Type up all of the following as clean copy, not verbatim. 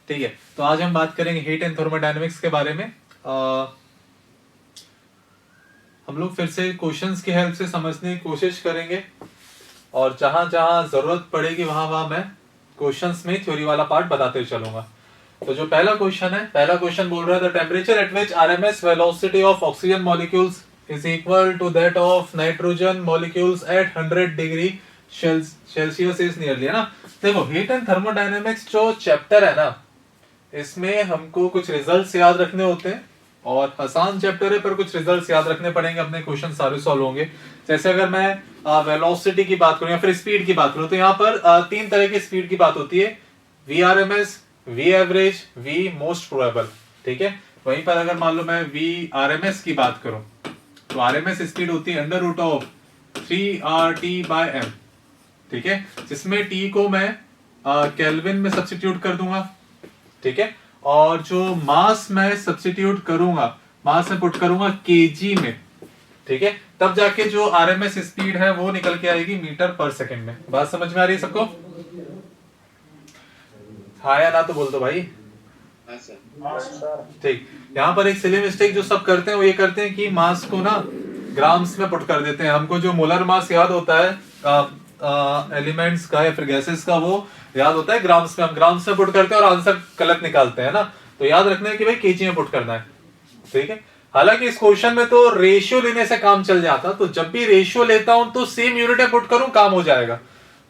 ठीक है, तो आज हम बात करेंगे हीट एंड थर्मोडायनेमिक्स के बारे में। हम लोग फिर से क्वेश्चंस की हेल्प से समझने की कोशिश करेंगे और जहां जहां जरूरत पड़ेगी वहां वहां मैं क्वेश्चंस में थ्योरी वाला पार्ट बताते चलूंगा। तो जो पहला क्वेश्चन है, पहला क्वेश्चन बोल रहा है the temperature at which RMS velocity of oxygen molecules is equal to that of nitrogen molecules at 100 degree Celsius is nearly, है ना। देखो हीट एंड थर्मोडायनेमिक्स जो चैप्टर है ना, इसमें हमको कुछ रिजल्ट्स याद रखने होते हैं और आसान चैप्टर है पर कुछ रिजल्ट्स याद रखने पड़ेंगे, अपने क्वेश्चन सारे सॉल्व होंगे। जैसे अगर मैं वेलोसिटी की बात करूं या फिर स्पीड की बात करूं तो यहाँ पर तीन तरह की स्पीड की बात होती है, v r m s, v average, v most probable. ठीक है, वहीं पर अगर मान लो मैं वी आर एम एस की बात करूं तो आर एम एस स्पीड होती है अंडर रूट ऑफ 3RT/m। ठीक है, जिसमें टी को मैं केल्विन में सब्स्टिट्यूट कर दूंगा। ठीक है, और जो मास मैं सब्स्टिट्यूट करूंगा, मास में पुट करूंगा केजी में। ठीक है, तब जाके जो आरएमएस स्पीड है वो निकल के आएगी मीटर पर सेकंड में। बात समझ में आ रही है सबको? हाँ या ना तो बोल दो भाई। ठीक, यहाँ पर एक सिली मिस्टेक जो सब करते हैं वो ये करते हैं कि मास को ना ग्राम्स में पुट कर देते हैं। हमको जो मोलर मास याद होता है एलिमेंट्स का या फिर गैसेस का, वो याद होता है ग्राम्स में। हम ग्राम्स में पुट करते हैं और आंसर गलत निकालते हैं ना। तो याद रखना है कि भाई केजी में पुट करना है। ठीक है, हालांकि इस क्वेश्चन में तो रेशियो लेने से काम चल जाता, तो जब भी रेशियो लेता हूं तो सेम यूनिट में पुट करूं काम हो जाएगा।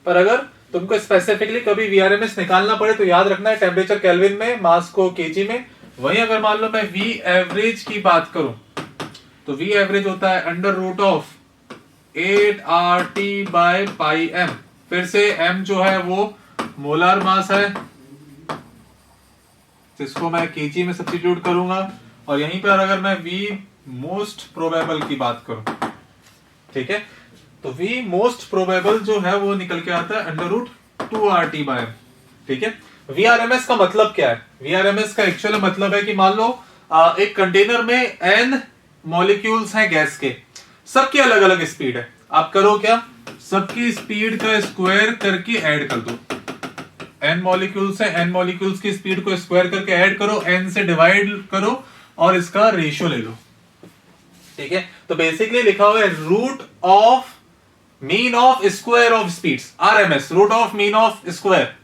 पर अगर तुमको स्पेसिफिकली कभी वीआरएमएस निकालना पड़े तो याद रखना है टेम्परेचर केल्विन में, मास को केजी में। वहीं अगर मान लो मैं वी एवरेज की बात करूं तो वी एवरेज होता है अंडर रूट ऑफ 8RT/πm। फिर से m जो है वो मोलार मास है जिसको मैं केजी में सब्स्टिट्यूट करूंगा। और यहीं पर अगर मैं v मोस्ट प्रोबेबल की बात करूं, ठीक है, तो v मोस्ट प्रोबेबल जो है वो निकल के आता है अंडर रूट 2RT/m। ठीक है, VRMS का मतलब क्या है? VRMS का एक्चुअल मतलब है कि मान लो एक कंटेनर में n मॉलिक्यूल्स हैं गैस के, सबकी अलग अलग स्पीड है। आप करो क्या, सबकी स्पीड का स्क्वायर करके ऐड कर दो। n मॉलिक्यूल्स है, n मॉलिक्यूल्स की स्पीड को स्क्वायर करके ऐड करो, n से डिवाइड करो और इसका रेशियो ले लो। ठीक है, तो बेसिकली लिखा हुआ है root of mean of square of speeds, RMS, root of mean of square.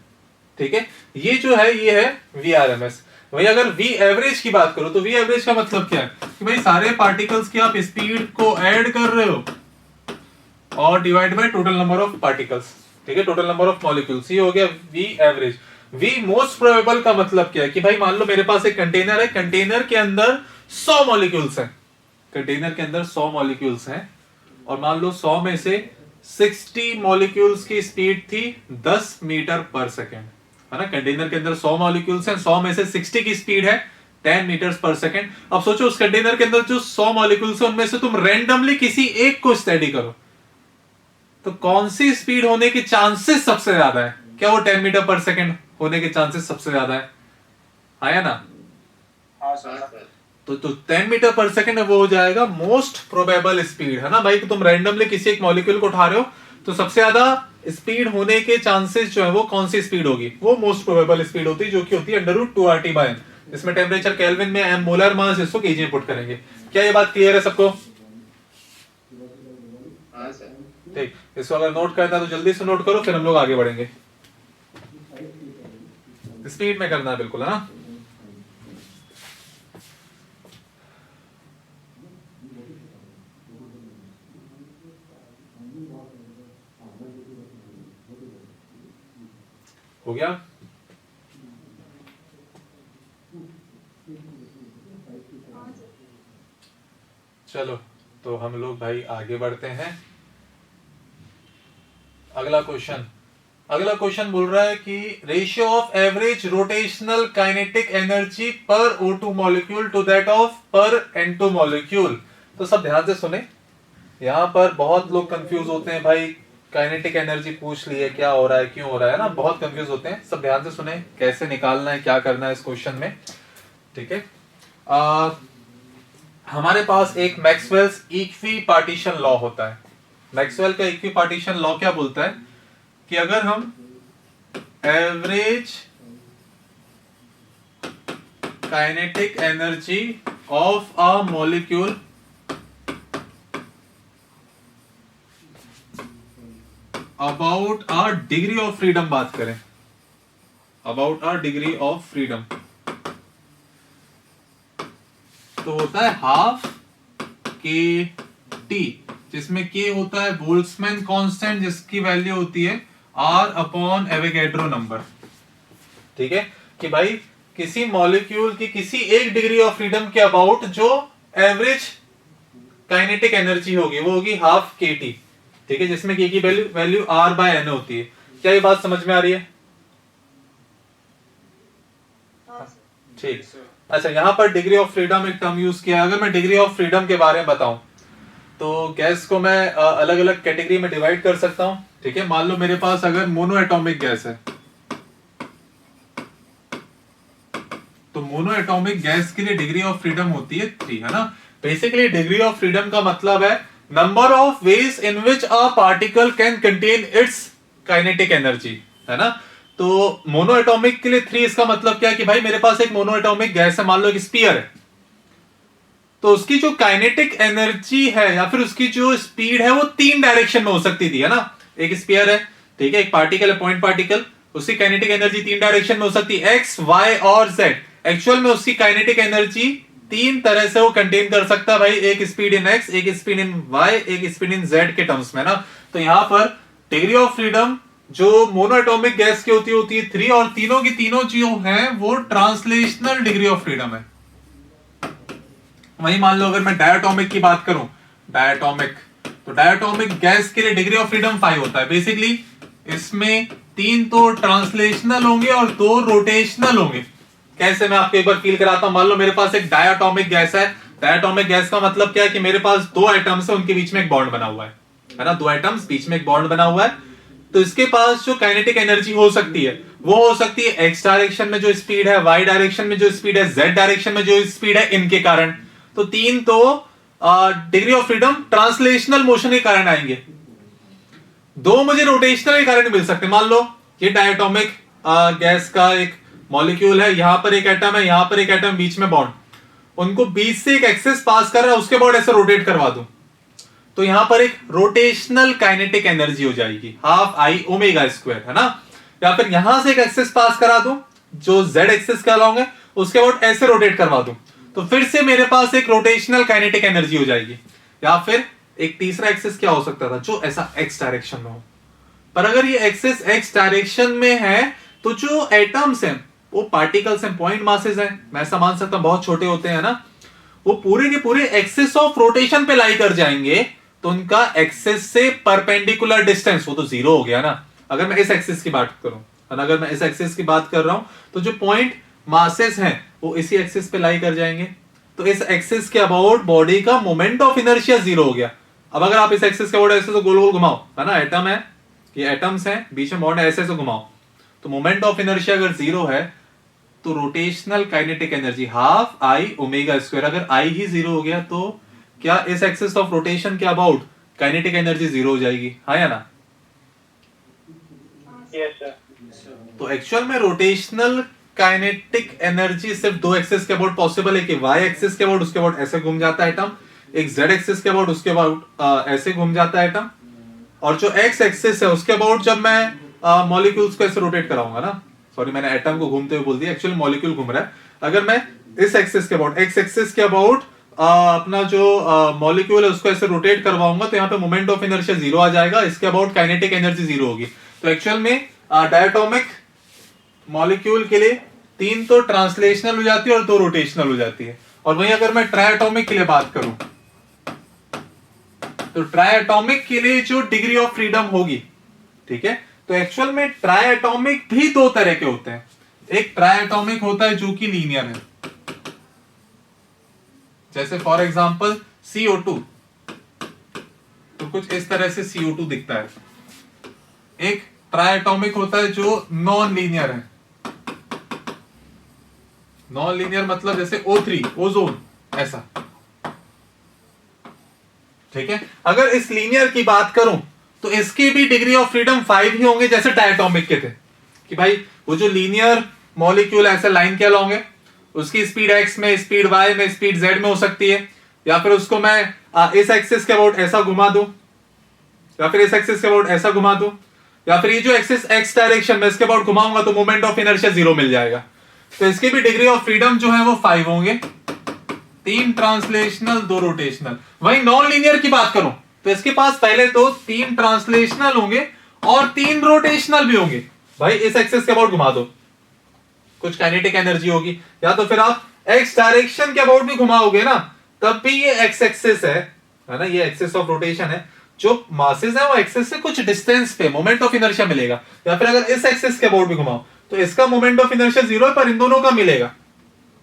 ठीक है, ये जो है ये है वीआरएमएस। वही अगर वी एवरेज की बात करो तो वी एवरेज का मतलब क्या है कि भाई सारे पार्टिकल्स की आप स्पीड को ऐड कर रहे हो और divide by total number of particles. ठीक है, टोटल नंबर ऑफ मॉलिक्यूल्स, ये हो गया v average. V most probable का मतलब क्या है कि भाई मान लो मेरे पास एक कंटेनर है, कंटेनर के अंदर 100 मॉलिक्यूल्स हैं, कंटेनर के अंदर 100 मॉलिक्यूल्स हैं और मान लो 100 में से 60 मॉलिक्यूल्स की स्पीड थी 10 मीटर पर सेकेंड, है ना। कंटेनर के अंदर 100 मॉलिक्यूल्स हैं, 100 में से 60 की स्पीड है 10 मीटर पर सेकेंड। अब सोचो उस कंटेनर के अंदर जो 100 मॉलिक्यूल्स हैं उनमें से तुम रैंडमली किसी एक को स्टडी करो तो कौन सी स्पीड होने के चांसेस सबसे ज्यादा है? क्या वो 10 मीटर पर सेकेंड होने के चांसेस सबसे ज्यादा है? आया ना? हाँ सर। तो 10 मीटर पर सेकेंड वो हो जाएगा मोस्ट प्रोबेबल स्पीड, है ना भाई। कि तुम रैंडमली किसी एक मॉलिक्यूल को उठा रहे हो तो सबसे ज्यादा स्पीड होने के चांसेस जो है वो कौन सी स्पीड होगी? वो मोस्ट प्रोबेबल स्पीड होती है, जो कि होती है अंडर रूट 2RT/m। इसमें टेम्परेचर केल्विन में, m मोलर मास, इसको केजी में पुट करेंगे। क्या ये बात क्लियर है सबको? ठीक, इसको अगर नोट करना है तो जल्दी से नोट करो, फिर हम लोग आगे बढ़ेंगे। स्पीड में करना है बिल्कुल, है ना। हो गया? चलो तो हम लोग भाई आगे बढ़ते हैं। अगला क्वेश्चन बोल रहा है कि ratio of average rotational kinetic energy पर O2 molecule to that of पर N2 मॉलिक्यूल। तो सब ध्यान से सुने, यहाँ पर बहुत लोग कंफ्यूज होते हैं भाई। काइनेटिक एनर्जी पूछ ली है, क्या हो रहा है, क्यों हो रहा है ना, बहुत कंफ्यूज होते हैं। सब ध्यान से सुने कैसे निकालना है, क्या करना है इस क्वेश्चन में। ठीक है, हमारे पास एक मैक्सवेल्स इक्वी पार्टीशन लॉ होता है। मैक्सवेल का इक्वी पार्टीशन लॉ क्या बोलता है कि अगर हम average kinetic energy of a molecule about a degree of freedom बात करें, about a degree of freedom, तो होता है हाफ के टी, जिसमें के होता है बोल्ट्जमैन कांस्टेंट जिसकी वैल्यू होती है आर अपॉन एवोगैड्रो नंबर। ठीक है कि भाई किसी मॉलिक्यूल की किसी एक डिग्री ऑफ फ्रीडम के अबाउट जो एवरेज काइनेटिक एनर्जी होगी वो होगी हाफ के टी। ठीक है, जिसमें के की वैल्यू आर बाय एन होती है। क्या ये बात समझ में आ रही है? ठीक। अच्छा, यहां पर डिग्री ऑफ फ्रीडम एक टर्म यूज किया। अगर मैं डिग्री ऑफ फ्रीडम के बारे में बताऊं तो गैस को मैं अलग अलग कैटेगरी में डिवाइड कर सकता हूं। ठीक है, मान लो मेरे पास अगर मोनो एटॉमिक गैस है तो मोनो एटॉमिक गैस के लिए डिग्री ऑफ फ्रीडम होती है 3, है ना। बेसिकली डिग्री ऑफ फ्रीडम का मतलब है number of ways in which a particle can contain it's kinetic energy, है ना। तो मोनो एटॉमिक के लिए 3, इसका मतलब क्या है कि भाई मेरे पास एक मोनो एटॉमिक गैस है, मान लो एक स्फीयर है, तो उसकी जो काइनेटिक एनर्जी है या फिर उसकी जो स्पीड है वो 3 डायरेक्शन में हो सकती थी, है ना। एक स्फीयर है, ठीक है, एक पार्टिकल है, पॉइंट पार्टिकल, उसकी काइनेटिक एनर्जी 3 डायरेक्शन में हो सकती है, एक्स, वाई और जेड। एक्चुअल में उसकी काइनेटिक एनर्जी 3 तरह से वो कंटेन कर सकता है भाई, एक स्पीड इन एक्स, एक स्पीड इन वाई, एक स्पीड इन जेड के टर्म्स में ना। तो यहां पर डिग्री ऑफ फ्रीडम जो मोनो एटॉमिक गैस की होती है 3, और तीनों की तीनों जो है वो ट्रांसलेशनल डिग्री ऑफ फ्रीडम है। वही मान लो अगर मैं डायटोमिक की बात करूं, डायटोमिक, तो डायटोमिक गैस के लिए डिग्री ऑफ फ्रीडम 5 होता है। बेसिकली इसमें 3 तो ट्रांसलेशनल होंगे और 2 रोटेशनल होंगे। कैसे, मैं आपको एक बार फील कराता हूं। मान लो मेरे पास एक डायटोमिक गैस है। डायटोमिक गैस का मतलब क्या है कि मेरे पास 2 एटम्स है, उनके बीच में एक बॉन्ड बना हुआ है ना। 2 एटम्स बीच में एक बॉन्ड बना हुआ है, तो इसके पास जो काइनेटिक एनर्जी हो सकती है वो हो सकती है एक्स डायरेक्शन में जो स्पीड है, वाई डायरेक्शन में जो स्पीड है, जेड डायरेक्शन में जो स्पीड है, इनके कारण। तो 3 तो degree of freedom translational motion के कारण आएंगे, 2 मुझे रोटेशनल के कारण मिल सकते हैं। मान लो ये डायटोमिक गैस का एक मॉलिक्यूल है, यहां पर एक एटम है, यहां पर एक एटम, बीच में बॉन्ड, उनको बीच से एक एक्सिस पास कर रहा है, उसके बाद ऐसे रोटेट करवा दूं तो यहां पर एक रोटेशनल काइनेटिक एनर्जी हो जाएगी हाफ आई ओमेगा स्क्वायर, है ना। या फिर यहां से एक एक्सिस पास करा दूं जो जेड एक्सिस कहलाओगे, उसके बाद ऐसे रोटेट करवा दूं तो फिर से मेरे पास एक रोटेशनल काइनेटिक एनर्जी हो जाएगी। या फिर एक तीसरा एक्सिस क्या हो सकता था जो ऐसा एक्स डायरेक्शन में हो। पर अगर ये एक्सिस एक्स डायरेक्शन में है तो जो एटम्स हैं वो पार्टिकल्स हैं, पॉइंट मासेस हैं, मैं ऐसा मान सकता हूं बहुत छोटे होते हैं ना, वो पूरे के पूरे एक्सिस ऑफ रोटेशन पे लाई कर जाएंगे, तो उनका एक्सिस से परपेंडिकुलर डिस्टेंस वो तो 0 हो गया ना। अगर मैं इस एक्सिस की बात करूं, अगर मैं इस एक्सिस की बात कर रहा हूं तो जो पॉइंट मासेस हैं वो इसी एक्सिस पे लाई कर जाएंगे, तो इस एक्सिस के अबाउट बॉडी का मोमेंट ऑफ इनर्शिया 0 हो गया। अब अगर आप इस एक्सिस के अबाउट ऐसे तो गोल गोल घुमाओ, है ना, एटम है, ये एटम्स हैं, बीच में बॉन्ड ऐसे से घुमाओ, तो मोमेंट ऑफ इनर्शिया अगर 0 है तो rotational kinetic energy half I omega square, अगर आई ही 0 हो गया तो क्या इस एक्सिस ऑफ रोटेशन के अबाउट काइनेटिक एनर्जी 0 हो जाएगी, हाँ या ना। Yes sir. तो एक्चुअल में रोटेशनल काइनेटिक एनर्जी सिर्फ 2 एक्सिस के अबाउट पॉसिबल है कि वाई एक्सिस के अबाउट, उसके अबाउट ऐसे घूम जाता है एटम, एक जेड एक्सिस के अबाउट, उसके अबाउट ऐसे घूम जाता है एटम, और जो एक्स एक्सिस है उसके अबाउट जब मैं मॉलिक्यूल्स को ऐसे रोटेट कराऊंगा ना, सॉरी मैंने एटम को घूमते हुए बोल दिया, एक्चुअली मॉलिक्यूल घूम रहा है। अगर मैं इस एक्सिस के अबाउट, एक्स एक्सिस के अबाउट अपना जो मॉलिक्यूल है उसको ऐसे रोटेट करवाऊंगा तो यहाँ पे मोमेंट ऑफ इनर्शिया 0 आ जाएगा, इसके अबाउट काइनेटिक एनर्जी 0 होगी। तो एक्चुअल में डायटोमिक मॉलिक्यूल के लिए 3 तो ट्रांसलेशनल हो जाती है और 2 रोटेशनल हो जाती है। और वहीं अगर मैं ट्रायटोमिक के लिए बात करूं तो ट्रायटोमिक के लिए जो डिग्री ऑफ फ्रीडम होगी, ठीक है, तो एक्चुअल में ट्रायटोमिक भी 2 तरह के होते हैं। एक ट्रायटोमिक होता है जो कि लीनियर है, जैसे फॉर एग्जांपल CO2, तो कुछ इस तरह से CO2 दिखता है। एक ट्रायटोमिक होता है जो नॉन लीनियर है, नॉन लीनियर मतलब जैसे O3 ओजोन, ऐसा, ठीक है। अगर इस लीनियर की बात करूं तो इसकी भी डिग्री ऑफ फ्रीडम 5 ही होंगे जैसे डायटोमिक के थे, कि भाई वो जो लीनियर मॉलिक्यूल ऐसे लाइन के अलोंग है उसकी स्पीड x में, स्पीड y में, स्पीड z में हो सकती है, या फिर उसको मैं इस एक्सिस के अबाउट ऐसा घुमा दूं, या फिर इस एक्सिस के अबाउट ऐसा घुमा दूं, या फिर ये जो एक्सिस x डायरेक्शन में इसके अबाउट घुमाऊंगा तो मोमेंट ऑफ इनर्शिया 0 मिल जाएगा। तो इसकी भी डिग्री ऑफ फ्रीडम जो है वो 5 होंगे, 3 ट्रांसलेशनल 2 रोटेशनल। वही नॉन लीनियर की बात करूं तो इसके पास पहले तो 3 ट्रांसलेशनल होंगे और 3 रोटेशनल भी होंगे। भाई इस एक्सिस के अबाउट घुमा दो, कुछ काइनेटिक एनर्जी होगी, या तो फिर आप x डायरेक्शन के अबाउट भी घुमाओगे ना तब भी ये x एक्सिस है ना, ये एक्सिस ऑफ रोटेशन है, जो मासेस है वो एक्सिस से कुछ डिस्टेंस पे मोमेंट ऑफ इनर्शिया मिलेगा। या फिर अगर इस एक्सिस के अबाउट भी घुमाओ तो इसका मोमेंट ऑफ इनर्शिया 0 है पर इन दोनों का मिलेगा।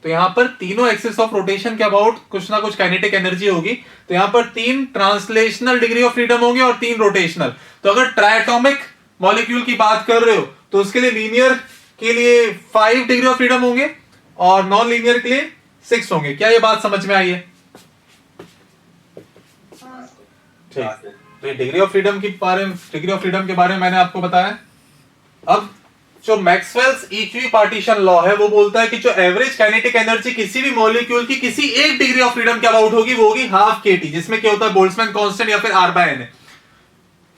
तो यहां पर तीनों एक्सिस ऑफ रोटेशन के अबाउट कुछ ना कुछ काइनेटिक एनर्जी होगी। तो यहां पर 3 ट्रांसलेशनल डिग्री ऑफ फ्रीडम होंगे और 3 रोटेशनल। तो अगर ट्राइएटॉमिक मॉलिक्यूल की बात कर रहे हो तो उसके लिए लीनियर के लिए 5 डिग्री ऑफ फ्रीडम होंगे और नॉन लीनियर के लिए 6 होंगे। क्या ये बात समझ में आई है? ठीक, तो ये डिग्री ऑफ फ्रीडम के बारे में मैंने आपको बताया। अब जो मैक्सवेल्स इक्विपार्टीशन लॉ है वो बोलता है कि जो एवरेज काइनेटिक एनर्जी किसी भी मॉलिक्यूल की किसी एक डिग्री ऑफ फ्रीडम के अबाउट होगी वो होगी हाफ kT, जिसमें क्या होता है बोल्ट्जमैन कांस्टेंट या फिर R/N है।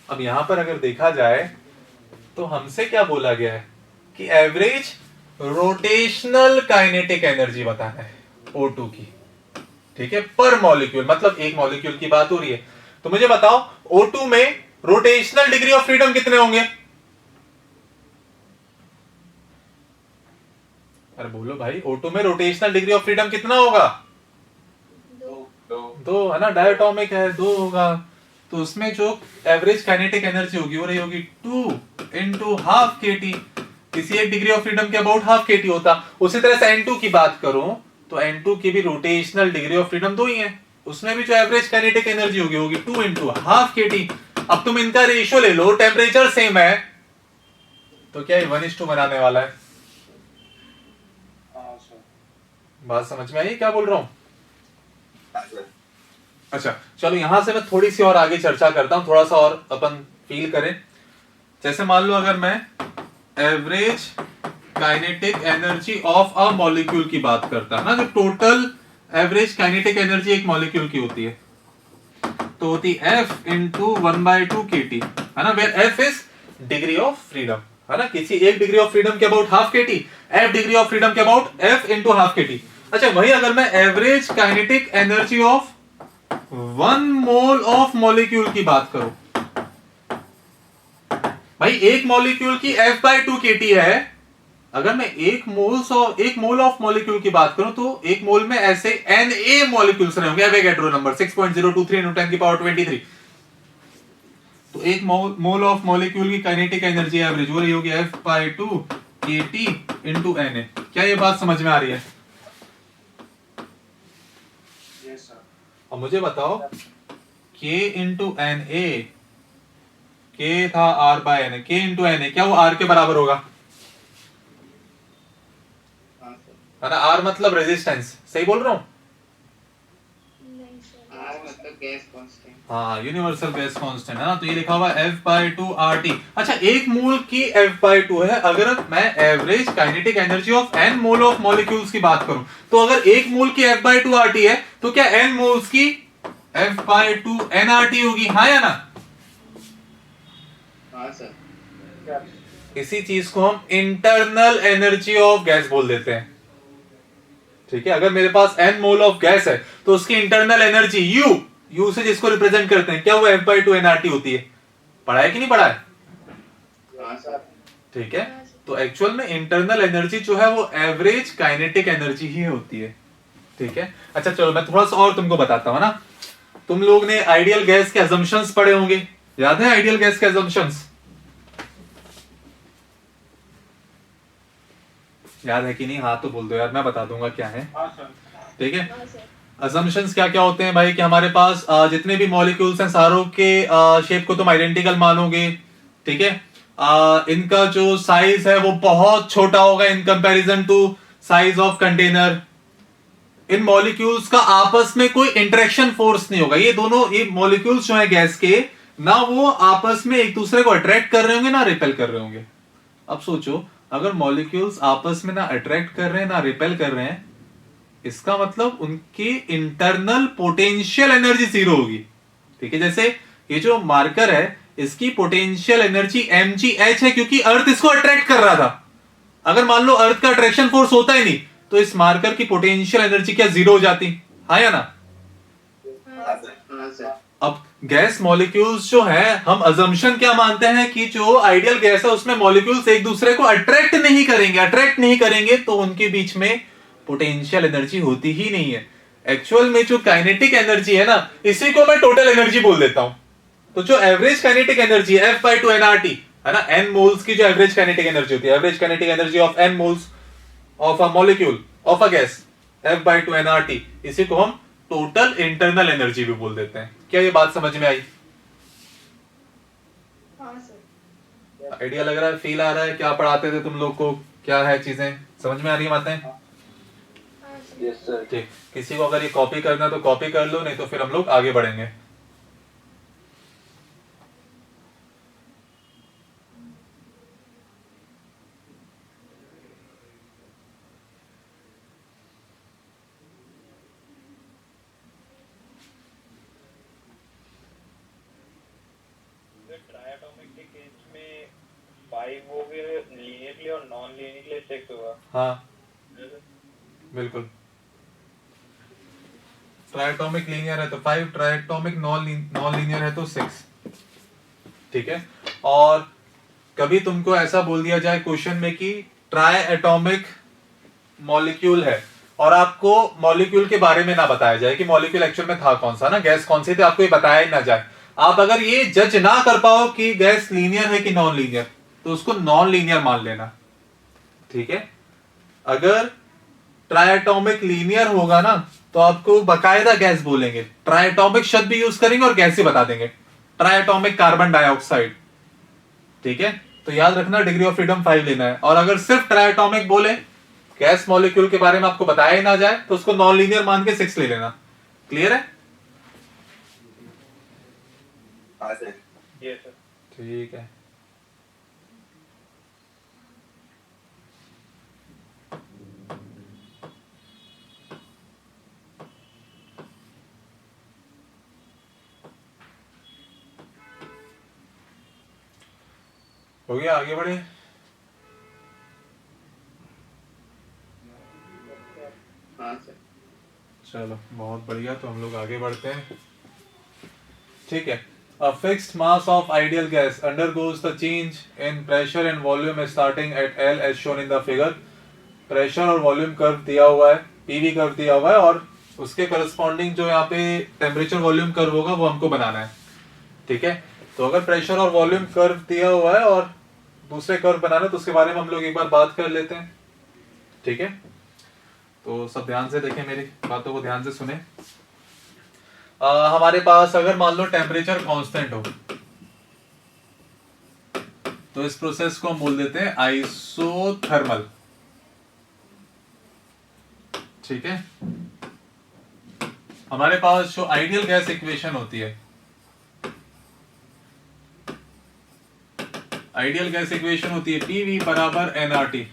अब यहां पर अगर देखा जाए तो हमसे क्या बोला गया है कि एवरेज रोटेशनल काइनेटिक एनर्जी बताना है O2 की, ठीक है, पर मॉलिक्यूल, मतलब एक मॉलिक्यूल की बात हो रही है। तो मुझे बताओ O2 में रोटेशनल डिग्री ऑफ फ्रीडम कितने होंगे? अरे बोलो भाई, O2 में रोटेशनल डिग्री ऑफ फ्रीडम कितना होगा? 2 है ना, डायटोमिक है, 2 होगा। तो उसमें जो एवरेज काइनेटिक एनर्जी होगी वो रही होगी 2 into हाफ kT। किसी एक डिग्री ऑफ फ्रीडम के अबाउट हाफ kT होता। उसी तरह से N2 की बात करूं तो N2 की भी रोटेशनल डिग्री ऑफ फ्रीडम 2 ही है, उसमें भी जो एवरेज काइनेटिक एनर्जी होगी 2 into हाफ kT। अब तुम इनका रेशियो ले लो, टेम्परेचर सेम है तो क्या 1:2 बनाने वाला है। बात समझ में आई क्या बोल रहा हूं? अच्छा चलो, यहां से मैं थोड़ी सी और आगे चर्चा करता हूं, थोड़ा सा और अपन फील करें। जैसे मान लो अगर मैं average kinetic energy of a molecule की बात करता है ना, जो टोटल एवरेज काइनेटिक एनर्जी एक मॉलिक्यूल की होती है तो होती F into 1/2 kT, है ना, where F is degree of freedom, है ना, किसी एक डिग्री ऑफ फ्रीडम के about half kT, F degree of freedom के about F into half kT। अच्छा वही अगर मैं average kinetic energy of 1 mole of molecule की बात करूं, भाई एक मॉलिक्यूल की F/2 kT है। अगर मैं एक मोल ऑफ मॉलिक्यूल की बात करूं तो एक मोल में ऐसे Na मॉलिक्यूल्स रहे होंगे, एवोगैड्रो नंबर 6.023 × 10⁻23। तो एक मोल ऑफ मॉलिक्यूल की काइनेटिक एनर्जी एवरेज हो रही होगी F/2 kT into Na। क्या ये बात समझ में आ रही है? Yes sir. अब मुझे बताओ K into Na, K था R/N, K into Na, क्या वो R के बराबर होगा? है ना, R मतलब रेजिस्टेंस, सही बोल रहा हूं? R मतलब गैस कांस्टेंट। हाँ, यूनिवर्सल गैस कांस्टेंट है ना, तो ये लिखा हुआ F/2 RT। अच्छा एक मोल की F/2 है। अगर मैं average kinetic energy of n mole of molecules की बात करूं तो अगर एक मोल की F/2 RT है तो क्या n मोल्स की F/2 nRT होगी, हाँ या ना? हाँ सर। इसी चीज को हम इंटरनल एनर्जी ऑफ गैस बोल देते हैं, ठीक है। अगर मेरे पास n मोल ऑफ गैस है तो उसकी इंटरनल एनर्जी U से जिसको रिप्रेजेंट करते हैं, क्या वो F/2 nRT होती है? पढ़ा है कि नहीं पढ़ा है? हाँ सर। ठीक है, तो एक्चुअल में इंटरनल एनर्जी जो है वो एवरेज काइनेटिक एनर्जी ही होती है, ठीक है। अच्छा चलो मैं थोड़ा सा और तुमको बताता हूं ना। तुम लोग ने आइडियल गैस के असम्पशंस पढ़े होंगे, याद है आइडियल गैस के असम्पशंस? याद है कि नहीं? हाँ तो बोल दो यार, मैं बता दूंगा क्या है, ठीक है। असम्पशंस क्या क्या होते हैं भाई कि हमारे पास जितने भी मॉलिक्यूल्स हैं सारों के शेप को तुम आइडेंटिकल मानोगे, ठीक है। इनका जो साइज है वो बहुत छोटा होगा in comparison to size of container. इन मॉलिक्यूल्स का आपस में कोई इंटरेक्शन फोर्स नहीं होगा। ये मॉलिक्यूल्स जो है गैस के, ना वो आपस में एक दूसरे को अट्रैक्ट कर रहे होंगे ना रिपेल कर रहे होंगे। अब सोचो अगर मॉलिक्यूल्स आपस में ना अट्रैक्ट कर रहे हैं ना रिपेल कर रहे हैं इसका मतलब उनकी इंटरनल पोटेंशियल एनर्जी जीरो होगी। ठीक है, जैसे ये जो मार्कर है इसकी पोटेंशियल एनर्जी mgh है क्योंकि अर्थ इसको अट्रैक्ट कर रहा था। अगर मान लो अर्थ का अट्रैक्शन फोर्स होता ही नहीं तो इस मार्कर की पोटेंशियल एनर्जी क्या जीरो हो जाती? हाँ या ना? हाँ सर। अब गैस मॉलिक्यूल्स जो है हम अजम्पशन क्या मानते हैं कि जो आइडियल गैस है उसमें मॉलिक्यूल्स एक दूसरे को अट्रैक्ट नहीं करेंगे तो उनके बीच में पोटेंशियल एनर्जी होती ही नहीं है। एक्चुअल में जो काइनेटिक एनर्जी है ना इसी को मैं टोटल एनर्जी बोल देता हूं। तो जो एवरेज काइनेटिक एनर्जी है F/2 nRT है ना, n मोल्स की जो एवरेज काइनेटिक एनर्जी होती है, average kinetic energy of n moles of a molecule of a gas F/2 nRT, इसी को हम टोटल इंटरनल एनर्जी भी बोल देते हैं। क्या ये बात समझ में आई? हाँ सर। आइडिया लग रहा है, फील आ रहा है? क्या पढ़ाते थे तुम लोग को, क्या है चीजें समझ में आ रही है बातें? हाँ सर। Yes sir. ठीक, किसी को अगर ये कॉपी करना है तो कॉपी कर लो, नहीं तो फिर हम लोग आगे बढ़ेंगे। ट्रायटोमिक के केस में 5 वो भी लीनियरली और नॉन लीनियरली सेक्स होगा। हाँ बिल्कुल, ट्राइएटॉमिक लीनियर है तो 5, ट्राइएटॉमिक नॉन लीनियर है तो 6। ठीक है, और कभी तुमको ऐसा बोल दिया जाए क्वेश्चन में कि ट्राइएटॉमिक मॉलिक्यूल है और आपको मॉलिक्यूल के बारे में ना बताया जाए कि मॉलिक्यूल एक्चुअल में था कौन सा ना, गैस कौन सी थी, आपको ये बताया ही ना जाए, आप अगर ये जज ना कर पाओ कि गैस लीनियर है कि नॉन लीनियर तो उसको नॉन लीनियर मान लेना। ठीक है, अगर ट्राइएटॉमिक लीनियर होगा ना तो आपको बकायदा गैस बोलेंगे, ट्राइएटॉमिक शब्द भी यूज करेंगे और गैस ही बता देंगे, ट्राइएटॉमिक कार्बन डाइऑक्साइड। ठीक है, तो याद रखना डिग्री ऑफ फ्रीडम 5 लेना है। और अगर सिर्फ ट्राइएटॉमिक बोले, गैस मॉलिक्यूल के बारे में आपको बताया ही ना जाए तो उसको नॉन लीनियर मान के 6 ले लेना। क्लियर है? हाँ सर। Yes sir. ठीक है, हो गया, आगे बढ़े। हाँ सर। चलो बहुत बढ़िया, तो हम लोग आगे बढ़ते हैं। ठीक है, a fixed mass of ideal gas undergoes the change in pressure and volume starting at L as shown in the figure। Pressure और वॉल्यूम कर्व दिया हुआ है, पीवी कर्व दिया हुआ है और उसके करस्पॉन्डिंग जो यहाँ पे टेम्परेचर वॉल्यूम कर्व होगा वो हमको बनाना है। ठीक है, तो अगर प्रेशर और वॉल्यूम कर्व दिया हुआ है और दूसरे कर्व बनाना है तो उसके बारे में हम लोग एक बार बात कर लेते हैं। ठीक है, तो सब ध्यान से देखें, मेरी बातों को ध्यान से सुने। हमारे पास अगर मान लो टेम्परेचर कांस्टेंट हो तो इस प्रोसेस को हम बोल देते हैं आइसोथर्मल। ठीक है, हमारे पास जो आइडियल गैस इक्वेशन होती है, आइडियल गैस इक्वेशन होती है पीवी बराबर एनआरटी।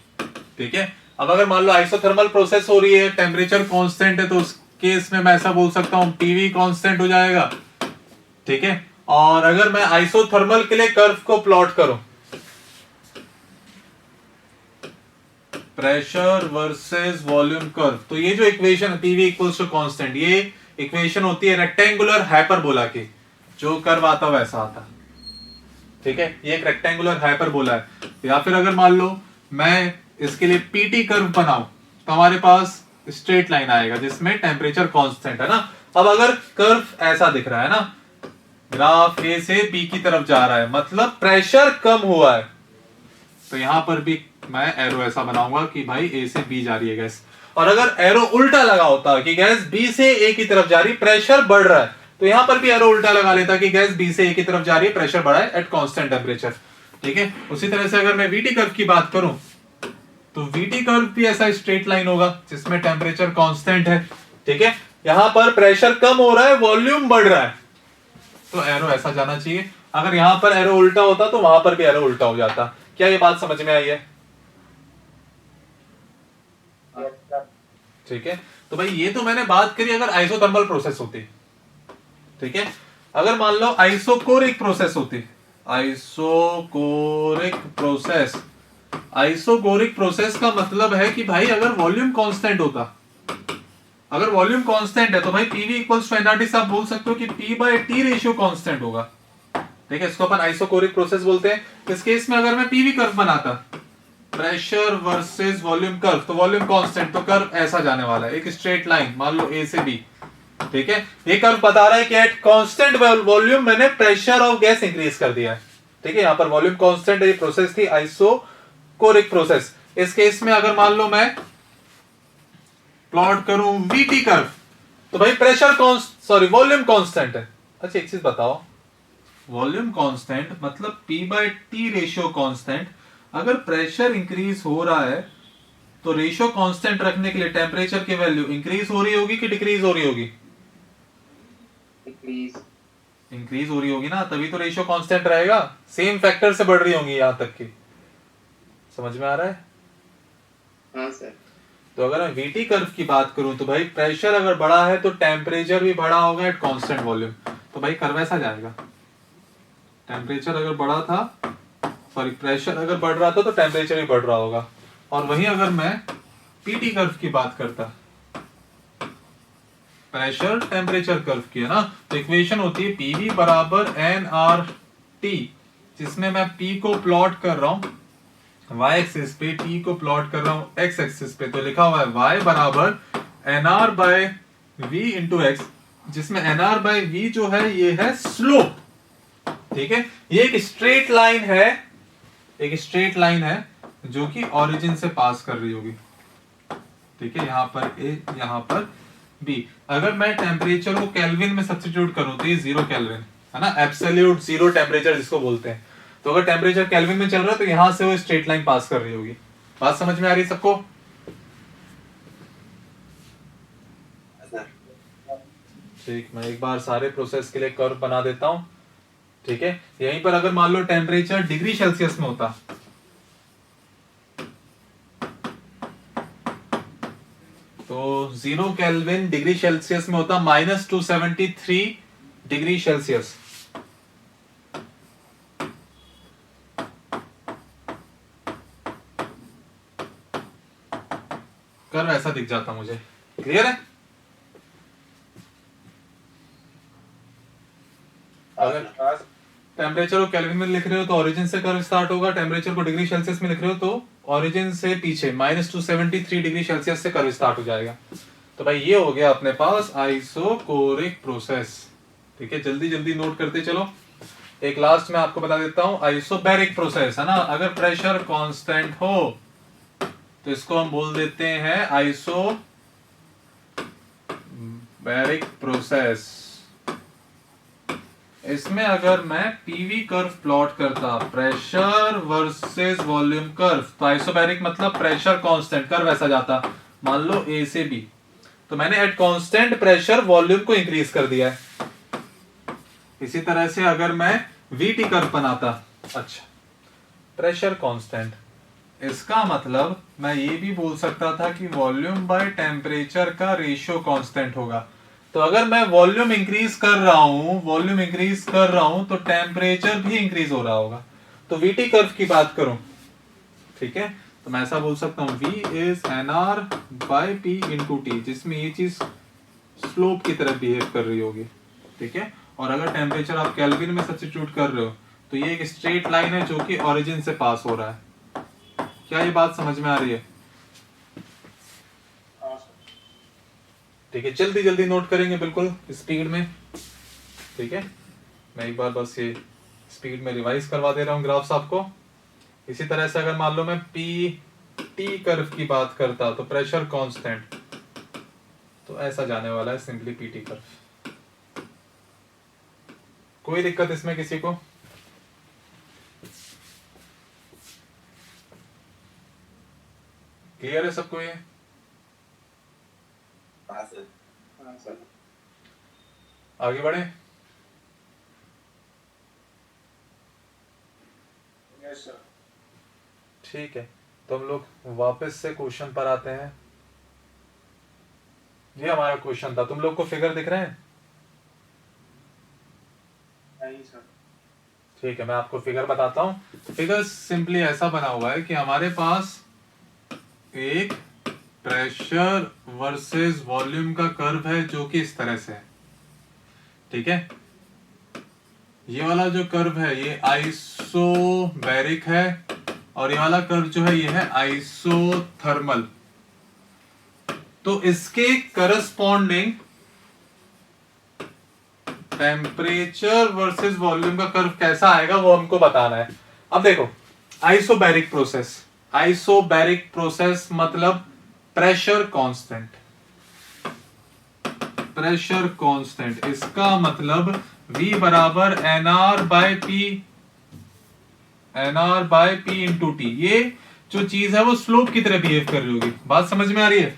ठीक है, अब अगर मान लो आइसोथर्मल प्रोसेस हो रही है, टेम्परेचर कांस्टेंट है, तो उस केस में मैं ऐसा बोल सकता हूं पीवी कांस्टेंट हो जाएगा। ठीक है, और अगर मैं आइसोथर्मल के लिए कर्व को प्लॉट करूं, प्रेशर वर्सेस वॉल्यूम कर्व, तो ये जो equation PV equals to constant, ये इक्वेशन होती है रेक्टेंगुलर हाइपरबोला की, जो कर्व आता वैसा आता। ठीक है, ये एक रेक्टेंगुलर हाइपरबोला है। या फिर अगर मान लो मैं इसके लिए पीटी कर्व बनाऊं तो हमारे पास स्ट्रेट लाइन आएगा जिसमें टेम्परेचर कांस्टेंट है ना। अब अगर कर्व ऐसा दिख रहा है ना, ग्राफ ए से बी की तरफ जा रहा है, मतलब प्रेशर कम हुआ है, तो यहां पर भी मैं एरो ऐसा बनाऊंगा कि भाई ए से बी जा रही है गैस। और अगर एरो उल्टा लगा होता कि गैस बी से ए की तरफ जा रही, प्रेशर बढ़ रहा है, तो यहां पर भी एरो उल्टा लगा लेता कि गैस बी से ए की तरफ जा रही है, प्रेशर बढ़ा है एट कांस्टेंट टेम्परेचर। ठीक है, उसी तरह से अगर मैं वीटी कर्व की बात करूं तो वीटी कर्व भी ऐसा स्ट्रेट लाइन होगा जिसमें टेम्परेचर कांस्टेंट है। ठीक है, यहां पर प्रेशर कम हो रहा है, वॉल्यूम बढ़ रहा है, तो एरो ऐसा जाना चाहिए। अगर यहां पर एरो उल्टा होता तो वहां पर भी एरो उल्टा हो जाता। क्या ये बात समझ में आई है? ठीक है, तो भाई ये तो मैंने बात करी अगर आइसोथर्मल प्रोसेस होती, ठीक है। अगर मान लो आइसोकोरिक प्रोसेस होती, आइसोकोरिक प्रोसेस, आइसोकोरिक प्रोसेस का मतलब है कि भाई अगर वॉल्यूम कांस्टेंट होता, अगर वॉल्यूम कांस्टेंट है तो भाई पीवी इक्वल्स टू एनआरटी से आप बोल सकते हो कि P by T ratio constant होगा, ठीक है। इसको अपन आइसोकोरिक प्रोसेस बोलते हैं। इस केस में अगर मैं पीवी कर्व बनाता, प्रेशर वर्सेस वॉल्यूम कर्व, तो वॉल्यूम कांस्टेंट, तो कर्व ऐसा जाने वाला है, एक स्ट्रेट लाइन, मान लो ए से बी, ठीक है। ये कर्व बता रहा है कि एट कांस्टेंट वॉल्यूम मैंने प्रेशर ऑफ गैस इंक्रीज कर दिया है, ठीक है। यहां पर वॉल्यूम कांस्टेंट ये प्रोसेस थी आइसोकोरिक प्रोसेस। इस केस में अगर मान लो मैं प्लॉट करूं वीटी कर्व, तो भाई प्रेशर वॉल्यूम कांस्टेंट है। अच्छा एक चीज बताओ, वॉल्यूम कांस्टेंट मतलब P by T ratio constant, अगर प्रेशर इंक्रीज हो रहा है तो रेशियो कांस्टेंट रखने के लिए टेम्परेचर की वैल्यू इंक्रीज हो रही होगी कि डिक्रीज हो रही होगी? इंक्रीज हो रही होगी ना, तभी तो रेशियो कांस्टेंट रहेगा, सेम फैक्टर से बढ़ रही होंगी यहां तक की। समझ में आ रहा है? हाँ सर। तो अगर मैं वीटी कर्व की बात करूं तो भाई प्रेशर अगर बढ़ा है तो टेम्परेचर भी बढ़ा होगा एट कांस्टेंट वॉल्यूम, तो भाई कर्व ऐसा जाएगा। टेम्परेचर अगर बढ़ा था, सॉरी प्रेशर अगर बढ़ रहा था तो टेम्परेचर भी बढ़ रहा होगा। और वहीं अगर मैं पीटी कर्व की बात करता, प्रेशर टेम्परेचर कर्व की है ना, तो इक्वेशन होती है पीवी बराबर एन आर टी, जिसमें मैं पी को प्लॉट कर रहा हूं y एक्सिस पे, t को प्लॉट कर रहा हूं x एक्सिस पे, तो लिखा हुआ है y बराबर nr by v into x, जिसमें nr बाय v जो है ये है स्लोप, ठीक है। ये एक स्ट्रेट लाइन है, एक स्ट्रेट लाइन है जो कि ओरिजिन से पास कर रही होगी, ठीक है। यहां पर a, यहां पर b। अगर मैं टेम्परेचर को केल्विन में सब्स्टिट्यूट करूं तो ये 0 केल्विन है ना, एब्सोल्यूट जीरो टेम्परेचर जिसको बोलते हैं। तो अगर टेम्परेचर केल्विन में चल रहा है तो यहां से वो स्ट्रेट लाइन पास कर रही होगी। बात समझ में आ रही है सबको? ठीक, मैं एक बार सारे प्रोसेस के लिए कर्व बना देता हूं, ठीक है। यहीं पर अगर मान लो टेम्परेचर डिग्री सेल्सियस में होता, तो 0 केल्विन डिग्री सेल्सियस में होता -273 डिग्री सेल्सियस। कर्व ऐसा दिख जाता मुझे, क्लियर है? अगर टेम्परेचर को केल्विन में लिख रहे हो तो ओरिजिन से कर्व स्टार्ट होगा, टेम्परेचर को डिग्री सेल्सियस में लिख रहे हो तो ओरिजिन से पीछे -273 डिग्री सेल्सियस से कर्व स्टार्ट हो जाएगा। तो भाई ये हो गया अपने पास आइसोकोरिक प्रोसेस, ठीक है। जल्दी जल्दी नोट करते चलो। एक लास्ट में आपको बता देता हूं, आइसोबैरिक प्रोसेस है ना, अगर प्रेशर कांस्टेंट हो तो इसको हम बोल देते हैं आइसोबैरिक प्रोसेस। इसमें अगर मैं पीवी कर्व प्लॉट करता, प्रेशर वर्सेस वॉल्यूम कर्व, तो आइसोबैरिक मतलब प्रेशर कांस्टेंट, कर्व ऐसा जाता, मान लो ए से बी, तो मैंने एट कांस्टेंट प्रेशर वॉल्यूम को इंक्रीज कर दिया है। इसी तरह से अगर मैं वीटी कर्व बनाता, अच्छा प्रेशर कांस्टेंट, इसका मतलब मैं ये भी बोल सकता था कि वॉल्यूम बाय टेम्परेचर का रेशियो कांस्टेंट होगा। तो अगर मैं वॉल्यूम इंक्रीज कर रहा हूं तो टेम्परेचर भी इंक्रीज हो रहा होगा। तो वीटी कर्व की बात करूं, ठीक है, तो मैं ऐसा बोल सकता हूं v is nr by p into T, जिसमें ये चीज स्लोप की तरह बिहेव कर रही होगी, ठीक है। और अगर टेम्परेचर आप केल्विन में सब्स्टिट्यूट कर रहे हो तो ये एक स्ट्रेट लाइन है जो कि ओरिजिन से पास हो रहा है। क्या ये बात समझ में आ रही है? ठीक है, जल्दी जल्दी नोट करेंगे बिल्कुल स्पीड में, ठीक है। मैं एक बार बस ये स्पीड में रिवाइज करवा दे रहा हूँ ग्राफ्स आपको। इसी तरह से अगर मान लो मैं पी टी कर्व की बात करता तो प्रेशर कांस्टेंट, तो ऐसा जाने वाला है सिंपली पीटी कर्व। कोई दिक्कत इसमें किसी को? क्लियर है सबको ये? हाँ सर। हाँ सर। आगे बढ़े? Yes sir. ठीक है, तो हम लोग वापस से क्वेश्चन पर आते हैं। ये हमारा क्वेश्चन था। तुम लोग को फिगर दिख रहे हैं? नहीं सर। ठीक है, मैं आपको फिगर बताता हूँ। फिगर सिंपली ऐसा बना हुआ है कि हमारे पास एक प्रेशर वर्सेस वॉल्यूम का कर्व है जो कि इस तरह से है, ठीक है। ये वाला जो कर्व है ये आइसोबैरिक है और ये वाला कर्व जो है ये है आइसोथर्मल। तो इसके करस्पॉन्डिंग टेम्परेचर वर्सेस वॉल्यूम का कर्व कैसा आएगा वो हमको बताना है। अब देखो, आइसोबैरिक प्रोसेस मतलब प्रेशर कांस्टेंट, प्रेशर कांस्टेंट, इसका मतलब V बराबर NR by P into T. ये जो चीज है वो स्लोप की तरह बिहेव कर रही होगी। बात समझ में आ रही है?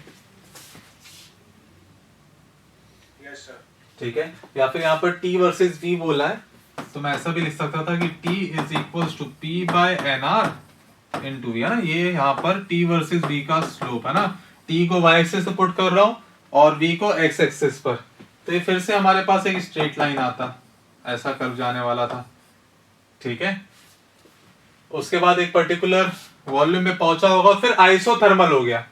Yes sir. ठीक है, या फिर यहाँ पर T वर्सेस V बोला है तो मैं ऐसा भी लिख सकता था कि T is equal to P by NR into V, है ना। ये यहाँ पर T वर्सेस V का स्लोप है ना। T को y एक्सिस से पुट कर रहा हूं और V को x एक्सिस पर, तो ये फिर से हमारे पास एक स्ट्रेट लाइन आता, ऐसा कर्व जाने वाला था, ठीक है। उसके बाद एक पर्टिकुलर वॉल्यूम में पहुंचा होगा, फिर आइसोथर्मल हो गया,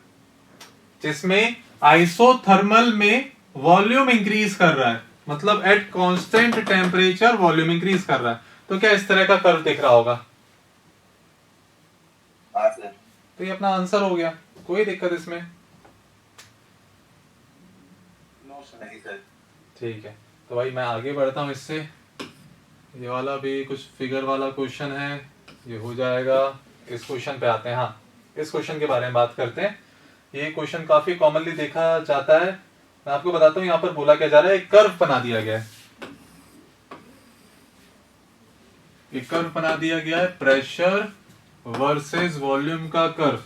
जिसमें आइसोथर्मल में वॉल्यूम इंक्रीज कर रहा है, मतलब at constant temperature volume increase कर रहा है। तो क्या इस तरह का कर्व दिख रहा होगा? हाँ सर। तो ये अपना आंसर हो गया, कोई दिक्कत इसमें? No sir. नहीं सर। ठीक है, तो भाई मैं आगे बढ़ता हूँ इससे। ये वाला भी कुछ फिगर वाला क्वेश्चन है, ये हो जाएगा। इस क्वेश्चन पे आते हैं। हाँ, इस क्वेश्चन के बारे में बात करते हैं। ये क्वेश्चन काफी कॉमनली देखा जाता है। मैं आपको बताता हूँ यहाँ पर बोला क्या जा रहा है, एक कर्व बना दिया गया है, एक कर्व बना दिया गया है, प्रेशर वर्सेस वॉल्यूम का कर्व,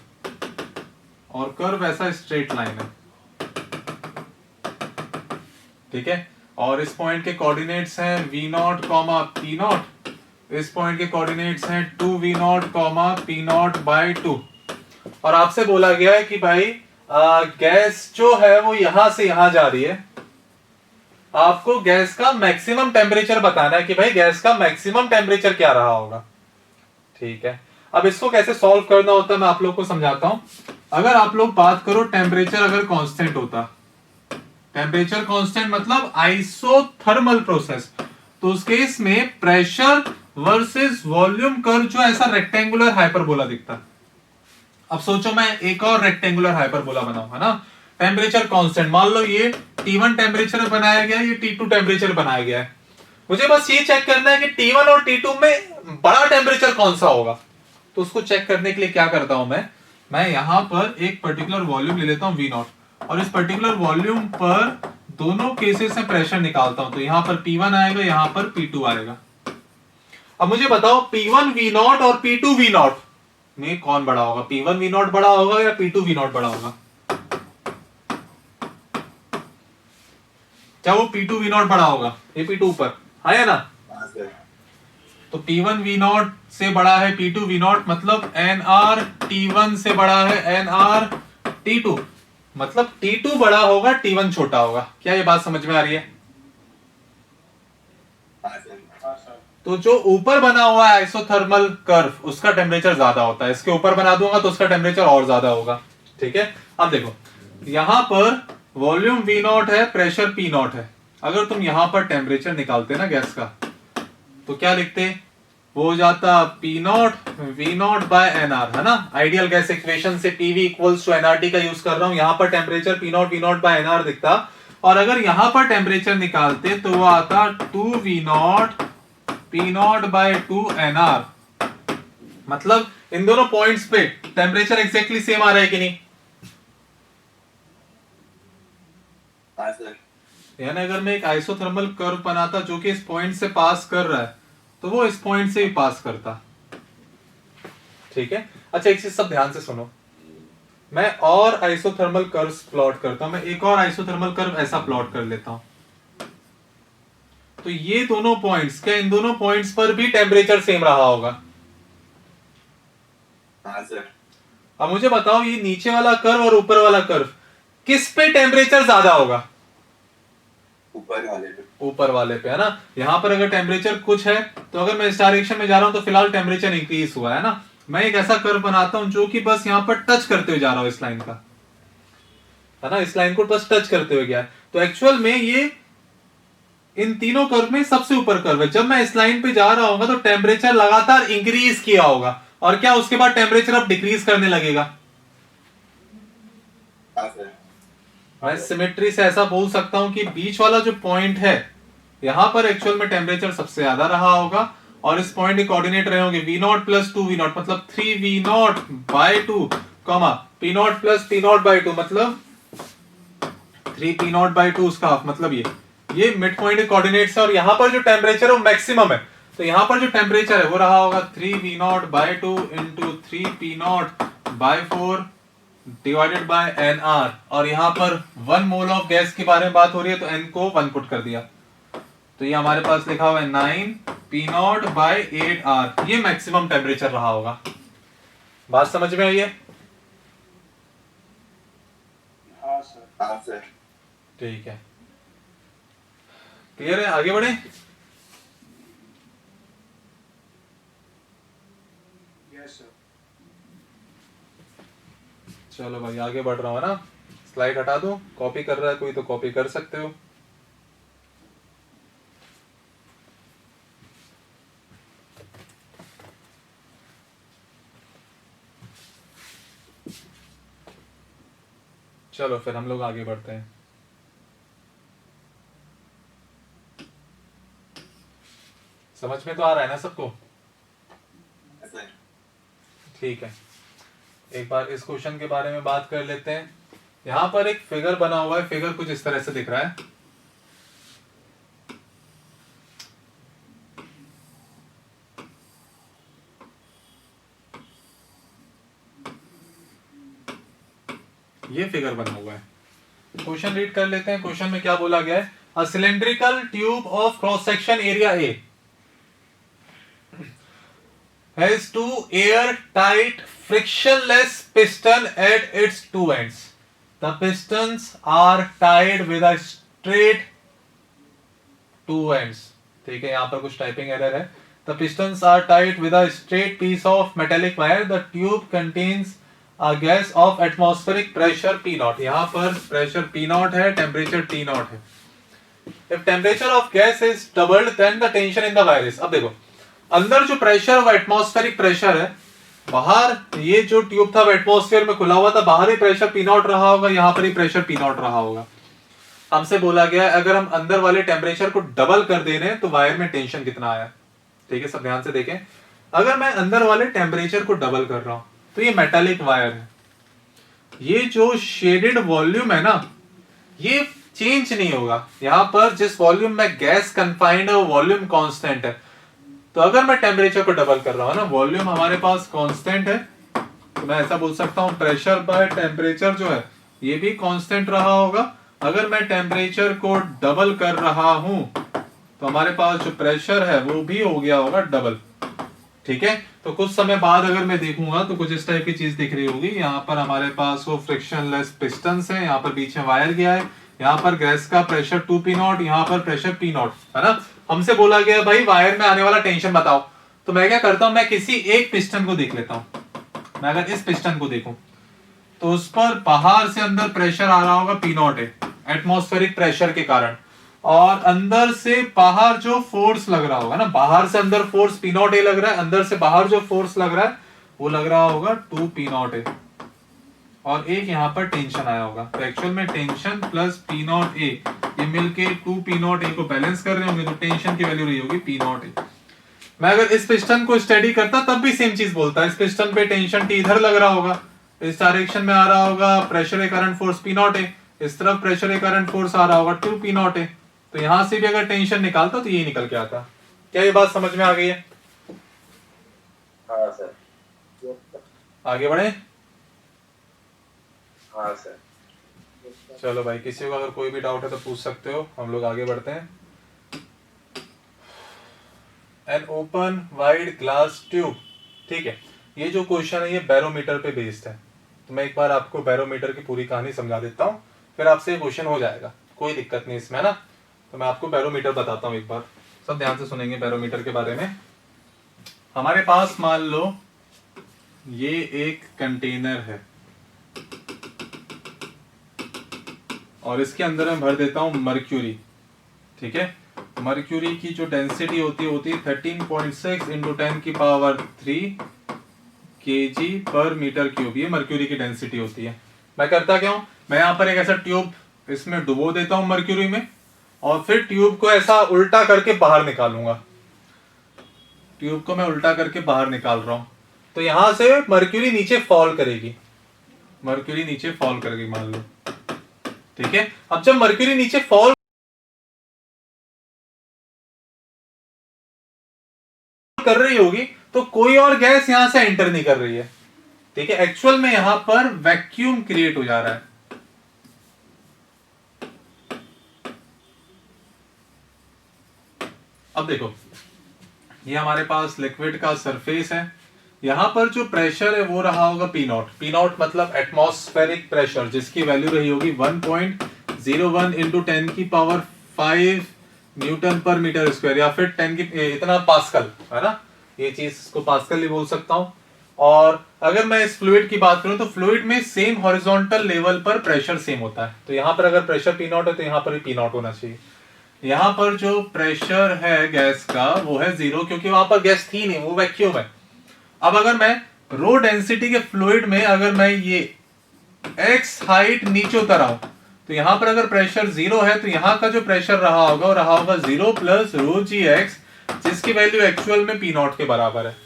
और कर्व ऐसा स्ट्रेट लाइन है, ठीक है। और इस पॉइंट के कोऑर्डिनेट्स हैं v0, p0। इस पॉइंट के कोऑर्डिनेट्स हैं 2v0, p0/2। और आपसे बोला गया है कि भाई गैस जो है वो यहां से यहां जा रही है। आपको गैस का मैक्सिमम टेम्परेचर बताना है कि भाई गैस का मैक्सिमम टेम्परेचर क्या रहा होगा, ठीक है। अब इसको कैसे सॉल्व करना होता है मैं आप लोग को समझाता हूं। अगर आप लोग बात करो टेम्परेचर अगर कांस्टेंट होता, टेम्परेचर कांस्टेंट मतलब आइसोथर्मल प्रोसेस, तो उस केस में प्रेशर वर्सेस वॉल्यूम कर्व जो ऐसा रेक्टेंगुलर हाइपरबोला दिखता। अब सोचो मैं एक और रेक्टेंगुलर हाइपरबोला बनाऊं, है ना। टेम्परेचर कांस्टेंट, मान लो ये T1 टेम्परेचर बनाया गया है, ये T2 टेम्परेचर बनाया गया है। मुझे बस ये चेक करना है कि T1 और T2 में बड़ा टेम्परेचर कौन सा होगा। तो उसको चेक करने के लिए क्या करता हूं मैं यहां पर एक पर्टिकुलर वॉल्यूम ले लेता हूं V0, और इस पर्टिकुलर वॉल्यूम पर दोनों केसेस में प्रेशर निकालता हूं। तो यहां पर P1 आएगा, यहां पर P2 आएगा। अब मुझे बताओ P1 V0 और P2 V0 में कौन बड़ा होगा? P1 V0 बड़ा होगा या P2 V0 बड़ा होगा? क्या वो P2 V0 बड़ा होगा? ये P2 ऊपर है ना। तो P1 V0 से बड़ा है P2 V0, मतलब NR T1 से बड़ा है NR T2, मतलब T2 बड़ा होगा T1 छोटा होगा। क्या ये बात समझ में आ रही है? तो जो ऊपर बना हुआ है आइसोथर्मल कर्व उसका टेम्परेचर ज्यादा होता है, इसके ऊपर बना दूंगा तो उसका टेम्परेचर और ज्यादा होगा, ठीक है। अब देखो यहां पर वॉल्यूम V0 है, प्रेशर P0 है। अगर तुम यहां पर टेम्परेचर निकालते ना गैस का, तो क्या लिखते? वो हो जाता P0 V0 बाय NR, है ना। आइडियल गैस इक्वेशन से PV इक्वल्स टू NRT का यूज कर रहा हूं। यहां पर temperature P0 V0 bye NR दिखता, और अगर यहां पर टेम्परेचर निकालते तो वो आता 2V0 P0 बाय 2NR। मतलब इन दोनों पॉइंट्स पे टेम्परेचर एक्जेक्टली सेम आ रहा है कि नहीं? यानी अगर मैं एक आइसोथर्मल कर्व बनाता जो कि इस पॉइंट से पास कर रहा है, तो वो इस पॉइंट से भी पास करता, ठीक है। अच्छा एक चीज सब ध्यान से सुनो, मैं और आइसोथर्मल कर्व्स प्लॉट करता हूं। मैं एक और आइसोथर्मल कर्व ऐसा प्लॉट कर लेता हूं। तो ये दोनों पॉइंट्स, क्या इन दोनों पॉइंट्स पर भी टेम्परेचर सेम रहा होगा? हाँ सर। अब मुझे बताओ ये नीचे वाला कर्व और ऊपर वाला कर्व, किस पे टेम्परेचर ज्यादा होगा? ऊपर वाले पे। ऊपर वाले पे, है ना। यहां पर अगर टेम्परेचर कुछ है तो अगर मैं इस डायरेक्शन में जा रहा हूं तो फिलहाल टेम्परेचर इंक्रीज हुआ है ना। मैं एक ऐसा कर्व बनाता हूं जो कि बस यहां पर टच करते हुए जा रहा हूं इस लाइन का, है ना, इस लाइन को बस टच करते हुए गया। तो एक्चुअल में ये इन तीनों कर्व में सबसे ऊपर कर्व है। जब मैं इस लाइन पे जा रहा होगा तो टेम्परेचर लगातार इंक्रीज किया होगा, और क्या उसके बाद टेम्परेचर अब डिक्रीज करने लगेगा। हाँ सर। मैं सिमेट्री से ऐसा बोल सकता हूं कि बीच वाला जो पॉइंट है यहां पर एक्चुअल में टेम्परेचर सबसे ज्यादा रहा होगा, और इस पॉइंट के कोऑर्डिनेट रहे होंगे V0 प्लस 2V0 मतलब 3V0 by 2, P0 plus P0 bye 2 मतलब 3P0 बाय 2 उसका हाफ, मतलब ये मिड पॉइंट के कोऑर्डिनेट्स है। और यहां पर जो टेम्परेचर है वो मैक्सिमम है, तो यहां पर जो टेम्परेचर है वो रहा होगा 3V0 by 2 into 3P0 by 4 divided by NR। और यहां पर 1 मोल ऑफ गैस के बारे में बात हो रही है तो N को 1 पुट कर दिया, तो ये हमारे पास लिखा हुआ है 9P0 बाय 8R। ये मैक्सिमम टेम्परेचर रहा होगा। बात समझ में आई है? हाँ सर। हाँ सर। ठीक है, क्लियर है, आगे बढ़े। Yes sir. चलो भाई आगे बढ़ रहा हूं ना, स्लाइड हटा दो, कॉपी कर रहा है कोई तो कॉपी कर सकते हो। चलो फिर हम लोग आगे बढ़ते हैं। समझ में तो आ रहा है ना सबको? सर। ठीक है, एक बार इस क्वेश्चन के बारे में बात कर लेते हैं। यहां पर एक फिगर बना हुआ है, फिगर कुछ इस तरह से दिख रहा है। ये फिगर बना हुआ है, क्वेश्चन रीड कर लेते हैं। क्वेश्चन में क्या बोला गया है? A cylindrical tube of cross section area A has two airtight frictionless piston at its two ends. The pistons are tied with a straight two ends. ठीक है, यहां पर कुछ टाइपिंग एरर है। The pistons are tied with a straight piece of metallic wire. The tube contains a gas of atmospheric pressure P0. यहां पर pressure P0 है, temperature T0 है। If temperature of gas is doubled, then the tension in the wire is. अब देखो, अंदर जो pressure वो atmospheric pressure है, बाहर ये जो ट्यूब था वो एटमॉस्फेयर में खुला हुआ था, बाहर ही प्रेशर P0 रहा होगा, यहां पर ही प्रेशर P0 रहा होगा। हमसे बोला गया है अगर हम अंदर वाले टेम्परेचर को डबल कर दे रहे हैं तो वायर में टेंशन कितना आया। ठीक है, सब ध्यान से देखें। अगर मैं अंदर वाले टेम्परेचर को डबल कर रहा हूं तो ये मेटालिक वायर है, ये जो शेडेड वॉल्यूम है ना ये चेंज नहीं होगा। यहां पर जिस वॉल्यूम में गैस कन्फाइंड है वो वॉल्यूम कांस्टेंट है। तो अगर मैं टेम्परेचर को डबल कर रहा हूं ना, वॉल्यूम हमारे पास कांस्टेंट है, तो मैं ऐसा बोल सकता हूं प्रेशर बाय टेम्परेचर जो है ये भी कांस्टेंट रहा होगा। अगर मैं टेम्परेचर को डबल कर रहा हूं तो हमारे पास जो प्रेशर है वो भी हो गया होगा डबल। ठीक है, तो कुछ समय बाद अगर मैं देखूंगा तो कुछ इस टाइप की चीज दिख रही होगी। यहाँ पर हमारे पास वो फ्रिक्शनलेस पिस्टन्स है, यहाँ पर बीच में वायर गया है, यहाँ पर गैस का प्रेशर 2P0, यहाँ पर प्रेशर P0, है ना। हमसे बोला गया भाई वायर में आने वाला टेंशन बताओ, तो मैं क्या करता हूं, मैं किसी एक पिस्टन को देख लेता हूं। मैं अगर इस पिस्टन को देखूं तो उस पर बाहर से अंदर प्रेशर आ रहा होगा P0 है, एटमॉस्फेरिक प्रेशर के कारण, और अंदर से बाहर जो फोर्स लग रहा होगा ना, बाहर से अंदर फोर्स P0 लग रहा है, अंदर से बाहर जो फोर्स लग रहा है वो लग रहा होगा 2P0, और एक यहाँ पर टेंशन आया होगा। तो एक्चुअल में टेंशन प्लस P0 ये मिलके 2P0 को बैलेंस कर रहे होंगे, तो टेंशन की वैल्यू रही होगी P0। मैं अगर इस पिस्टन को स्टडी करता तब भी सेम चीज बोलता है। इस पिस्टन पे टेंशन T इधर लग रहा होगा, इस डायरेक्शन में आ रहा होगा, प्रेशर के कारण फोर्स P0 है, इस तरफ प्रेशर के कारण फोर्स आ रहा होगा 2P0 है। तो यहां से भी अगर टेंशन निकालता तो ये निकल के आता। क्या ये बात समझ में आ गई है? हाँ सर। आगे बढ़े। हाँ सर। चलो भाई, किसी को अगर कोई भी डाउट है तो पूछ सकते हो, हम लोग आगे बढ़ते हैं। An open wide glass tube, ठीक है, ये जो क्वेश्चन है ये बैरोमीटर पे बेस्ड है। तो मैं एक बार आपको बैरोमीटर की पूरी कहानी समझा देता हूँ, फिर आपसे क्वेश्चन हो जाएगा, कोई दिक्कत नहीं इसमें, है ना। तो मैं आपको बैरोमीटर बताता हूँ एक बार, सब ध्यान से सुनेंगे बैरोमीटर के बारे में। हमारे पास मान लो ये एक कंटेनर है और इसके अंदर मैं भर देता हूं मर्क्यूरी, ठीक है। मर्क्यूरी की जो डेंसिटी होती है 13.6 इंटू 10 की पावर 3 kg पर मीटर क्यूब, ये मर्क्यूरी की डेंसिटी होती है। मैं करता क्या हूं, मैं यहाँ पर एक ऐसा ट्यूब इसमें डुबो देता हूं मर्क्यूरी में, और फिर ट्यूब को ऐसा उल्टा करके बाहर निकालूंगा। ट्यूब को मैं उल्टा करके बाहर निकाल रहा हूं, तो यहां से मर्क्यूरी नीचे फॉल करेगी, मर्क्यूरी नीचे फॉल करेगी मान लो, ठीक है। अब जब मर्क्यूरी नीचे फॉल कर रही होगी तो कोई और गैस यहां से एंटर नहीं कर रही है, ठीक है। एक्चुअल में यहां पर वैक्यूम क्रिएट हो जा रहा है। अब देखो, ये हमारे पास लिक्विड का सरफेस है, यहां पर जो प्रेशर है वो रहा होगा पी नॉट। पी नॉट मतलब एटमॉस्फेरिक प्रेशर, जिसकी वैल्यू रही होगी 1.01 इंटू 10 की पावर 5 न्यूटन पर मीटर स्क्वायर, या फिर 10 की इतना पास्कल, है ना। ये चीज इसको पास्कल ही बोल सकता हूं। और अगर मैं इस फ्लूइड की बात करूं तो फ्लूइड में सेम हॉरिजॉन्टल लेवल पर प्रेशर सेम होता है। तो यहां पर अगर प्रेशर पी नॉट है तो यहां पर भी पी नॉट होना चाहिए। यहां पर जो प्रेशर है गैस का वो है 0, क्योंकि वहां पर गैस थी नहीं, वो वैक्यूम है। अब अगर मैं रो डेंसिटी के फ्लूइड में अगर मैं ये x हाइट नीचे उतर आऊं तो यहां पर अगर प्रेशर 0 है तो यहां का जो प्रेशर रहा होगा वो रहा होगा 0 प्लस रो जी एक्स, जिसकी वैल्यू एक्चुअल में पी नॉट के बराबर है।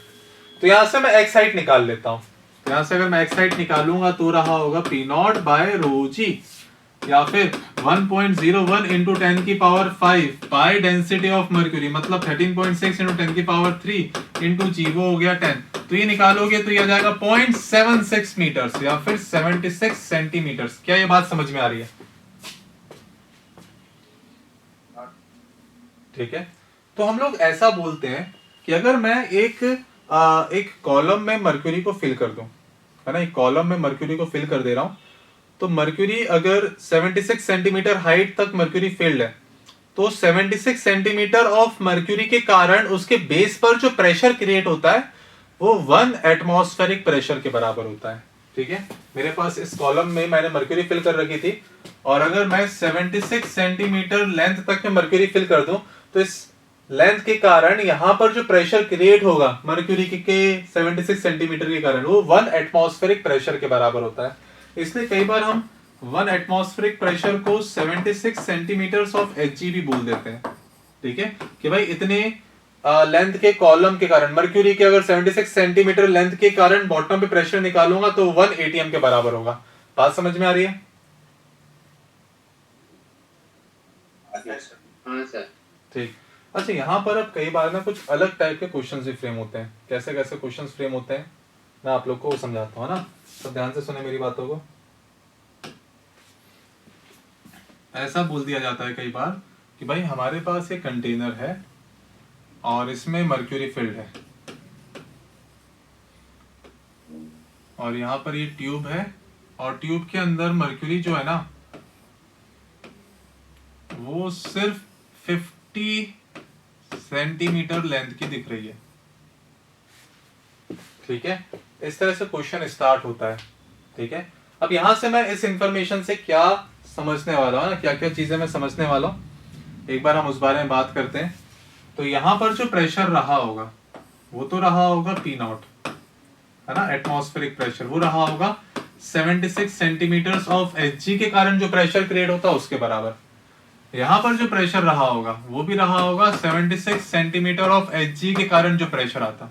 तो यहां से मैं x हाइट निकाल लेता हूं, तो यहां से अगर मैं x हाइट निकालूंगा तो रहा होगा पी नॉट बाय रो जी, या फिर 1.01 इंटू 10 की power 5 by density of mercury, मतलब 13.6 इंटू 10 की पावर 3 इंटू जी, वो हो गया 10। तो ये निकालोगे तो ये आ जाएगा 0.76 मीटर्स या फिर 76 सेंटीमीटर्स। क्या ये बात समझ में आ रही है? ठीक है। तो हम लोग ऐसा बोलते हैं कि अगर मैं एक कॉलम में मर्क्यूरी को फिल कर दूं, है ना, एक कॉलम में मर्क्यूरी को फिल कर दे रहा हूं, तो मर्क्यूरी अगर 76 सेंटीमीटर हाइट तक मर्क्यूरी फिल्ड है तो 76 सेंटीमीटर ऑफ मर्क्यूरी के कारण उसके बेस पर जो प्रेशर क्रिएट होता है वो 1 एटमॉस्फेरिक प्रेशर के बराबर होता है, ठीक है। मेरे पास इस कॉलम में मैंने मर्क्यूरी फिल कर रखी थी, और अगर मैं 76 सेंटीमीटर लेंथ तक में मर्क्यूरी फिल कर दूं तो इस लेंथ के कारण यहां पर जो प्रेशर क्रिएट होगा मर्क्यूरी के 76 सेंटीमीटर के कारण वो 1 एटमॉस्फेरिक प्रेशर के बराबर होता है। इसलिए कई बार हम 1 एटमॉस्फेरिक प्रेशर को 76 सेंटीमीटर्स ऑफ Hg भी बोल देते हैं, ठीक है, कि भाई इतने लेंथ के कॉलम के कारण मर्क्यूरी के अगर 76 सेंटीमीटर लेंथ के कारण बॉटम पे प्रेशर निकालूंगा तो 1 atm के बराबर होगा। बात समझ में आ रही है? हाँ सर। ठीक। अच्छा, यहाँ पर अब कई बार ना कुछ अलग टाइप के क्वेश्चंस भी फ्रेम होते हैं। कैसे कैसे क्वेश्चंस फ्रेम होते हैं मैं आप लोग को समझाता हूँ, ना, सब ध्यान से सुने मेरी बातों को। ऐसा बोल दिया जाता है कई बार कि भाई हमारे पास ये कंटेनर है और इसमें मर्क्यूरी फिल्ड है, और यहाँ पर ये ट्यूब है, और ट्यूब के अंदर मर्क्यूरी जो है ना वो सिर्फ 50 सेंटीमीटर लेंथ की दिख रही है, ठीक है। इस तरह से क्वेश्चन स्टार्ट होता है, ठीक है। अब यहां से मैं इस इंफॉर्मेशन से क्या समझने वाला हूं ना, क्या क्या चीजें मैं समझने वाला हूं, एक बार हम उस बारे में बात करते हैं। तो यहां पर जो प्रेशर रहा होगा वो तो रहा होगा पी नॉट, है ना, एटमॉस्फेरिक प्रेशर, वो रहा होगा 76 सेंटीमीटर ऑफ Hg के कारण जो प्रेशर क्रिएट होता है उसके बराबर। यहां पर जो प्रेशर रहा होगा वो भी रहा होगा 76 सेंटीमीटर ऑफ Hg के कारण जो प्रेशर आता।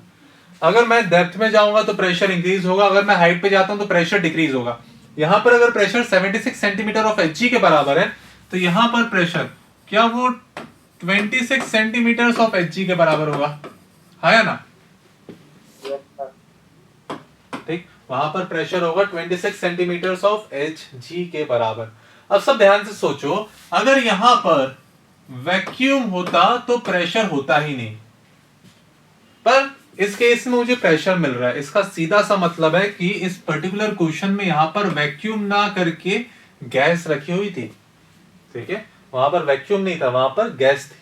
अगर मैं डेप्थ में जाऊंगा तो प्रेशर इंक्रीज होगा, अगर मैं हाइट पे जाता हूं तो प्रेशर डिक्रीज होगा। यहां पर अगर प्रेशर 76 सेंटीमीटर ऑफ Hg के बराबर है तो यहां पर प्रेशर क्या वो 26 सेंटीमीटर ऑफ Hg के बराबर होगा, है या ना? ठीक, वहां पर प्रेशर होगा 26 सेंटीमीटर ऑफ Hg के बराबर। अब सब ध्यान से सोचो, अगर यहां पर वैक्यूम होता तो प्रेशर होता ही नहीं, पर इस केस में मुझे प्रेशर मिल रहा है। इसका सीधा सा मतलब है कि इस पर्टिकुलर क्वेश्चन में यहां पर वैक्यूम ना करके गैस रखी हुई थी, ठीक है, वहां पर वैक्यूम नहीं था, वहां पर गैस थी,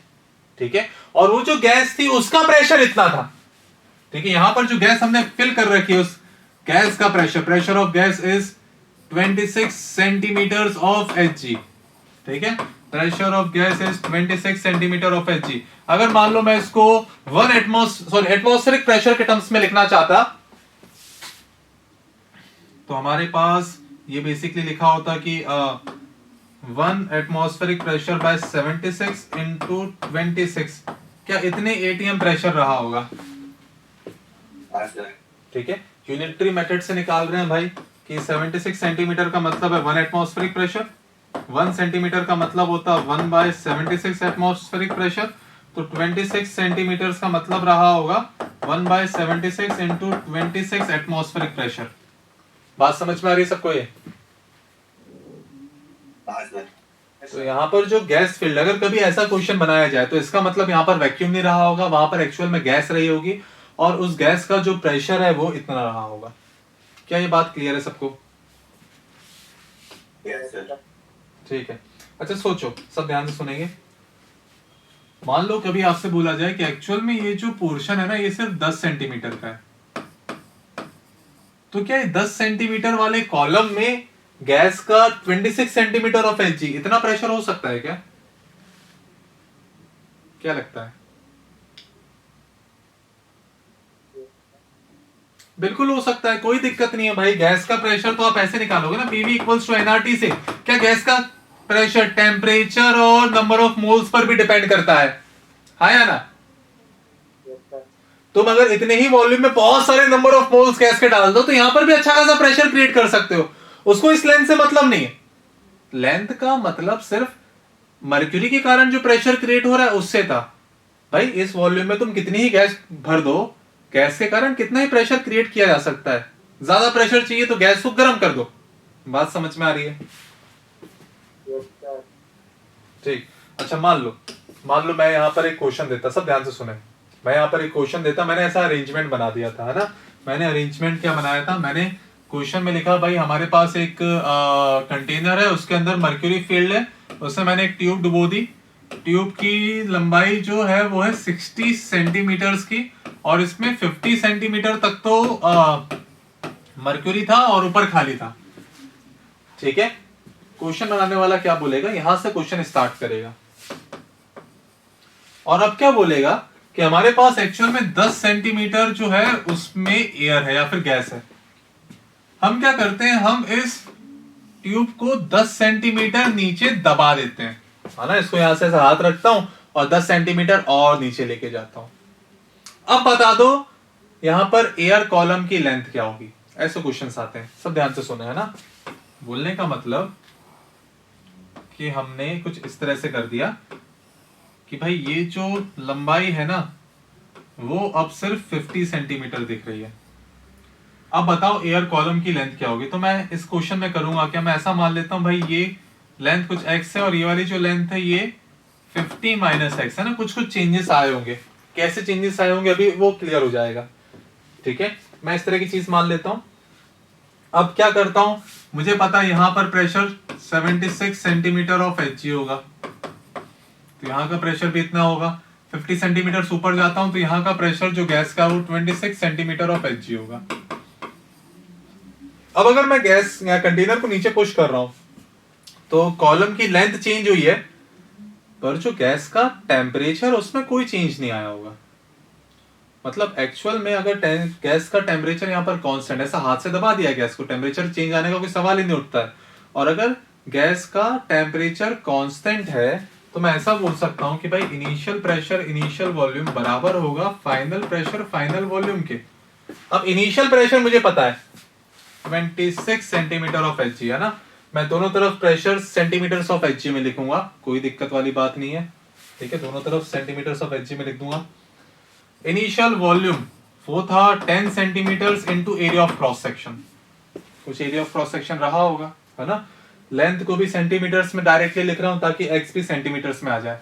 ठीक है, और वो जो गैस थी उसका प्रेशर इतना था, ठीक है। यहां पर जो गैस हमने फिल कर रखी है उस गैस का pressure of gas is 26 centimetre of Hg, ठीक है, pressure of gas is 26 centimetre of Hg। अगर मान लो मैं इसको एटमॉस्फेरिक प्रेशर के टर्म्स में लिखना चाहता तो हमारे पास ये बेसिकली लिखा होता कि 1 एटमॉस्फेरिक प्रेशर बाय 76 इंटू 26, क्या इतने एटीएम प्रेशर रहा होगा, ठीक है। यूनिटरी मेथड से निकाल रहे हैं भाई कि 76 सेंटीमीटर का मतलब है 1 एटमॉस्फेरिक प्रेशर, 1 सेंटीमीटर का मतलब होता है 1 बाय 76 एटमॉस्फेरिक प्रेशर, तो 26 सेंटीमीटर का मतलब रहा होगा 1 बाय 76 इंटू 26 एटमॉस्फेरिक प्रेशर। बात समझ में आ रही है सबको ये? तो यहाँ पर जो गैस फील्ड, अगर कभी ऐसा क्वेश्चन बनाया जाए तो इसका मतलब यहाँ पर वैक्यूम नहीं रहा होगा, वहां पर एक्चुअल में गैस रही होगी और उस गैस का जो प्रेशर है वो इतना रहा होगा। क्या ये बात क्लियर है सबको? ठीक है। अच्छा सोचो, सब ध्यान से सुनेंगे। मान लो कभी आपसे बोला जाए कि एक्चुअल में ये जो पोर्शन है ना ये सिर्फ 10 सेंटीमीटर का है, तो क्या 10 सेंटीमीटर वाले कॉलम में गैस का 26 सेंटीमीटर ऑफ Hg इतना प्रेशर हो सकता है क्या? क्या लगता है? बिल्कुल हो सकता है, कोई दिक्कत नहीं है भाई। गैस का प्रेशर तो आप ऐसे निकालोगे ना, PV इक्वल्स टू nRT से। क्या गैस का प्रेशर टेम्परेचर और नंबर ऑफ मोल्स पर भी डिपेंड करता है, हाँ या ना? तुम अगर इतने ही वॉल्यूम में बहुत सारे नंबर ऑफ मोल्स गैस के डाल दो तो यहां पर भी अच्छा खासा प्रेशर क्रिएट कर सकते हो। उसको इस लेंथ से मतलब नहीं है, लेंथ का मतलब सिर्फ मर्क्यूरी के कारण जो प्रेशर क्रिएट हो रहा है उससे था। भाई इस वॉल्यूम में तुम कितनी ही गैस भर दो, गैस के कारण कितना ही प्रेशर क्रिएट किया जा सकता है। ज्यादा प्रेशर चाहिए तो गैस को गर्म कर दो। बात समझ में आ रही है? ठीक। अच्छा मान लो मैं यहां पर एक क्वेश्चन देता, सब ध्यान से सुने। मैं यहां पर एक क्वेश्चन देता, मैंने ऐसा अरेंजमेंट बना दिया था, है ना। मैंने अरेंजमेंट क्या बनाया था, मैंने क्वेश्चन में लिखा भाई हमारे पास एक कंटेनर है, उसके अंदर मर्क्यूरी फील्ड है, उसमें मैंने एक ट्यूब डुबो दी। ट्यूब की लंबाई जो है वो है 60 सेंटीमीटर की, और इसमें 50 सेंटीमीटर तक तो मर्क्यूरी था और ऊपर खाली था, ठीक है। क्वेश्चन बनाने वाला क्या बोलेगा, यहां से क्वेश्चन स्टार्ट करेगा और अब क्या बोलेगा कि हमारे पास एक्चुअल में 10 सेंटीमीटर जो है उसमें एयर है या फिर गैस है। हम क्या करते हैं, हम इस ट्यूब को 10 सेंटीमीटर नीचे दबा देते हैं, है ना। इसको यहां से हाथ रखता हूं और 10 सेंटीमीटर और नीचे लेके जाता हूं। अब बता दो यहां पर एयर कॉलम की लेंथ क्या होगी। ऐसे क्वेश्चंस आते हैं, सब ध्यान से सुने, है ना। बोलने का मतलब कि हमने कुछ इस तरह से कर दिया कि भाई ये जो लंबाई है ना वो अब सिर्फ 50 सेंटीमीटर दिख रही है। अब बताओ एयर कॉलम की लेंथ क्या होगी। तो मैं इस क्वेश्चन में करूंगा क्या, मैं ऐसा मान लेता हूं भाई ये लेंथ कुछ x है और ये वाली जो लेंथ है ये 50 माइनस x है ना। कुछ चेंजेस आए होंगे, कैसे चेंजेस आए होंगे अभी वो क्लियर हो जाएगा, ठीक है। मैं इस तरह की चीज मान लेता हूं। अब क्या करता हूं, मुझे पता है यहां पर प्रेशर 76 सेंटीमीटर ऑफ Hg होगा, तो यहां का प्रेशर भी इतना होगा। 50 सेंटीमीटर ऊपर जाता हूं तो यहां का प्रेशर जो गैस का वो 26 सेंटीमीटर ऑफ Hg होगा। अब अगर मैं गैस या कंटेनर को नीचे पुश कर रहा हूं तो कॉलम की लेंथ चेंज हुई है, पर जो गैस का टेम्परेचर उसमें कोई चेंज नहीं आया होगा। मतलब एक्चुअल में अगर गैस का टेम्परेचर यहाँ पर कांस्टेंट, ऐसा हाथ से दबा दिया गैस को, टेम्परेचर चेंज आने का कोई सवाल ही नहीं उठता है। और अगर गैस का टेम्परेचर कांस्टेंट है तो मैं ऐसा बोल सकता हूं कि भाई इनिशियल प्रेशर इनिशियल वॉल्यूम बराबर होगा फाइनल प्रेशर फाइनल वॉल्यूम के। अब इनिशियल प्रेशर मुझे पता है 26 सेंटीमीटर ऑफ Hg, है ना। मैं दोनों तरफ प्रेशर सेंटीमीटर ऑफ Hg में लिखूंगा, कोई दिक्कत वाली बात नहीं है, ठीक है। दोनों तरफ सेंटीमीटर ऑफ Hg में लिख दूंगा। इनिशियल वॉल्यूम वो था 10 centimetre into area of cross section, कुछ एरिया ऑफ क्रॉस सेक्शन रहा होगा, है ना। लेंथ को भी सेंटीमीटर्स में डायरेक्टली लिख रहा हूं ताकि x भी सेंटीमीटर्स में आ जाए।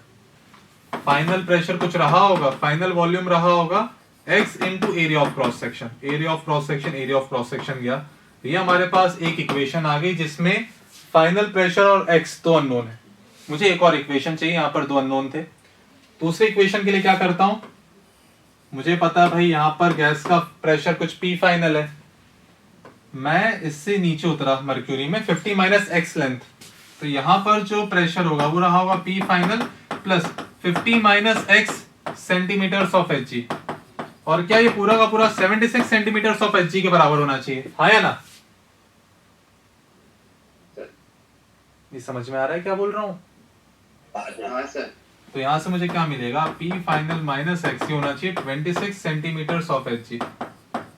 फाइनल प्रेशर कुछ रहा होगा, फाइनल वॉल्यूम रहा होगा x into area of cross section. Area of cross section area of cross section गया, ये हमारे पास एक इक्वेशन आ गई जिसमें फाइनल प्रेशर और x दो अननोन है। मुझे एक और इक्वेशन चाहिए, यहाँ पर दो अननोन थे। दूसरे इक्वेशन के लिए क्या करता हूं, मुझे पता है भाई यहाँ पर गैस का प्रेशर कुछ P फाइनल है, मैं इससे नीचे उतरा मर्क्यूरी में 50 माइनस x लेंथ, तो यहाँ पर जो प्रेशर होगा वो रहा होगा P final plus 50 minus x centimetres of Hg। और क्या ये पूरा का पूरा 76 सेंटीमीटर्स ऑफ Hg के बराबर होना चाहिए, हाँ या ना? ये समझ में आ रहा है क्या बोल रहा हूँ? हाँ सर। तो यहाँ से मुझे क्या मिलेगा, P फाइनल माइनस x होना चाहिए 26 सेंटीमीटर्स ऑफ Hg,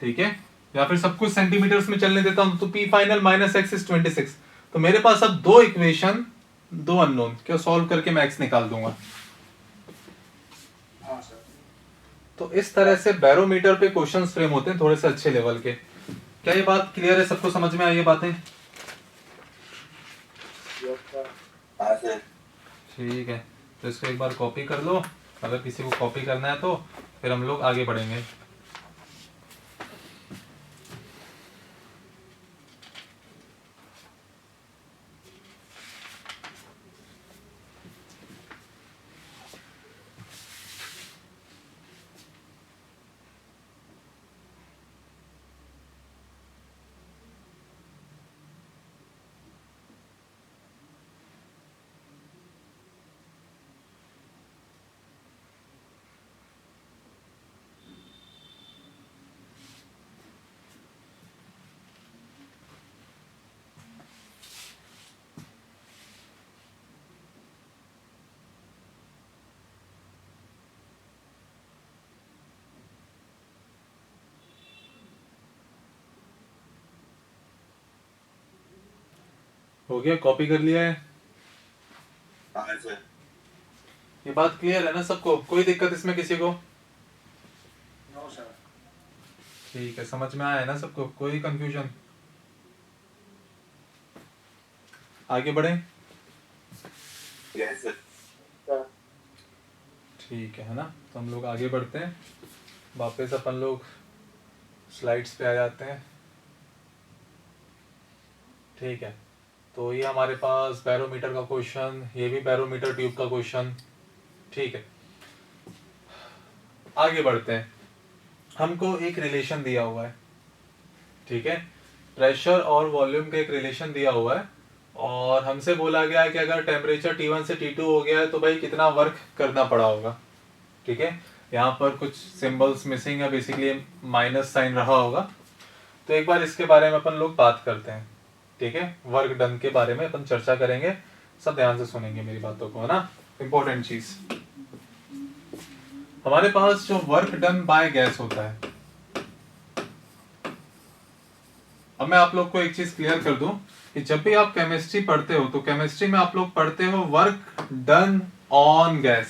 ठीक है? या फिर सब कुछ सेंटीमीटर्स में चलने देता हूं, तो P final minus x is 26। तो मेरे पास अब दो इक्वेशन, दो अननोन, क्या सॉल्व करके मैं x निकाल दूंगा। हाँ सर। तो इस तरह से बैरोमीटर पे क्वेश्चंस फ्रेम होते हैं थोड़े से अच्छे लेवल के। क्या ये बात क्लियर है, सबको समझ में आई ये बातें? हाँ सर। ठीक है, तो इसको एक बार कॉपी कर लो, अगर किसी को कॉपी करना है तो फिर हम लोग आगे बढ़ेंगे। हो गया, कॉपी कर लिया है? हाँ सर। ये बात क्लियर है ना सबको, कोई दिक्कत इसमें किसी को? No sir. ठीक है, समझ में आया है ना सबको, कोई कंफ्यूजन? आगे बढ़े? Yes sir. ठीक है ना, तो हम लोग आगे बढ़ते हैं, वापस अपन लोग स्लाइड्स पे आ जाते हैं। ठीक है, तो ये हमारे पास बैरोमीटर का क्वेश्चन, ये भी बैरोमीटर ट्यूब का क्वेश्चन। ठीक है, आगे बढ़ते हैं। हमको एक रिलेशन दिया हुआ है, ठीक है, प्रेशर और वॉल्यूम का एक रिलेशन दिया हुआ है, और हमसे बोला गया है कि अगर टेम्परेचर T1 से T2 हो गया है तो भाई कितना वर्क करना पड़ा होगा। ठीक है, यहाँ पर कुछ सिंबल्स मिसिंग है, बेसिकली माइनस साइन रहा होगा, तो एक बार इसके बारे में अपन लोग बात करते हैं। ठीक है, वर्क डन के बारे में अपन चर्चा करेंगे, सब ध्यान से सुनेंगे मेरी बातों को, है ना, इंपॉर्टेंट चीज। हमारे पास जो वर्क डन बाय गैस होता है, अब मैं आप लोग को एक चीज क्लियर कर दूं कि जब भी आप केमिस्ट्री पढ़ते हो तो केमिस्ट्री में आप लोग पढ़ते हो work done on gas,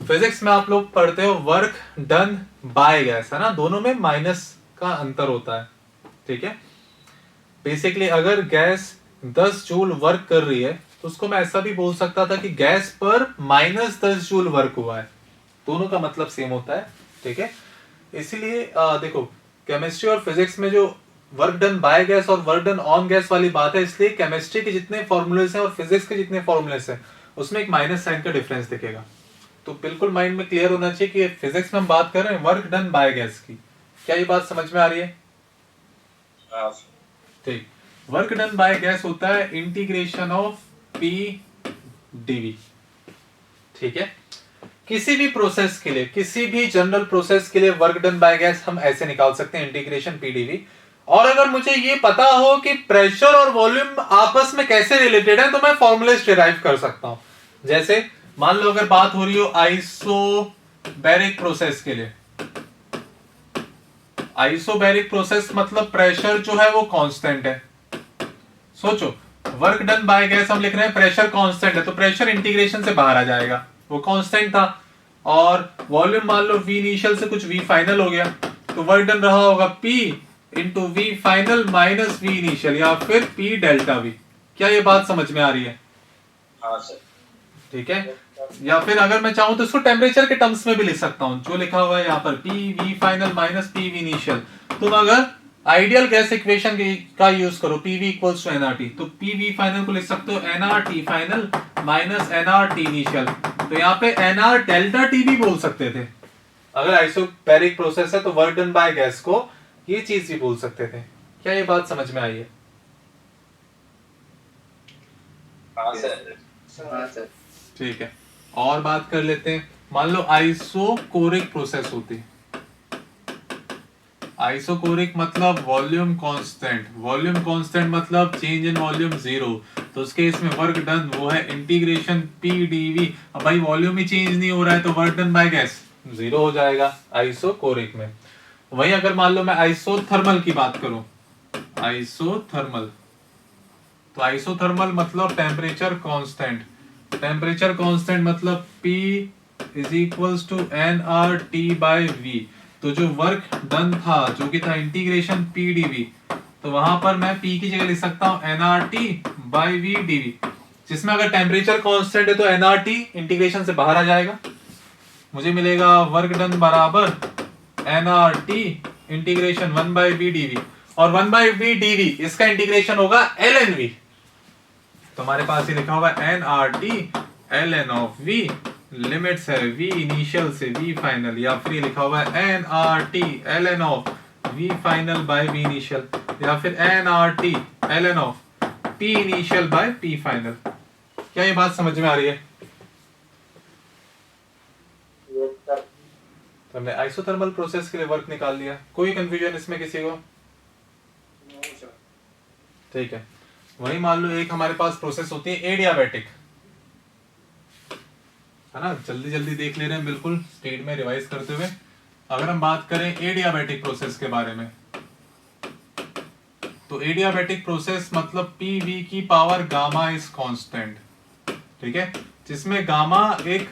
physics में आप लोग पढ़ते हो वर्क डन बाय गैस, है ना, दोनों में माइनस का अंतर होता है। ठीक है, बेसिकली अगर गैस 10 जूल वर्क कर रही है तो उसको मैं ऐसा भी बोल सकता था कि गैस पर -10 जूल वर्क हुआ है, दोनों का मतलब सेम होता है। ठीक है, इसीलिए देखो केमिस्ट्री और फिजिक्स में जो वर्क डन बाय गैस और वर्क डन ऑन गैस वाली बात है, इसलिए केमिस्ट्री के जितने फॉर्मूलेस हैं और फिजिक्स के जितने फॉर्मूलेस हैं उसमें एक माइनस साइन का डिफरेंस दिखेगा। तो बिल्कुल माइंड में क्लियर होना चाहिए कि फिजिक्स में हम बात कर रहे हैं वर्क डन बाय गैस की। क्या ये बात समझ में आ रही है? ठीक, वर्क डन बाय गैस होता है इंटीग्रेशन ऑफ पी डीवी। ठीक है, किसी भी प्रोसेस के लिए, किसी भी जनरल प्रोसेस के लिए वर्क डन बाय गैस हम ऐसे निकाल सकते हैं, इंटीग्रेशन पी डीवी। और अगर मुझे ये पता हो कि प्रेशर और वॉल्यूम आपस में कैसे रिलेटेड है तो मैं फॉर्मूलेस डिराइव कर सकता हूं। जैसे मान लो अगर बात हो रही हो आइसोबैरिक प्रोसेस के लिए, आइसोबैरिक प्रोसेस मतलब प्रेशर जो है वो कांस्टेंट है। सोचो वर्क डन बाय गैस हम लिख रहे हैं, प्रेशर कांस्टेंट है तो प्रेशर इंटीग्रेशन से बाहर आ जाएगा, वो कांस्टेंट था। और वॉल्यूम मान लो V इनिशियल से कुछ V फाइनल हो गया तो वर्क डन रहा होगा P into V final minus V initial या फिर P डेल्टा V। क्या ये बात समझ में आ रही है? हाँ सर। ठीक है, या फिर अगर मैं चाहूं तो इसको टेम्परेचर के टर्म्स में भी लिख सकता हूं, जो लिखा हुआ है यहाँ पर P V final minus P V initial. तुम अगर आइडियल गैस इक्वेशन का यूज करो, पीवी इक्वल्स टू एनआरटी। तो पीवी फाइनल को लिख सकते हो NRT final minus NRT initial. तो यहाँ पे एनआर डेल्टा टी भी बोल सकते थे। अगर आइसोबैरिक प्रोसेस है तो वर्क डन बाय गैस को ये चीज भी बोल सकते थे। क्या ये बात समझ में आई है? हाँ सर। हाँ सर। ठीक है, और बात कर लेते हैं। मान लो आइसोकोरिक प्रोसेस होती। आइसोकोरिक मतलब वॉल्यूम कांस्टेंट, वॉल्यूम कांस्टेंट मतलब चेंज इन वॉल्यूम जीरो। तो उसके इसमें वर्क डन वो है इंटीग्रेशन पी डीवी। अब भाई वॉल्यूम ही चेंज नहीं हो रहा है तो work done by gas zero हो जाएगा आइसोकोरिक में। वहीं अगर मान लो मैं आइसोथर्मल की बात करूं, आइसोथर्मल, तो आइसोथर्मल मतलब टेम्परेचर कांस्टेंट। टेम्परेचर कांस्टेंट मतलब P is equals to nRT/V। तो जो वर्क डन था जो कि था इंटीग्रेशन P dV, तो वहां पर मैं P की जगह लिख सकता हूं nRT/V dV, जिसमें अगर टेम्परेचर कांस्टेंट है तो nRT इंटीग्रेशन से बाहर आ जाएगा, मुझे मिलेगा वर्क डन बराबर nRT इंटीग्रेशन 1/V dV। और 1/V dV इसका इंटीग्रेशन होगा ln/V। तो हमारे पास ये लिखा हुआ nRT ln of V, limits है V इनिशियल से V फाइनल, या फिर ये लिखा हुआ है nRT ln of V final by V initial, या फिर nRT ln of P initial by P final. क्या ये बात समझ में आ रही है? तो हमने आइसोथर्मल प्रोसेस के लिए वर्क निकाल लिया। कोई कंफ्यूजन इसमें किसी को? ठीक है। वही मान लो एक हमारे पास प्रोसेस होती है एडियाबैटिक, है ना, जल्दी जल्दी देख ले रहे हैं बिल्कुल स्पीड में रिवाइज करते हुए। अगर हम बात करें एडियाबैटिक प्रोसेस के बारे में, तो एडियाबैटिक प्रोसेस मतलब पीवी की पावर गामा इज कांस्टेंट, ठीक है, जिसमें गामा एक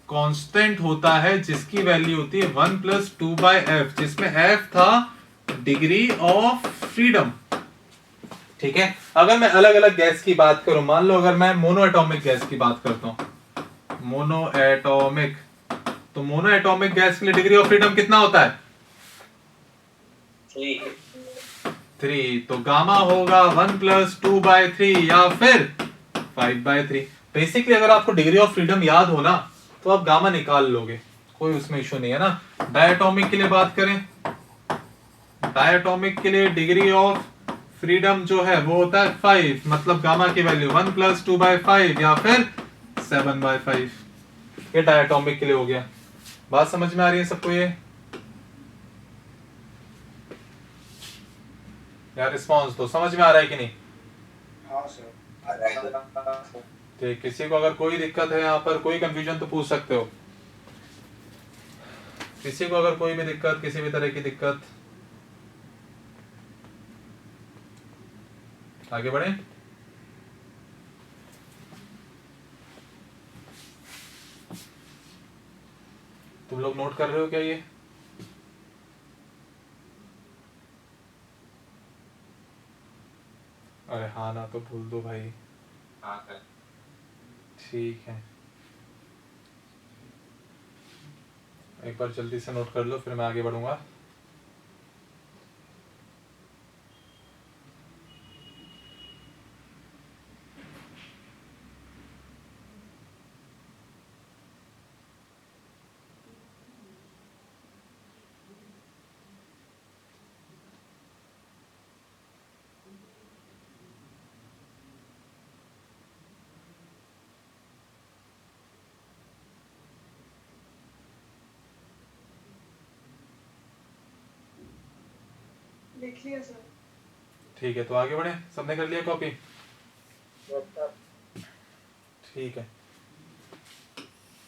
कांस्टेंट होता है जिसकी वैल्यू होती है 1 + 2/f, जिसमें f था डिग्री ऑफ फ्रीडम। ठीक है, अगर मैं अलग अलग गैस की बात करूं, मान लो अगर मैं मोनो एटॉमिक गैस की बात करता हूं, मोनो एटॉमिक, तो मोनो एटॉमिक गैस के लिए डिग्री ऑफ फ्रीडम कितना होता है? 3। तो गामा होगा 1 + 2/3 या फिर 5/3। बेसिकली अगर आपको डिग्री ऑफ फ्रीडम याद हो ना तो आप गामा निकाल लोगे, कोई उसमें इश्यू नहीं है ना। डायटोमिक के लिए बात करें, डायटोमिक के लिए डिग्री ऑफ फ्रीडम जो है वो होता है 5, मतलब गामा की वैल्यू 1 + 2/5 या फिर 7/5। ये डायटोमिक के लिए हो गया। बात समझ में आ रही है सबको? ये यार रिस्पॉन्स तो समझ में आ रहा है कि नहीं? हाँ सर। ठीक, किसी को अगर कोई दिक्कत है यहाँ पर, कोई कंफ्यूजन तो पूछ सकते हो। किसी को अगर कोई भी दिक्कत, किसी भी तरह की दिक्कत, आगे बढ़े। तुम लोग नोट कर रहे हो क्या ये? अरे हाँ ना तो भूल दो भाई। हाँ सर। ठीक है, एक बार जल्दी से नोट कर लो फिर मैं आगे बढ़ूंगा। लिख लिया सर। ठीक है, तो आगे बढ़े। सबने कर लिया कॉपी? ठीक है,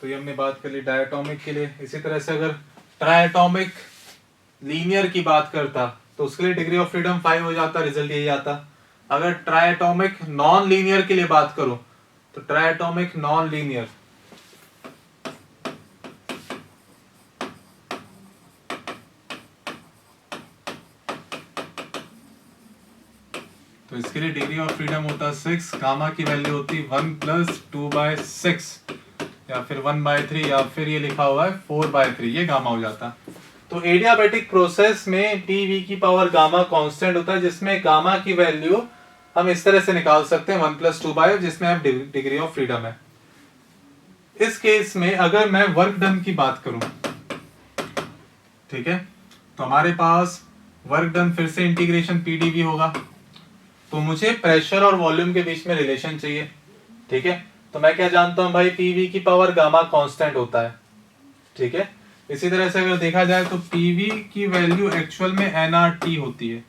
तो ये हमने बात कर ली डायटोमिक के लिए। इसी तरह से अगर ट्रायटोमिक लीनियर की बात करता तो उसके लिए डिग्री ऑफ फ्रीडम 5 हो जाता, रिजल्ट यही आता। अगर ट्रायटोमिक नॉन लीनियर के लिए बात करो तो ट्रायटोमिक नॉन लीनियर, तो इसके लिए डिग्री ऑफ फ्रीडम होता 6, गामा की वैल्यू होती 1 + 2/6 या फिर 1/3 या फिर ये लिखा हुआ है 4/3, ये गामा हो जाता। तो एडियाबैटिक प्रोसेस में पीवी की पावर गामा कांस्टेंट होता है, जिसमें गामा की वैल्यू हम इस तरह से निकाल सकते हैं 1+2/, जिसमें अब डिग्री ऑफ फ्रीडम है। इस केस में अगर मैं वर्क डन की बात करूं, ठीक है, तो हमारे पास वर्क डन फिर से इंटीग्रेशन पीडीवी होगा। तो मुझे प्रेशर और वॉल्यूम के बीच में रिलेशन चाहिए, ठीक है। तो मैं क्या जानता हूं भाई, पीवी की पावर गामा कांस्टेंट होता है, ठीक है। इसी तरह से अगर देखा जाए तो पीवी की वैल्यू एक्चुअल में एनआरटी होती है,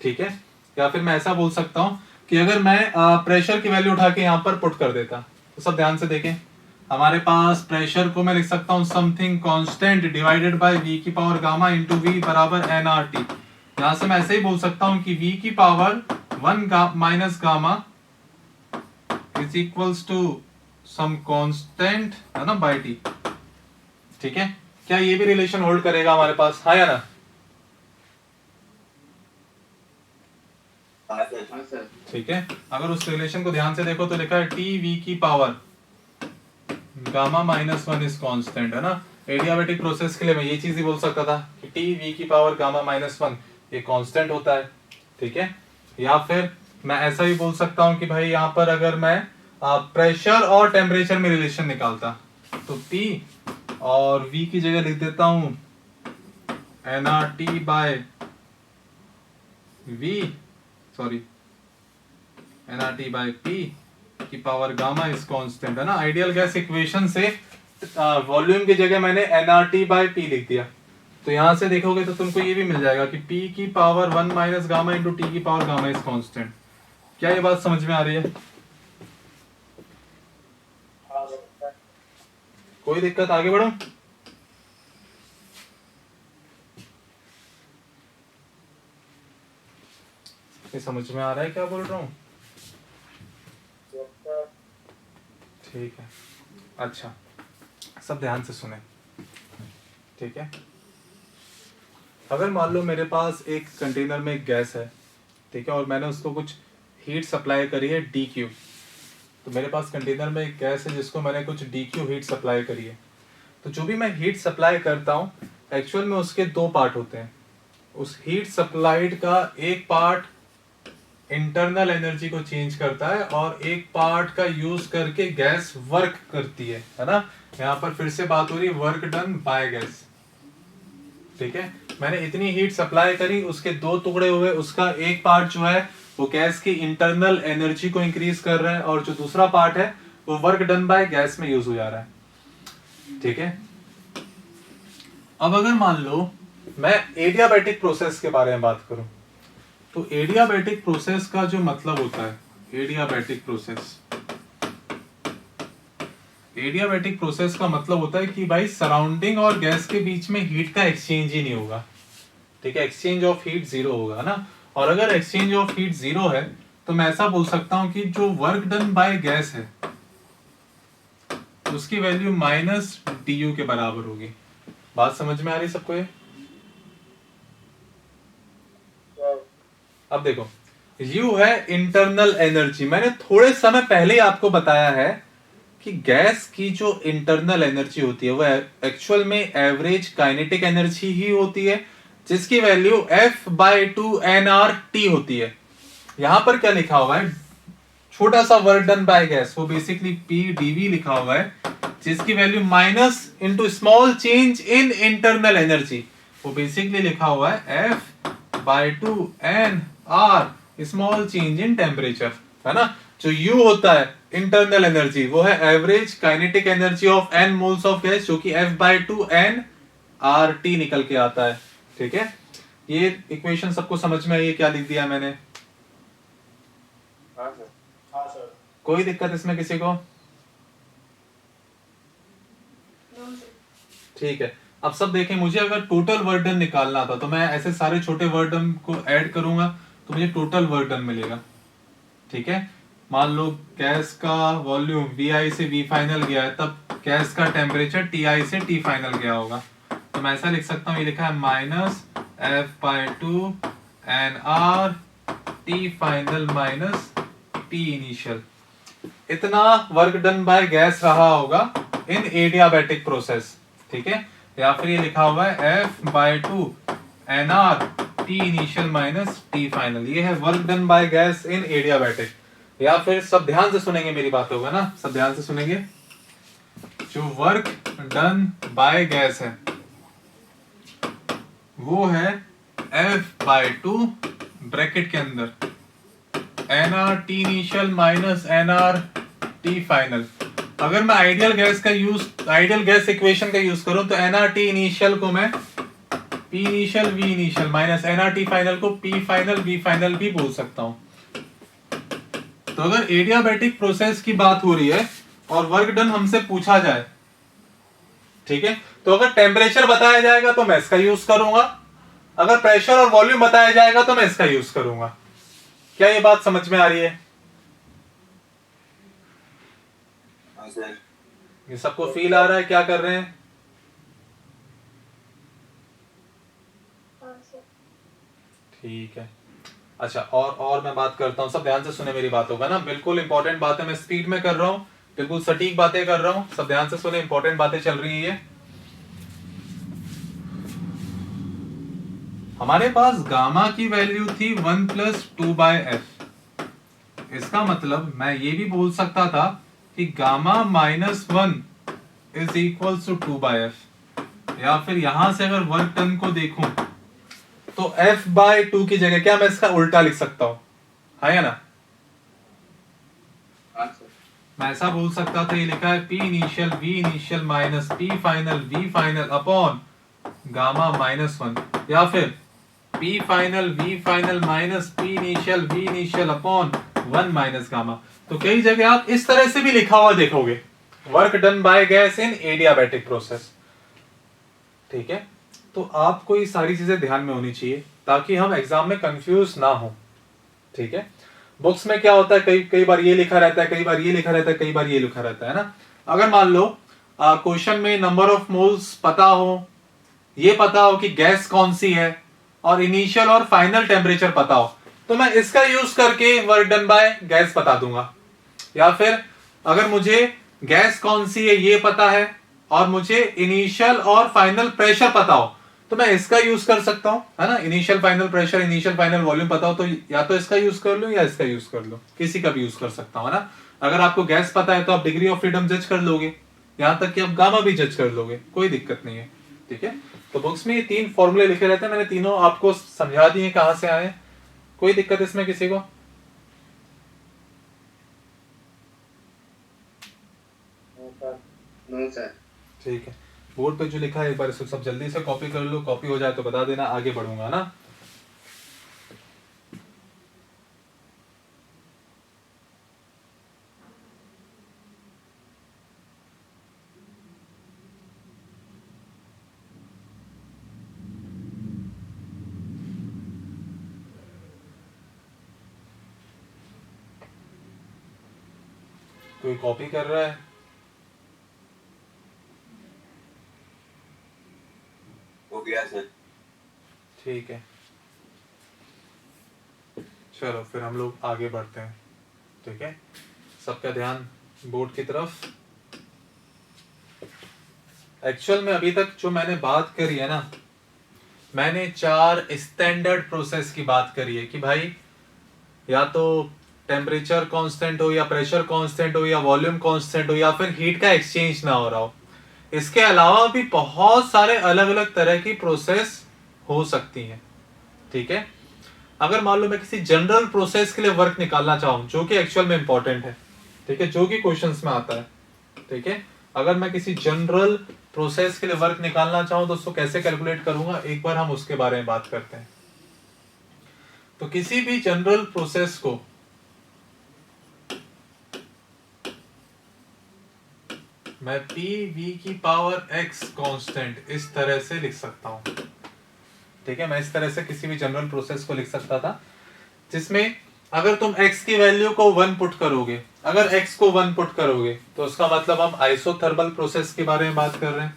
ठीक है। या फिर मैं ऐसा बोल सकता हूं कि अगर मैं प्रेशर की वैल्यू उठा के यहां पर पुट कर देता, तो सब ध्यान से देखें, हमारे पास प्रेशर को मैं लिख सकता हूं something constant divided by v की पावर गामा इंटू वी बराबर एनआरटी। यहां से मैं ऐसे ही बोल सकता हूं कि v की power 1 minus gamma is equals to some constant, है ना, बाय टी, ठीक है। क्या ये भी रिलेशन होल्ड करेगा हमारे पास, हाँ या ना? हाँ सर। ठीक है, अगर उस रिलेशन को ध्यान से देखो तो लिखा है टी वी की पावर गामा -1 इज कांस्टेंट, है ना। एडियाबैटिक प्रोसेस के लिए मैं ये चीज ही बोल सकता था कि टी वी की पावर गामा -1 ये कांस्टेंट होता है, ठीक है। या फिर मैं ऐसा भी बोल सकता हूं कि भाई यहां पर अगर मैं प्रेशर और टेम्परेचर में रिलेशन निकालता, तो P और V की जगह लिख देता हूं nRT by V, sorry nRT by P की पावर गामा इज कांस्टेंट, है ना। आइडियल गैस इक्वेशन से वॉल्यूम की जगह मैंने nRT बाय P लिख दिया। तो यहां से देखोगे तो तुमको ये भी मिल जाएगा कि P की power 1 minus gamma into T की पावर गामा इज कांस्टेंट। क्या ये बात समझ में आ रही है? कोई दिक्कत, आगे बढ़ो। ये समझ में आ रहा है क्या बोल रहा हूं? ठीक है, अच्छा, सब ध्यान से सुने, ठीक है। अगर मान लो मेरे पास एक कंटेनर में एक गैस है, ठीक है, और मैंने उसको कुछ हीट सप्लाई करी है DQ। तो मेरे पास कंटेनर में एक गैस है जिसको मैंने कुछ DQ हीट सप्लाई करी है। तो जो भी मैं हीट सप्लाई करता हूँ, एक्चुअल में उसके दो पार्ट होते हैं। उस हीट सप्लाइड का एक पार्ट इंटरनल एनर्जी को चेंज करता है और एक पार्ट का यूज करके गैस वर्क करती है ना। यहाँ पर फिर से बात हो रही है वर्क डन बाय गैस, ठीक है। मैंने इतनी हीट सप्लाई करी, उसके दो टुकड़े हुए, उसका एक पार्ट जो है वो गैस की इंटरनल एनर्जी को इंक्रीज कर रहा है और जो दूसरा पार्ट है वो वर्क डन बाय गैस में यूज हो जा रहा है, ठीक है। अब अगर मान लो मैं एडियाबैटिक प्रोसेस के बारे में बात करूं, तो एडियाबैटिक प्रोसेस का जो मतलब होता है, एडियाबैटिक प्रोसेस का मतलब होता है कि भाई सराउंडिंग और गैस के बीच में हीट का एक्सचेंज ही नहीं होगा, ठीक है। एक्सचेंज ऑफ हीट 0 होगा ना। और अगर एक्सचेंज ऑफ हीट 0 है तो मैं ऐसा बोल सकता हूं कि जो वर्क डन बाय गैस है उसकी वैल्यू -du के बराबर होगी। बात समझ में आ रही सबको ये? अब देखो, U है इंटरनल एनर्जी। मैंने थोड़े समय पहले ही आपको बताया है कि गैस की जो इंटरनल एनर्जी होती है वो एक्चुअल में एवरेज काइनेटिक एनर्जी ही होती है, जिसकी वैल्यू F/2nRT होती है। यहां पर क्या लिखा हुआ है, छोटा सा वर्क डन बाय गैस, वो बेसिकली PdV लिखा हुआ है, जिसकी value minus into small change in internal energy, वो बेसिकली लिखा हुआ है F/2nR small change in temperature, है ना। जो U होता है इंटरनल एनर्जी वो है average kinetic energy of n moles of gas, जो कि F/2nRT निकल के आता है, ठीक है। ये इक्वेशन सबको समझ में आई है? क्या लिख दिया मैंने? हाँ सर। हाँ सर। कोई दिक्कत इसमें किसी को? No sir. ठीक है, अब सब देखें, मुझे अगर टोटल वर्क डन निकालना था तो मैं ऐसे सारे छोटे वर्क डन को ऐड करूंगा तो मुझे टोटल वर्क डन मिलेगा, ठीक है। मान लो गैस का वॉल्यूम VI से V फाइनल गया है, तब गैस का टेम्परेचर TI से T फाइनल गया होगा। तो मैं ऐसा लिख सकता हूँ, ये लिखा है -F/2nR T final minus T initial. इतना वर्क डन बाय गैस रहा होगा इन एडियाबैटिक प्रोसेस, ठीक है। या फिर ये लिखा हुआ है F/2 NR T initial minus T final. ये है work done by gas in adiabatic. या फिर सब ध्यान से सुनेंगे मेरी बात, होगा ना, सब ध्यान से सुनेंगे। जो वर्क डन बाय गैस है वो है F/2 ब्रैकेट के अंदर NR T initial minus NR T final. अगर मैं आइडियल गैस इक्वेशन का यूज करूं तो NR T इनिशियल को मैं P initial V initial minus NR T final को P फाइनल V फाइनल भी बोल सकता हूं। तो अगर एडियाबैटिक प्रोसेस की बात हो रही है और वर्क डन हमसे पूछा जाए, ठीक है, तो अगर टेम्परेचर बताया जाएगा तो मैं इसका यूज करूंगा, अगर प्रेशर और वॉल्यूम बताया जाएगा तो मैं इसका यूज करूंगा। क्या ये बात समझ में आ रही है? हाँ सर। ये सबको फील आ रहा है क्या कर रहे हैं? हाँ सर। ठीक है। अच्छा, और मैं बात करता हूं, सब ध्यान से सुने मेरी बात, होगा ना, बिल्कुल इंपॉर्टेंट बात है, मैं स्पीड में कर रहा हूं, बिल्कुल सटीक बातें कर रहा हूं, सब ध्यान से सुने, इंपॉर्टेंट बातें चल रही है। हमारे पास गामा की वैल्यू थी 1 + 2/f। इसका मतलब मैं ये भी बोल सकता था कि गामा -1 = 2/f। या फिर यहां से अगर वर्क डन को देखूं तो F/2 की जगह क्या मैं इसका उल्टा लिख सकता हूं, है या ना? हाँ सर। मैं ऐसा बोल सकता था, ये लिखा है P initial V initial minus P final V final upon gamma -1, या फिर P final V final minus P initial V initial upon 1 minus gamma. तो कई जगह आप इस तरह से भी लिखा हुआ देखोगे, work done by gas in adiabatic process. ठीक है, तो आपको ये सारी चीजें ध्यान में होनी चाहिए ताकि हम एग्जाम में कंफ्यूज ना हो। ठीक है, बुक्स में क्या होता है, कई बार ये लिखा रहता है, कई बार ये लिखा रहता है, कई बार ये लिखा रहता है ना। अगर मान लो क्वेश्चन में नंबर ऑफ मोल्स पता हो, ये पता हो कि गैस कौन सी है, और इनिशियल और फाइनल टेम्परेचर पता हो, तो मैं इसका यूज करके वर्क डन बाय गैस बता दूंगा। या फिर अगर मुझे गैस कौन सी है ये पता है और मुझे इनिशियल और फाइनल प्रेशर पता हो, तो मैं इसका यूज कर सकता हूं, है ना। Initial final pressure, initial final volume पता हो तो या तो इसका यूज कर लो या इसका यूज कर लो, किसी का भी यूज कर सकता हूं, है ना। अगर आपको गैस पता है तो आप डिग्री ऑफ फ्रीडम जज कर लोगे, यहां तक कि आप गामा भी जज कर लोगे, कोई दिक्कत नहीं है। ठीक है, तो बुक्स में ये 3 फॉर्मूले लिखे रहते हैं, मैंने तीनों आपको समझा दिए कहां से आए, कोई दिक्कत इसमें किसी को? No sir. ठीक है, बोर्ड पे जो लिखा है एक बार इसको सब जल्दी से कॉपी कर लो, कॉपी हो जाए तो बता देना, आगे बढ़ूंगा ना। कोई कॉपी कर रहा है? हो गया सर। ठीक है, चलो फिर हम लोग आगे बढ़ते हैं। ठीक है, सबका ध्यान बोर्ड की तरफ। एक्चुअल में अभी तक जो मैंने बात करी है ना, मैंने 4 स्टैंडर्ड प्रोसेस की बात करी है कि भाई या तो टेम्परेचर कांस्टेंट हो, या प्रेशर कांस्टेंट हो, या वॉल्यूम कांस्टेंट हो, या फिर हीट का एक्सचेंज ना हो रहा हो। इसके अलावा भी बहुत सारे अलग अलग तरह की प्रोसेस हो सकती हैं। ठीक है, अगर मान लो मैं किसी जनरल प्रोसेस के लिए वर्क निकालना चाहूं जो कि एक्चुअल में इंपॉर्टेंट है, ठीक है, जो कि क्वेश्चंस में आता है, ठीक है, अगर मैं किसी जनरल प्रोसेस के लिए वर्क निकालना चाहूं तो उसको कैसे कैलकुलेट करूंगा, एक बार हम उसके बारे में बात करते हैं। तो किसी भी जनरल प्रोसेस को मैं PV⁴x कांस्टेंट इस तरह से लिख सकता हूं। ठीक है, मैं इस तरह से किसी भी जनरल प्रोसेस को लिख सकता था, जिसमें अगर तुम x की वैल्यू को 1 पुट करोगे, अगर x को 1 पुट करोगे तो उसका मतलब हम आइसोथर्मल प्रोसेस के बारे में बात कर रहे हैं।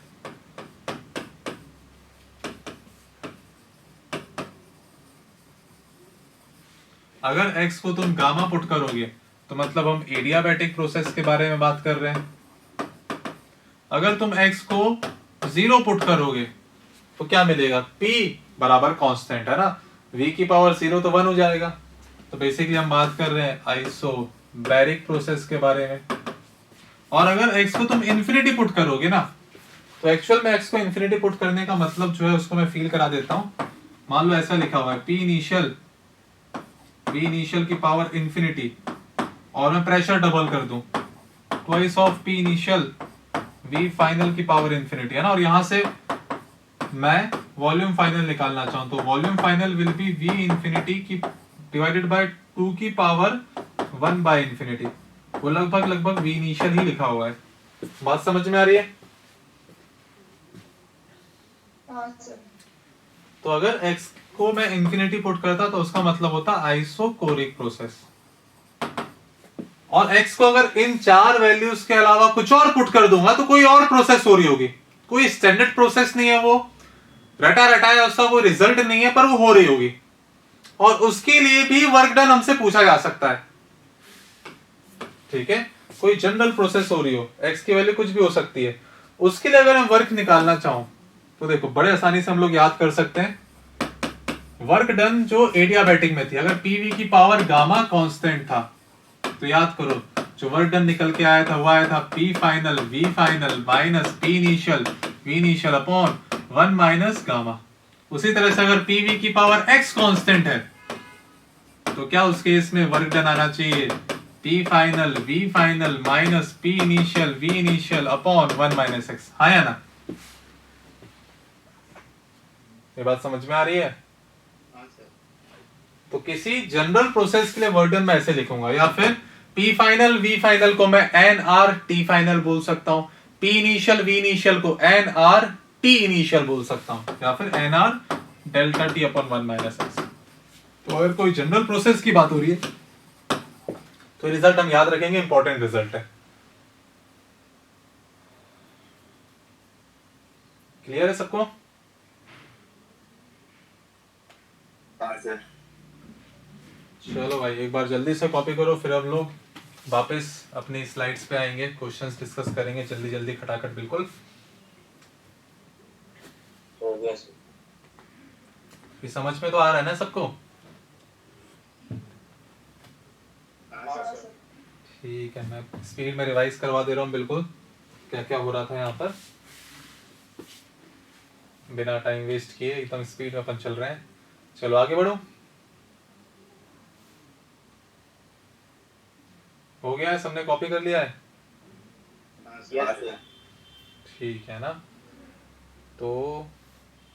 अगर x को तुम गामा पुट करोगे तो मतलब हम एडियाबैटिक प्रोसेस के बारे में बात कर रहे हैं। अगर तुम x को 0 पुट करोगे तो क्या मिलेगा, P बराबर कांस्टेंट है ना, V की पावर 0 तो 1 हो जाएगा। तो बेसिकली हम बात कर रहे हैं आइसोबैरिक प्रोसेस के बारे में। और अगर x को तुम इन्फिनिटी पुट करोगे ना, तो एक्चुअल में x को इन्फिनिटी पुट करने का मतलब जो है उसको मैं फील करा देता हूं। मान लो ऐसा लिखा हुआ है P इनिशियल की पावर इन्फिनिटी, और मैं प्रेशर डबल कर दूं, twice of P initial V final की पावर इन्फिनिटी है ना, और यहां से मैं वॉल्यूम फाइनल निकालना चाहूं तो volume final will be V infinity की डिवाइडेड बाय 2 की पावर 1 बाय इन्फिनिटी। वो लगभग V इनिशियल ही लिखा हुआ है। बात समझ में आ रही है? हाँ सर। तो अगर x को मैं इन्फिनिटी पुट करता तो उसका मतलब होता आइसोकोरिक प्रोसेस। और x को अगर इन 4 वैल्यूज के अलावा कुछ और पुट कर दूंगा तो कोई और प्रोसेस हो रही होगी, कोई स्टैंडर्ड प्रोसेस नहीं है, वो रटा रटाया उसका कोई रिजल्ट नहीं है, पर वो हो रही होगी, और उसके लिए भी वर्क डन हमसे पूछा जा सकता है। ठीक है, कोई जनरल प्रोसेस हो रही हो, x की वैल्यू कुछ भी हो सकती है, उसके लिए अगर हम वर्क निकालना चाहूं तो देखो बड़े आसानी से हम लोग याद कर सकते हैं। वर्क डन जो एडियाबैटिक में थी, अगर पीवी की पावर गामा कांस्टेंट था तो याद करो जो वर्क डन निकल के आया था वो आया था P final V final minus P initial V initial upon 1 minus gamma. उसी तरह से अगर पीवी की पावर एक्स कांस्टेंट है तो क्या उस केस में वर्क डन आना चाहिए P final V final minus P initial V initial upon 1 minus X. हाँ या ना? ये बात समझ में आ रही है? तो किसी जनरल प्रोसेस के लिए वर्क डन मैं ऐसे लिखूंगा, या फिर P फाइनल V फाइनल को मैं NR T फाइनल बोल सकता हूं, P इनिशियल V इनिशियल को NR T इनिशियल बोल सकता हूं, या फिर NR delta T upon 1 minus x. तो अगर कोई जनरल प्रोसेस की बात हो रही है तो रिजल्ट हम याद रखेंगे, इंपॉर्टेंट रिजल्ट है। क्लियर है सबको? हाँ सर। चलो भाई एक बार जल्दी से कॉपी करो, फिर हम लोग वापस अपनी स्लाइड्स पे आएंगे, क्वेश्चंस डिस्कस करेंगे जल्दी जल्दी खटाखट। बिल्कुल हो गया सर। ये समझ में तो आ रहा है ना सबको? हाँ सर। ठीक है, मैं स्पीड में रिवाइज करवा दे रहा हूँ बिल्कुल क्या क्या हो रहा था यहाँ पर, बिना टाइम वेस्ट किए एकदम स्पीड में अपन चल रहे हैं। चलो आगे बढ़ो। हो गया है, सबने कॉपी कर लिया है? हाँ सर। ठीक है ना, तो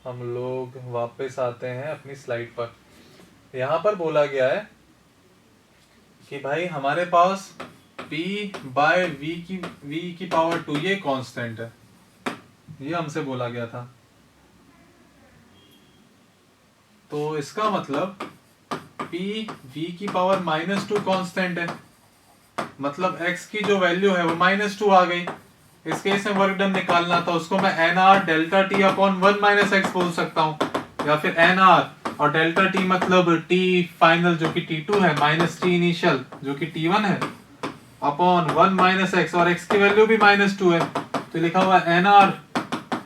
हम लोग वापस आते हैं अपनी स्लाइड पर। यहाँ पर बोला गया है कि भाई हमारे पास P बाय V की पावर 2 ये कांस्टेंट है, ये हमसे बोला गया था। तो इसका मतलब P V की पावर -2 कांस्टेंट है, मतलब x की जो वैल्यू है वो -2 आ गई। इस केस में वर्क डन निकालना था, उसको मैं NR delta T upon 1 minus x बोल सकता हूँ, या फिर NR और डेल्टा T मतलब T फाइनल जो कि T2 है माइनस T इनिशियल जो कि T1 है अपॉन 1 माइनस एक्स, और x की वैल्यू भी -2 है तो लिखा हुआ है NR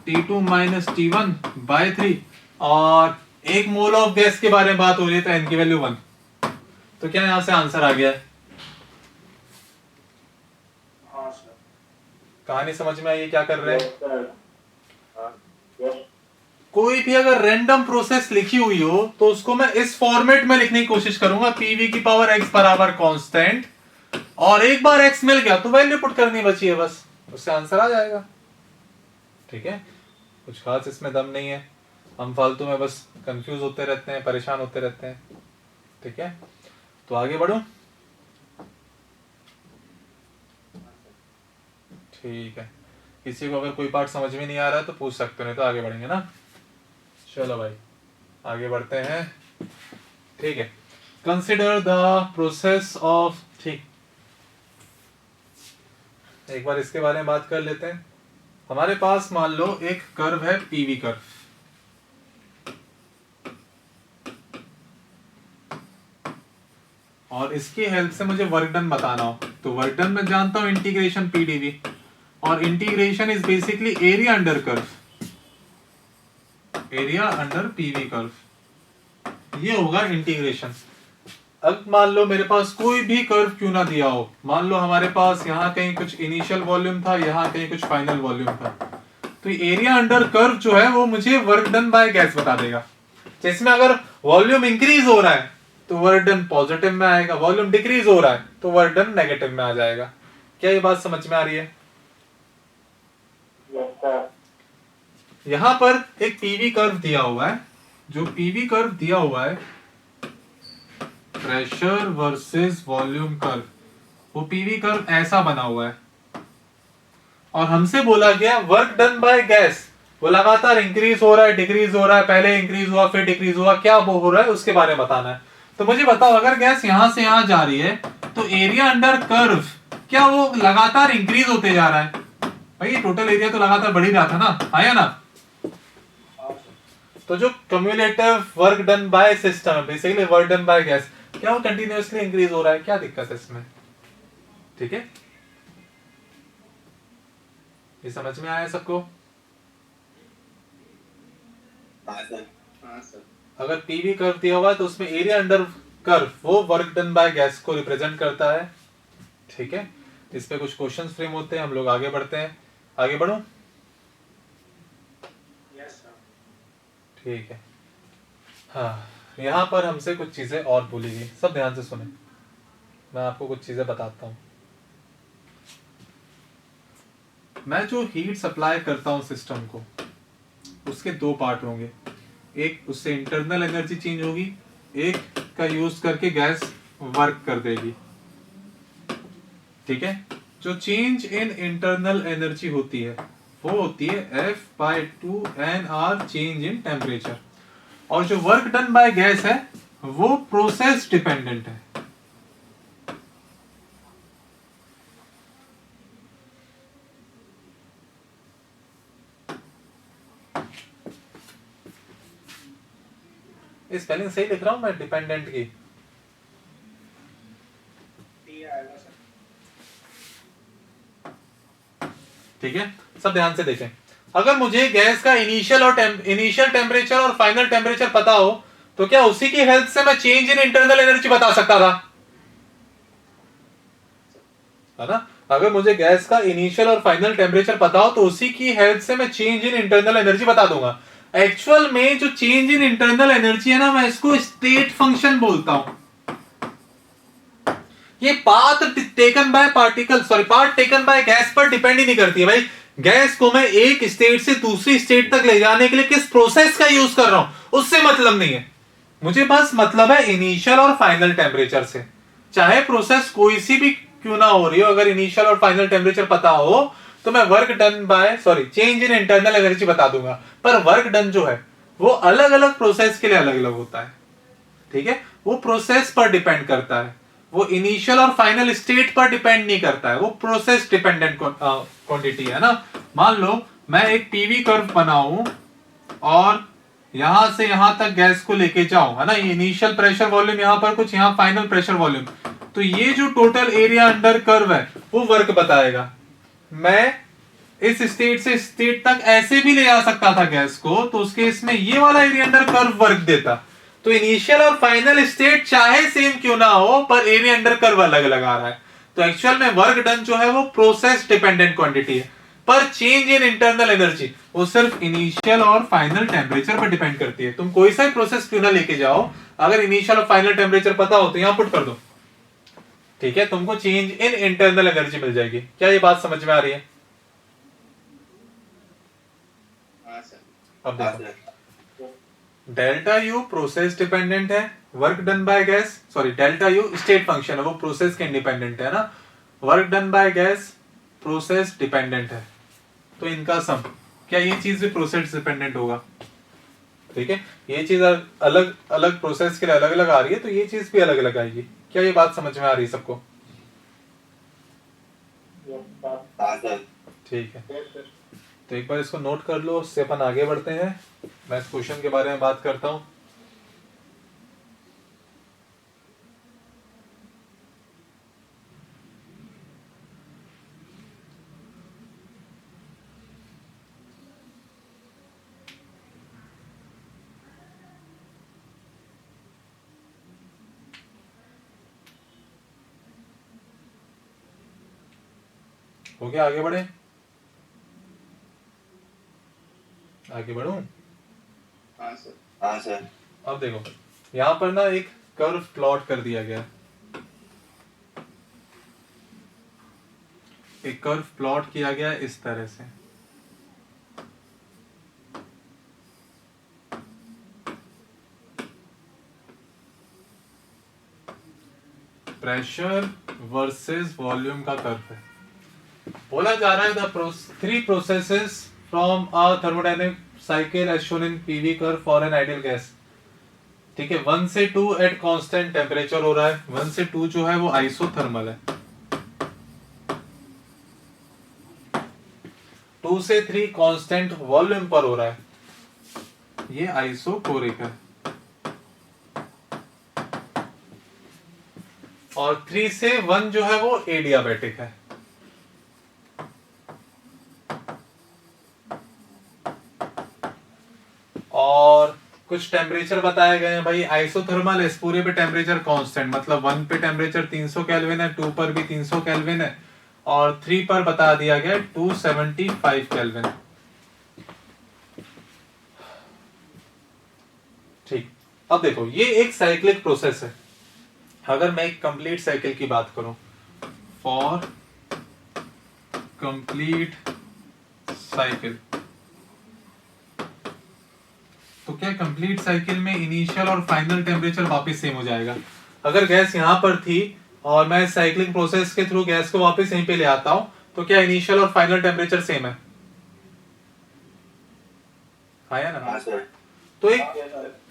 T2 minus T1 bye 3, और 1 मोल ऑफ गैस के बारे में बात हो रही है तो n की वैल्यू 1। तो क्या यहां से आंसर आ गया है? कहानी समझ में आई? क्या कर रहे हैं? कोई भी अगर रैंडम प्रोसेस लिखी हुई हो तो उसको मैं इस फॉर्मेट में लिखने की कोशिश करूंगा, पीवी की पावर एक्स बराबर कांस्टेंट, और एक बार एक्स मिल गया तो वैल्यू पुट करनी बची है, बस उससे आंसर आ जाएगा। ठीक है, कुछ खास इसमें दम नहीं है, हम फालतू में बस कंफ्यूज होते रहते हैं, परेशान होते रहते हैं। ठीक है, तो आगे बढ़ो। ठीक है, किसी को अगर कोई पार्ट समझ में नहीं आ रहा है तो पूछ सकते हो, नहीं तो आगे बढ़ेंगे ना। चलो भाई आगे बढ़ते हैं। ठीक है, कंसिडर द प्रोसेस ऑफ, ठीक एक बार इसके बारे में बात कर लेते हैं। हमारे पास मान लो एक कर्व है पीवी कर्व, और इसकी हेल्प से मुझे वर्क डन बताना हो तो वर्क डन मैं जानता हूं इंटीग्रेशन पीडीवी, और integration is basically area under curve. Area under PV curve, ये होगा इंटीग्रेशन। अब मान लो मेरे पास कोई भी कर्व क्यों ना दिया हो, मान लो हमारे पास यहाँ कहीं कुछ इनिशियल वॉल्यूम था, यहाँ कहीं कुछ फाइनल वॉल्यूम था, तो एरिया अंडर कर्व जो है वो मुझे वर्क डन बाय गैस बता देगा। जिसमें अगर वॉल्यूम इंक्रीज हो रहा है तो वर्क डन पॉजिटिव में आएगा, वॉल्यूम डिक्रीज हो रहा है तो वर्क डन नेगेटिव में आ जाएगा। क्या ये बात समझ में आ रही है? यहां पर एक पीवी कर्व दिया हुआ है, जो पीवी कर्व दिया हुआ है प्रेशर वर्सेस वॉल्यूम कर्व, वो पीवी कर्व ऐसा बना हुआ है और हमसे बोला गया वर्क डन बाय गैस वो लगातार इंक्रीज हो रहा है डिक्रीज हो रहा है, पहले इंक्रीज हुआ फिर डिक्रीज हुआ, क्या वो हो रहा है उसके बारे में बताना है। तो मुझे बताओ अगर गैस यहां से यहां जा रही है तो एरिया अंडर कर्व क्या वो लगातार इंक्रीज होते जा रहा है? भाई टोटल एरिया तो लगातार बढ़ ही रहा था ना, आया ना? तो जो cumulative work done by system है, basically work done by gas, क्या वो कंटिन्यूअसली इंक्रीज हो रहा है? क्या दिक्कत है इसमें? ठीक है, ये समझ में आया सबको? हाँ सर। हाँ सर। अगर पीवी कर्व दिया हुआ है तो उसमें एरिया अंडर कर्व वो वर्क डन बाय गैस को रिप्रेजेंट करता है। ठीक है, इस पे कुछ क्वेश्चंस फ्रेम होते हैं, हम लोग आगे बढ़ते हैं। आगे बढ़ो। Yes sir. ठीक है, हाँ यहाँ पर हमसे कुछ चीजें और बोली गई, सब ध्यान से सुने, मैं आपको कुछ चीजें बताता हूँ। मैं जो हीट सप्लाई करता हूँ सिस्टम को, उसके दो पार्ट होंगे, एक उससे इंटरनल एनर्जी चेंज होगी, एक का यूज करके गैस वर्क कर देगी। ठीक है, जो चेंज इन इंटरनल एनर्जी होती है वो होती है F/2 चेंज इन टेम्परेचर, और जो वर्क डन बाय गैस है वो प्रोसेस डिपेंडेंट है। स्पेलिंग सही लिख रहा हूं मैं डिपेंडेंट की? आएगा सर। ठीक है, सब ध्यान से देखें। अगर मुझे गैस का इनिशियल टेम्परेचर और फाइनल टेम्परेचर पता हो तो क्या उसी की हेल्प से मैं चेंज इन इंटरनल एनर्जी बता सकता था, है ना? अगर मुझे गैस का इनिशियल और फाइनल टेम्परेचर पता हो तो उसी की हेल्प से मैं चेंज इन इंटरनल एनर्जी बता दूंगा। एक्चुअल में जो चेंज इन इंटरनल एनर्जी है ना, मैं इसको स्टेट फंक्शन बोलता हूं। ये पाथ टेकन बाय गैस पर डिपेंड ही नहीं करती है भाई। गैस को मैं एक स्टेट से दूसरी स्टेट तक ले जाने के लिए किस प्रोसेस का यूज कर रहा हूं उससे मतलब नहीं है, मुझे बस मतलब है इनिशियल और फाइनल टेम्परेचर से। चाहे प्रोसेस कोई सी भी क्यों ना हो रही हो, अगर इनिशियल और फाइनल टेम्परेचर पता हो तो मैं चेंज इन इंटरनल एनर्जी बता दूंगा। पर वर्क डन जो है वो अलग अलग प्रोसेस के लिए अलग अलग होता है। ठीक है, वो प्रोसेस पर डिपेंड करता है, वो इनिशियल और फाइनल स्टेट पर डिपेंड नहीं करता है, वो प्रोसेस डिपेंडेंट क्वांटिटी है ना। मान लो मैं एक पीवी कर्व बनाऊं और यहां से यहां तक गैस को लेके जाऊं, है ना, ये इनिशियल प्रेशर वॉल्यूम यहां पर कुछ, यहां फाइनल प्रेशर वॉल्यूम, तो ये जो टोटल एरिया अंडर कर्व है वो वर्क बताएगा। मैं इस स्टेट से स्टेट तक ऐसे भी ले जा सकता था गैस को, तो उस केस में ये वाला एरिया अंडर कर्व वर्क देता। तो इनिशियल और फाइनल स्टेट चाहे सेम क्यों ना हो पर एरिया अंडर कर्व अलग अलग आ रहा है। तो एक्चुअल में वर्क डन जो है वो प्रोसेस डिपेंडेंट क्वांटिटी है, पर चेंज इन इंटरनल एनर्जी वो सिर्फ इनिशियल और फाइनल टेम्परेचर पर डिपेंड करती है। तुम कोई सा प्रोसेस क्यों ना लेके जाओ, अगर इनिशियल और फाइनल टेम्परेचर पता हो तो यहां पुट कर दो। ठीक है, तुमको चेंज इन इंटरनल एनर्जी मिल जाएगी। क्या ये बात समझ में आ रही है? हाँ सर। अब देखो, डेल्टा यू प्रोसेस डिपेंडेंट है, work done by gas, delta U state function है, वो प्रोसेस के इंडिपेंडेंट है ना, work done by gas process dependent है। तो इनका सम, क्या ये चीज भी प्रोसेस डिपेंडेंट होगा? ठीक है, ये चीज अलग अलग प्रोसेस के लिए अलग अलग आ रही है तो ये चीज भी अलग अलग आएगी। क्या ये बात समझ में आ रही है सबको? हाँ सर। ठीक है, तो एक बार इसको नोट कर लो, उससे अपन आगे बढ़ते हैं। मैं इस क्वेश्चन के बारे में बात करता हूं। हो गया, आगे बढ़े, आगे बढ़ूं। हाँ सर। हाँ सर। अब देखो यहाँ पर ना एक कर्व प्लॉट कर दिया गया, एक कर्व प्लॉट किया गया इस तरह से। प्रेशर वर्सेस वॉल्यूम का कर्व है। बोला जा रहा है the three processes from a thermodynamic cycle as shown in PV curve for an ideal gas. ठीक है, 1 से 2 एट कांस्टेंट टेम्परेचर हो रहा है। 1 से 2 जो है वो आइसोथर्मल है। 2 से 3 कांस्टेंट वॉल्यूम पर हो रहा है, ये आइसोकोरिक है। और 3 से 1 जो है वो एडियाबैटिक है। और कुछ टेम्परेचर बताए गए हैं भाई। आइसोथर्मल है, इस पूरे पे टेम्परेचर कांस्टेंट, मतलब 1 पे टेम्परेचर 300 केल्विन है, 2 पर भी 300 केल्विन है, और 3 पर बता दिया गया 275 केल्विन। ठीक, अब देखो ये एक साइक्लिक प्रोसेस है। अगर मैं एक कंप्लीट साइकिल की बात करूं, फॉर कंप्लीट साइकिल, तो क्या कंप्लीट साइकिल में इनिशियल और फाइनल टेम्परेचर वापस सेम हो जाएगा? अगर गैस यहां पर थी और मैं साइक्लिंग प्रोसेस के थ्रू गैस को वापस यहीं पे ले आता हूं, तो क्या इनिशियल और फाइनल टेम्परेचर सेम है? आया ना? हाँ सर। तो एक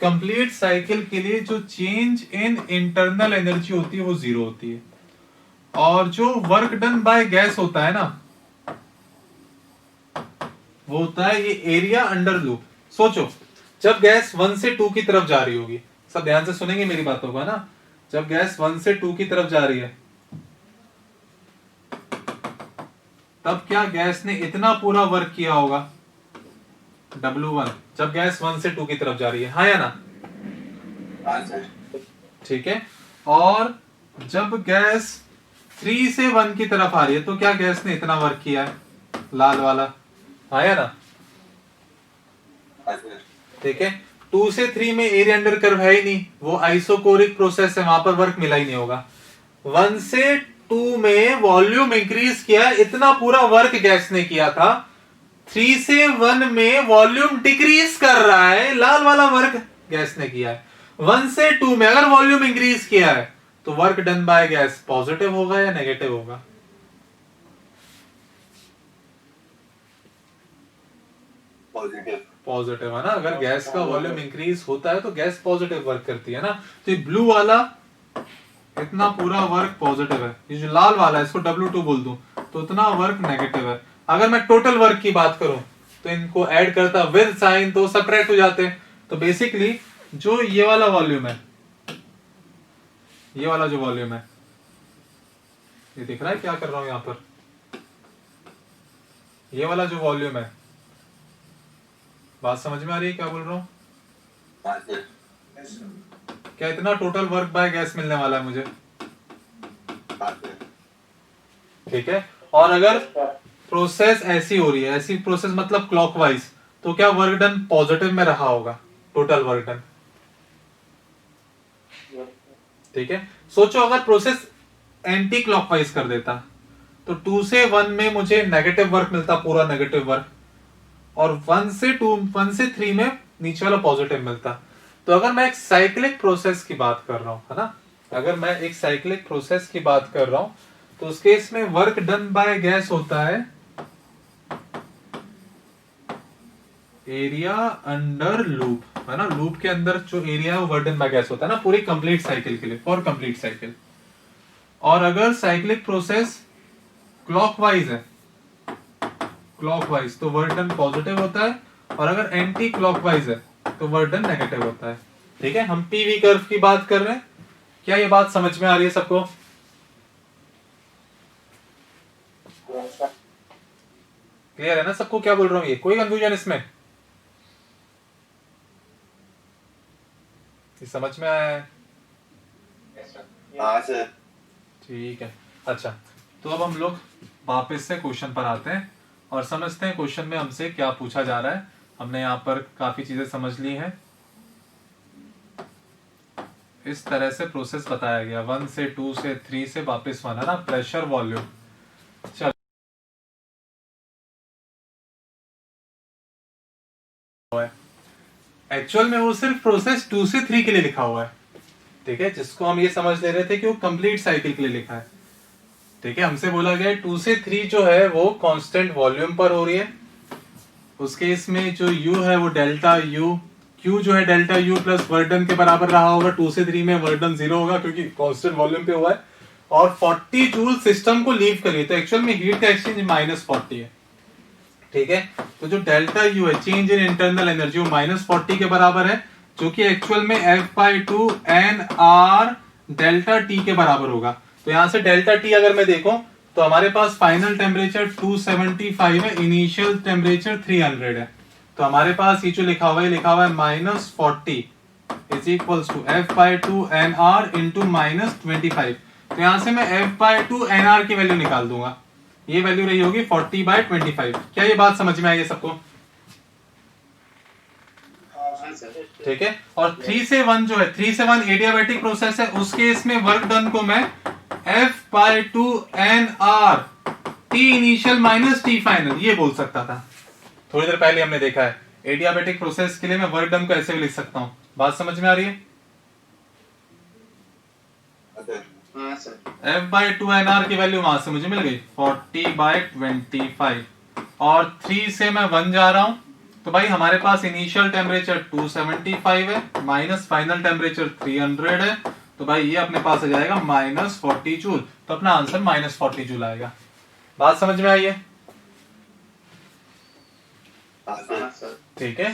कंप्लीट साइकिल के लिए जो चेंज इन इंटरनल एनर्जी होती है वो 0 होती है, और जो वर्क डन बाय गैस होता है ना, वो होता है ये एरिया अंडर लूप। सोचो, जब गैस 1 से 2 की तरफ जा रही होगी, सब ध्यान से सुनेंगे मेरी बातों को, है ना? जब गैस 1 से 2 की तरफ जा रही है, तब क्या गैस ने इतना पूरा वर्क किया होगा, W1, जब गैस 1 से 2 की तरफ जा रही है, हाँ या ना? हाँ सर। ठीक है। और जब गैस 3 से 1 की तरफ आ रही है, तो क्या गैस ने इतना वर्क किया है, लाल वाला, हाँ या ना? हाँ सर। ठीक है। 2 से 3 में एरिया अंडर कर्व है ही नहीं, वो आइसोकोरिक प्रोसेस है, वहां पर वर्क मिला ही नहीं होगा। 1 से 2 में वॉल्यूम इंक्रीज किया, इतना पूरा वर्क गैस ने किया था। 3 से 1 में वॉल्यूम डिक्रीज कर रहा है, लाल वाला वर्क गैस ने किया है। 1 से 2 में अगर वॉल्यूम इंक्रीज किया है, तो work done by gas positive होगा या नेगेटिव होगा? पॉजिटिव। पॉजिटिव है ना। अगर गैस का वॉल्यूम इंक्रीज होता है तो गैस पॉजिटिव वर्क करती है ना। तो ये ब्लू वाला इतना पूरा वर्क पॉजिटिव है, ये जो लाल वाला है इसको W2 बोल दूं तो इतना वर्क नेगेटिव है। अगर मैं टोटल वर्क की बात करूं तो इनको ऐड करता विद साइन तो सब्ट्रैक्ट हो जाते हैं। तो बेसिकली जो ये वाला वॉल्यूम है, ये वाला जो वॉल्यूम है, ये दिख रहा है क्या कर रहा हूं यहां पर, ये वाला जो वॉल्यूम है, बात समझ में आ रही है क्या बोल रहा हूं? हाँ सर। Yes sir. क्या इतना टोटल वर्क बाय गैस मिलने वाला है मुझे? हाँ सर। ठीक है। और अगर प्रोसेस ऐसी हो रही है, ऐसी प्रोसेस मतलब क्लॉकवाइज, तो क्या वर्क डन पॉजिटिव में रहा होगा, टोटल वर्क डन? ठीक है। सोचो अगर प्रोसेस एंटी क्लॉकवाइज कर देता तो 2 से 1 में मुझे नेगेटिव वर्क मिलता, पूरा नेगेटिव वर्क, और 1 से 2, 1 से 3 में नीचे वाला पॉजिटिव मिलता। तो अगर मैं एक साइक्लिक प्रोसेस की बात कर रहा हूं, है ना, अगर मैं एक साइक्लिक प्रोसेस की बात कर रहा हूं, तो उस केस में वर्क डन बाय गैस होता है एरिया अंडर लूप, है ना। लूप के अंदर जो एरिया है वो वर्क डन बाय गैस होता है ना, पूरी कंप्लीट साइकिल के लिए, फॉर कंप्लीट साइकिल। और अगर साइक्लिक प्रोसेस क्लॉकवाइज है, क्लॉकवाइज, तो वर्क डन पॉजिटिव होता है, और अगर एंटी क्लॉकवाइज है तो वर्क डन नेगेटिव होता है। ठीक है। हम पीवी कर्व की बात कर रहे हैं, क्या ये बात समझ में आ रही है सबको? क्लियर है ना सबको क्या बोल रहा हूं? ये कोई कंफ्यूजन इसमें? ये समझ में आया है? Yes sir. हाँ सर। ठीक है। अच्छा, तो अब हम लोग वापस से क्वेश्चन पर आते हैं और समझते हैं क्वेश्चन में हमसे क्या पूछा जा रहा है। हमने यहाँ पर काफी चीजें समझ ली हैं। इस तरह से प्रोसेस बताया गया, 1 से 2 से 3 से वापस 1, है ना, प्रेशर वॉल्यूम। चल एक्चुअल में वो सिर्फ प्रोसेस 2 से 3 के लिए लिखा हुआ है, ठीक है, जिसको हम ये समझ ले रहे थे कि वो कंप्लीट साइकिल के लिए लिखा है। ठीक है, हमसे बोला गया 2 से 3 जो है वो कांस्टेंट वॉल्यूम पर हो रही है। उस केस में जो U है वो डेल्टा U, Q जो है delta U plus work done के बराबर रहा होगा। 2 से 3 में वर्क डन 0 होगा क्योंकि कांस्टेंट वॉल्यूम पे हुआ है। और 40 जूल सिस्टम को लीव करिए तो एक्चुअल में हीट का एक्सचेंज -40 है। ठीक है, तो जो डेल्टा U है, चेंज इन इंटरनल एनर्जी, वो -40 के बराबर है, जो कि एक्चुअल में F/2 NR डेल्टा T के बराबर होगा। तो यहां से डेल्टा T अगर मैं देखूं तो हमारे पास फाइनल टेम्परेचर 275 है, इनिशियल टेम्परेचर 300 है। तो हमारे पास ये जो लिखा हुआ है -40 is equals to F/2 NR into -25। तो यहां से मैं F/2 NR की वैल्यू निकाल दूंगा। ये वैल्यू रही होगी 40/25। क्या ये बात समझ में आई है सबको? हाँ सर। ठीक है, और 3 से 1 जो है, 3 से 1 एडियाबैटिक प्रोसेस है, उस केस में वर्क डन को मैं F/2 NR T initial minus T final ये बोल सकता था। थोड़ी देर पहले हमने देखा है एडियाबैटिक प्रोसेस के लिए मैं वर्क डन को ऐसे भी लिख सकता हूं। बात समझ में आ रही है? हाँ सर। F/2 NR की वैल्यू वहां से मुझे मिल गई 40/25 और 3 से मैं 1 जा रहा हूं। तो भाई हमारे पास इनिशियल टेम्परेचर 275 है माइनस फाइनल टेम्परेचर 300 है। तो भाई ये अपने पास आ जाएगा -40 जूल। तो अपना आंसर -40 जूल आएगा। बात समझ में आई है? हाँ सर। ठीक है,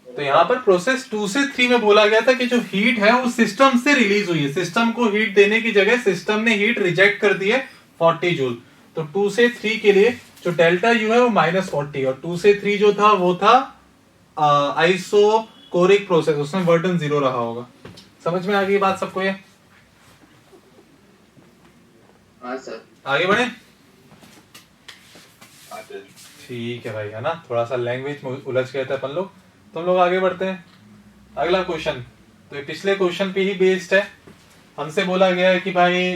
तो यहाँ पर प्रोसेस 2 से 3 में बोला गया था कि जो हीट है वो सिस्टम से रिलीज हुई है। सिस्टम को हीट देने की जगह सिस्टम ने हीट रिजेक्ट कर दी है 40 जूल। तो 2 से 3 के लिए जो डेल्टा U है वो -40 और 2 से 3 जो था वो था आइसोकोरिक प्रोसेस, उसमें वर्क डन 0 रहा होगा। समझ में आ गई बात सबको? ये हाँ सर। आगे बढ़े? ठीक है भाई, है ना, थोड़ा सा लैंग्वेज में उलझ गए थे अपन लोग। तुम लोग आगे बढ़ते हैं। अगला क्वेश्चन तो ये पिछले क्वेश्चन पे ही बेस्ड है। हमसे बोला गया है कि भाई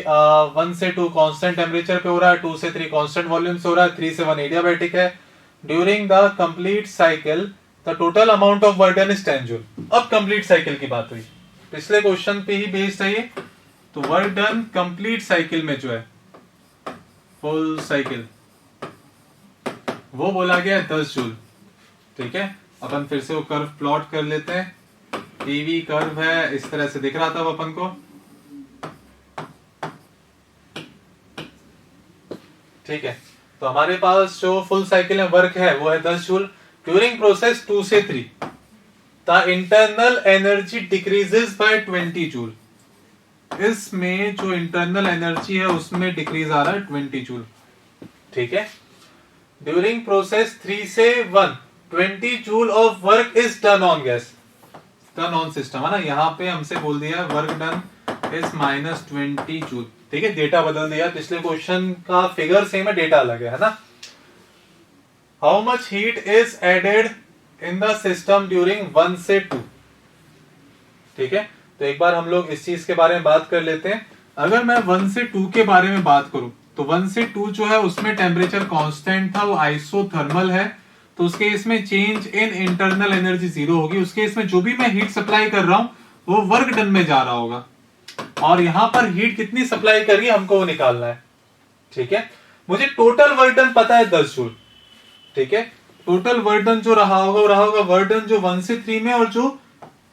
1 से 2 कांस्टेंट टेम्परेचर पे हो रहा है, 2 से 3 कांस्टेंट वॉल्यूम से हो रहा है, 3 से 1 एडियाबैटिक है। During the complete cycle the total amount of work done is 10 joule. अब कंप्लीट साइकिल की बात हुई, पिछले क्वेश्चन पे ही बेस्ड है ये। तो वर्क डन कंप्लीट साइकिल में जो है, फुल साइकिल, वो बोला गया है 10 जूल। ठीक है, अपन फिर से वो कर्व प्लॉट कर लेते हैं। टीवी कर्व है, इस तरह से दिख रहा था वो अपन को। ठीक है, तो हमारे पास जो फुल साइकिल में वर्क है वो है 10 जूल। ड्यूरिंग प्रोसेस 2 से 3 the internal energy decreases by 20 joule. इसमें जो इंटरनल एनर्जी है उसमें डिक्रीज आ रहा है 20 जूल। ठीक है, ड्यूरिंग प्रोसेस 3 से 1 20 joule of work is done on gas, done on system, है ना। यहाँ पे हमसे बोल दिया वर्क डन इज -20 जूल। ठीक है, डेटा बदल दिया, पिछले क्वेश्चन का फिगर सेम है, डेटा अलग है ना। How much heat is added in the system during 1 से 2। ठीक है, तो एक बार हम लोग इस चीज के बारे में बात कर लेते हैं। अगर मैं 1 से 2 के बारे में बात करूं तो 1 से 2 जो है उसमें टेम्परेचर कांस्टेंट था, वो आइसोथर्मल है। तो उसके इसमें चेंज इन इंटरनल एनर्जी 0 होगी। उसके इसमें जो भी मैं हीट सप्लाई कर रहा हूं वो वर्क डन में जा रहा होगा, और यहां पर हीट कितनी सप्लाई कर रही है हमको वो निकालना है। ठीक है, मुझे टोटल वर्क डन पता है 10 जूल। ठीक है, टोटल वर्क डन जो रहा होगा वो रहा होगा वर्क डन जो 1 से 3 में और जो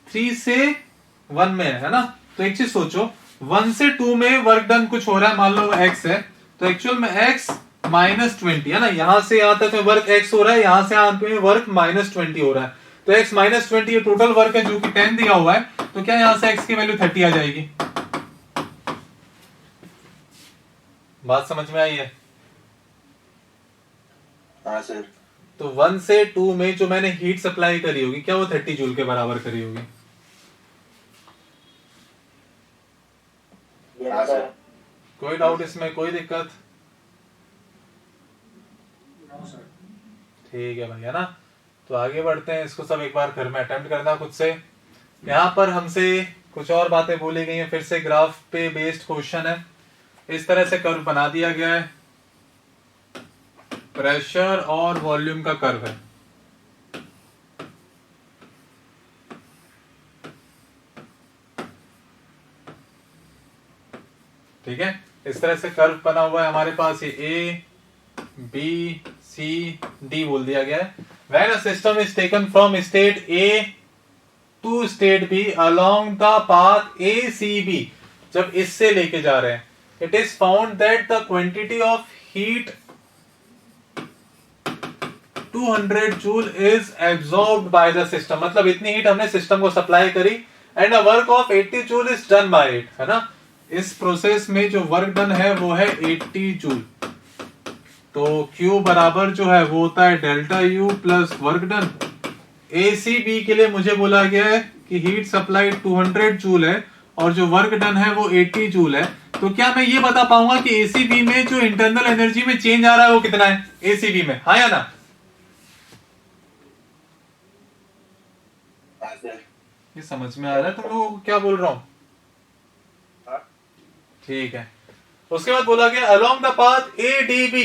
3 से 1 में है ना। तो एक चीज सोचो, 1 से 2 में वर्क डन कुछ हो रहा है, मान लो वो x है, तो एक्चुअल में x -20 है ना। यहां से यहां तक में वर्क x हो रहा है, यहां से यहां पे वर्क -20 हो रहा है। तो x -20 ये टोटल वर्क है जो कि 10 दिया हुआ है। तो क्या यहां से x की वैल्यू 30 आ जाएगी? बात समझ में आई है? हाँ सर। तो 1 से 2 में जो मैंने हीट सप्लाई करी होगी क्या वो 30 जूल के बराबर करी होगी? हाँ सर। कोई डाउट इसमें? कोई दिक्कत? ठीक है भाई, है ना। तो आगे बढ़ते हैं, इसको सब एक बार घर में अटेम्प्ट करना खुद से। यहाँ पर हमसे कुछ और बातें बोली गई हैं, फिर से ग्राफ पे बेस्ड क्वेश्चन है। इस तरह से कर्व बना दिया गया है, प्रेशर और वॉल्यूम का कर्व है। ठीक है, इस तरह से कर्व बना हुआ है हमारे पास। ये ए बी सी डी बोल दिया गया है। When a system is taken from state A to state B along the path A C B, जब इससे लेके जा रहे हैं, it is found that the quantity of heat 200 joule is absorbed by the system, मतलब इतनी heat हमने system को सप्लाई करी, and a work of 80 joule is done by it, है ना। इस प्रोसेस में जो वर्क डन है वो है 80 जूल। तो Q बराबर जो है वो होता है delta U plus work done. ACB के लिए मुझे बोला गया है कि हीट सप्लाई 200 जूल है और जो वर्क डन है वो 80 जूल है। तो क्या मैं ये बता पाऊंगा कि ACB में जो इंटरनल एनर्जी में चेंज आ रहा है वो कितना है ACB में, हाँ या ना? ये समझ में आ रहा है तुम लोगों को क्या बोल रहा हूं? ठीक है। उसके बाद बोला गया along the path ADB,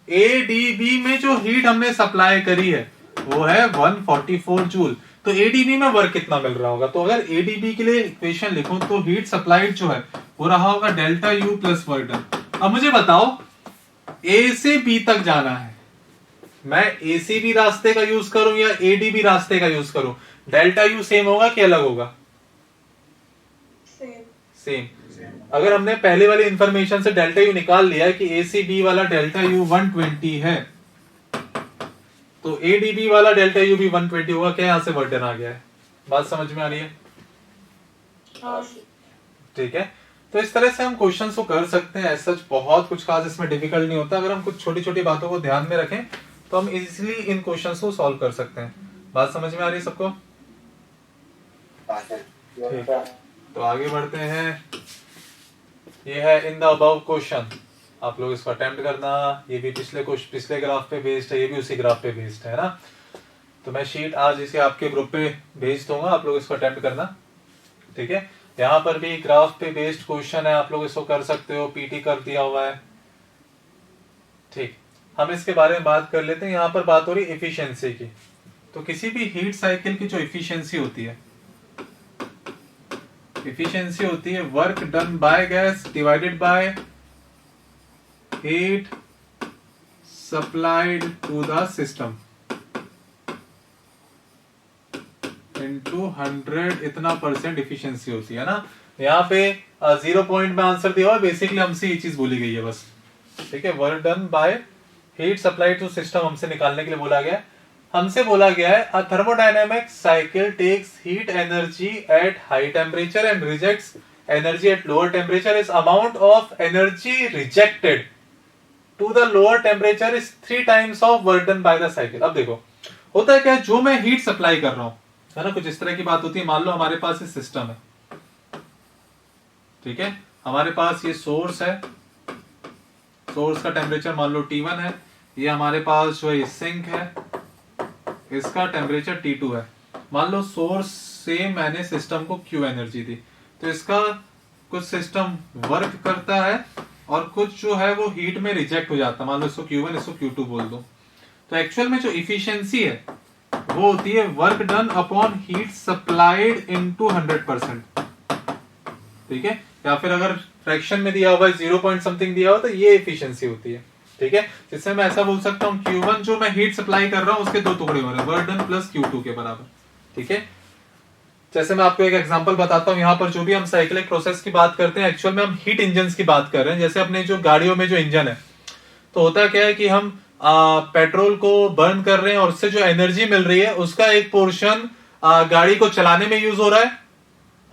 ADB में जो हीट हमने सप्लाई करी है वो है 144 जूल। तो ADB में वर्क कितना मिल रहा होगा? तो अगर ADB के लिए इक्वेशन लिखूं तो हीट सप्लाइड जो है वो रहा होगा delta U plus work done. अब मुझे बताओ A से B तक जाना है, मैं ACB रास्ते का यूज करूं या ADB रास्ते का यूज करूं? डेल्टा U सेम होगा कि अलग होगा? सेम। अगर हमने पहले वाली इंफॉर्मेशन से डेल्टा U निकाल लिया है कि ACB वाला डेल्टा U 120 है, तो ADB वाला डेल्टा U भी 120 होगा। क्या यहां से वर्क डन आ गया है? बात समझ में आ रही है? ठीक है। तो इस तरह से हम क्वेश्चन को कर सकते हैं। ऐसा बहुत कुछ खास इसमें डिफिकल्ट नहीं होता। अगर हम कुछ छोटी छोटी बातों को ध्यान में रखें तो हम इजीली इन क्वेश्चंस को सॉल्व कर सकते हैं। बात समझ में आ रही है सबको? ठीक है, तो आगे बढ़ते हैं। ये है इन द अबव क्वेश्चन, आप लोग इसको अटेम्प्ट करना। ये भी पिछले ग्राफ पे बेस्ड है, ये भी उसी ग्राफ पे बेस्ड है ना। तो मैं शीट आज इसे आपके ग्रुप पे भेज दूंगा, आप लोग इसको अटेम्प्ट करना। ठीक है, यहाँ पर भी ग्राफ पे बेस्ड क्वेश्चन है, आप लोग इसको कर सकते हो, पीटी कर दिया हुआ है। ठीक, हम इसके बारे में बात कर लेते हैं। यहाँ पर बात हो रही एफिशिएंसी की। तो किसी भी हीट साइकिल की जो एफिशिएंसी होती है, एफिशिएंसी होती है work done by gas divided by heat supplied to the system into 100, इतना परसेंट एफिशिएंसी होती है ना। यहाँ पे 0 पॉइंट में आंसर दिया हुआ है, बेसिकली हमसे ये चीज बोली गई है बस। ठीक है, work done by heat supplied to system हमसे निकालने के लिए बोला गया है। हमसे बोला गया है a thermodynamic cycle takes heat energy at high temperature and rejects energy at lower temperature is amount of energy rejected to the lower temperature is 3 times of work done by the cycle. अब देखो होता है क्या, जो मैं heat supply कर रहा हूं, है ना, कुछ इस तरह की बात होती है। मान लो हमारे पास ये सिस्टम है, ठीक है, हमारे पास ये सोर्स है, सोर्स का टेम्परेचर मान लो T1 है, ये हमारे पास जो है सिंक है, इसका टेम्परेचर T2 है। मान लो सोर्स से मैंने सिस्टम को Q एनर्जी दी, तो इसका कुछ सिस्टम वर्क करता है और कुछ जो है वो हीट में रिजेक्ट हो जाता है। मान लो इसको Q1 इसको Q2 बोल दो। तो एक्चुअल में जो इफिशियंसी है वो होती है work done upon heat supplied into 100%। ठीक है, या फिर अगर फ्रैक्शन में दिया हुआ है 0 पॉइंट समथिंग दिया हुआ तो ये एफिशिएंसी होती है। ठीक है, जिससे मैं ऐसा बोल सकता हूँ Q1 जो मैं हीट सप्लाई कर रहा हूँ उसके 2 टुकड़े हो रहे हैं, वर्क डन प्लस Q2 के बराबर। ठीक है, जैसे मैं आपको एक एग्जांपल बताता हूँ। यहाँ पर जो भी हम साइक्लिक प्रोसेस की बात करते हैं, एक्चुअल में हम हीट इंजन की बात कर रहे हैं। जैसे अपने जो गाड़ियों में जो इंजन है, तो होता क्या है कि हम पेट्रोल को बर्न कर रहे हैं और उससे जो एनर्जी मिल रही है उसका एक पोर्शन गाड़ी को चलाने में यूज हो रहा है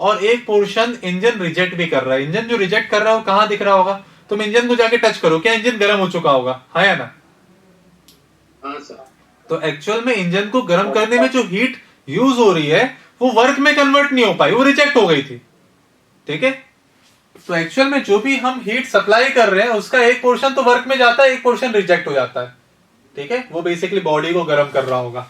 और एक पोर्शन इंजन रिजेक्ट भी कर रहा है। इंजन जो रिजेक्ट कर रहा है वो कहां दिख रहा होगा? तुम इंजन को जाके टच करो, क्या इंजन गर्म हो चुका होगा, हाँ या ना? हाँ सर। तो एक्चुअल में इंजन को गर्म करने में जो हीट यूज हो रही है वो वर्क में कन्वर्ट नहीं हो पाई, वो रिजेक्ट हो गई थी। ठीक है, तो एक्चुअल में जो भी हम हीट सप्लाई कर रहे हैं उसका एक पोर्शन तो वर्क में जाता है, एक पोर्शन रिजेक्ट हो जाता है। ठीक है, वो बेसिकली बॉडी को गर्म कर रहा होगा।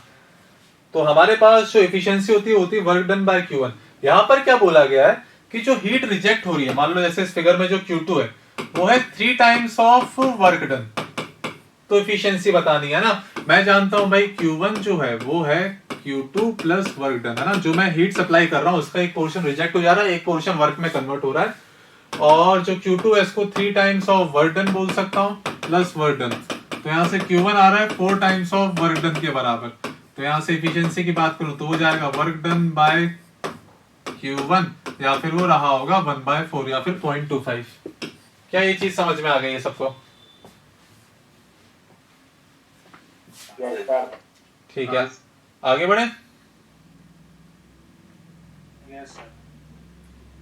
तो हमारे पास जो एफिशिएंसी होती है वर्क डन बाय Q1। यहाँ पर क्या बोला गया है कि जो हीट रिजेक्ट हो रही है, मान लो जैसे इस फिगर में जो Q2 है वो है 3 टाइम्स ऑफ वर्क डन, तो एफिशिएंसी बतानी है ना। मैं जानता हूं भाई Q1 जो है वो है Q2 प्लस वर्क डन, है ना। जो मैं हीट सप्लाई कर रहा हूं उसका एक पोर्शन रिजेक्ट हो जा रहा है, एक पोर्शन वर्क में कन्वर्ट हो रहा है, और जो Q2 है इसको 3 टाइम्स ऑफ वर्क डन बोल सकता हूं प्लस वर्क डन। तो यहाँ से Q1 आ रहा है 4 टाइम्स ऑफ वर्क डन के बराबर। तो यहाँ से एफिशिएंसी की बात करूं तो हो जाएगा वर्क डन बाय Q1, या फिर वो रहा होगा 1/4 या फिर 0.25। क्या ये चीज समझ में आ गई है सबको? ठीक है, आगे बढ़े।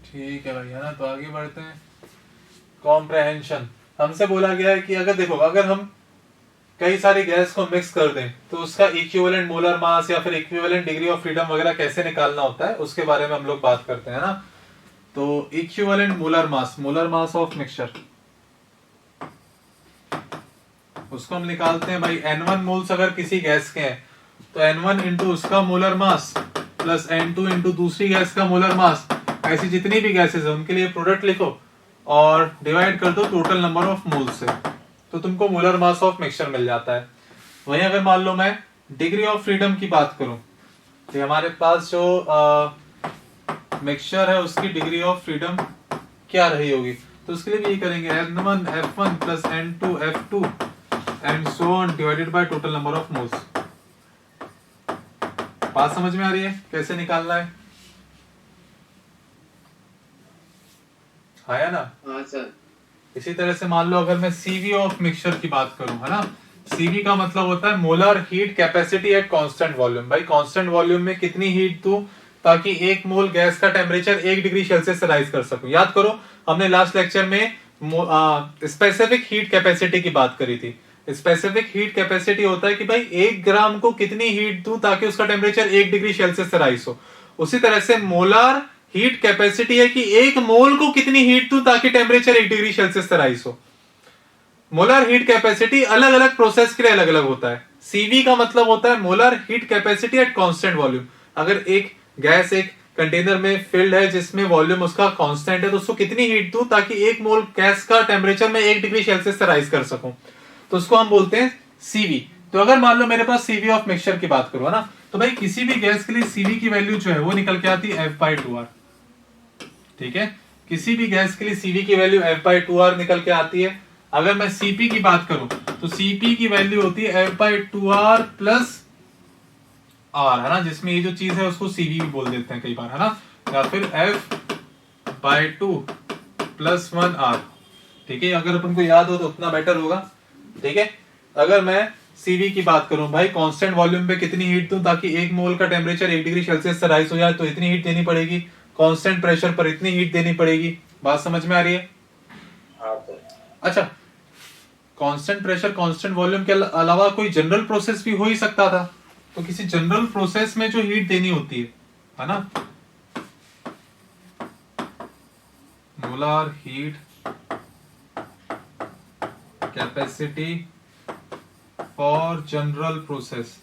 ठीक है भाई, है ना। तो आगे बढ़ते हैं। कॉम्प्रहेंशन, हमसे बोला गया है कि अगर देखो, अगर हम कई सारी गैस को मिक्स कर दें तो उसका इक्विवेलेंट मोलर मास या फिर इक्विवेलेंट डिग्री ऑफ फ्रीडम वगैरह कैसे निकालना होता है उसके बारे में हम लोग बात करते हैं ना। तो equivalent molar mass of mixture, उसको हम निकालते हैं भाई। N1 मोल्स अगर किसी गैस के हैं तो N1 इंटू उसका molar mass plus N2 into दूसरी गैस का मोलर मास, ऐसी जितनी भी गैसेस है उनके लिए प्रोडक्ट लिखो और डिवाइड कर दो टोटल नंबर ऑफ मोल्स से, तो तुमको मोलर मास ऑफ मिक्सचर मिल जाता है। वहीं अगर मान लो मैं डिग्री ऑफ फ्रीडम की बात करूं तो हमारे पास जो मिक्सचर है उसकी डिग्री ऑफ फ्रीडम क्या रही होगी, तो उसके लिए भी ये करेंगे N1 F1 plus N2 F2 and so on divided by total number of moles. बात समझ में आ रही है कैसे निकालना है? हाँ या ना? हाँ सर। इसी तरह से मान लो अगर मैं CV ऑफ मिक्सचर की बात करूं, है ना। CV का मतलब होता है molar heat capacity at constant volume. भाई कांस्टेंट वॉल्यूम में कितनी हीट दूं ताकि 1 मोल गैस का टेम्परेचर 1 डिग्री सेल्सियस से राइज कर सकूं। याद करो हमने लास्ट लेक्चर में स्पेसिफिक हीट कैपेसिटी की बात करी थी। स्पेसिफिक हीट कैपेसिटी होता है कि भाई 1 ग्राम को कितनी हीट दूं ताकि उसका टेम्परेचर 1 डिग्री सेल्सियस से राइज हो। उसी तरह से मोलर हीट कैपेसिटी है कि 1 मोल को कितनी हीट दूं ताकि टेम्परेचर 1 डिग्री सेल्सियस से राइज हो। मोलर हीट कैपेसिटी अलग अलग प्रोसेस के लिए अलग अलग होता है। CV का मतलब होता है molar heat capacity at constant volume. अगर एक गैस एक कंटेनर में फिल्ड है जिसमें वॉल्यूम उसका कांस्टेंट है तो उसको कितनी हीट दूं ताकि 1 मोल गैस का टेम्परेचर में 1 डिग्री सेल्सियस से राइज कर सकूं, तो उसको हम बोलते हैं CV। तो अगर मान लो मेरे पास CV ऑफ मिक्सचर की बात करो, है ना, तो भाई किसी भी गैस के लिए CV की वैल्यू जो है वो निकल के आती है F/2R। ठीक है, किसी भी गैस के लिए CV की वैल्यू F/2R निकल के आती है। अगर मैं CP की बात करूं तो CP की वैल्यू होती है F/2R प्लस R, है ना, जिसमें ये जो चीज है उसको CV भी बोल देते हैं कई बार, है ना, या फिर F/2 प्लस 1R। ठीक है, अगर अपन को याद हो तो उतना बेटर होगा। ठीक है, अगर मैं CV की बात करूं भाई कांस्टेंट वॉल्यूम पे कितनी हीट दूं ताकि 1 मोल का टेम्परेचर 1 डिग्री सेल्सियस से राइज हो जाए, तो इतनी हीट देनी पड़ेगी। कांस्टेंट प्रेशर पर इतनी हीट देनी पड़ेगी। बात समझ में आ रही है? हाँ सर। अच्छा, कांस्टेंट प्रेशर कांस्टेंट वॉल्यूम के अलावा कोई जनरल प्रोसेस भी हो ही सकता था, तो किसी जनरल प्रोसेस में जो हीट देनी होती है ना, molar heat capacity for general process,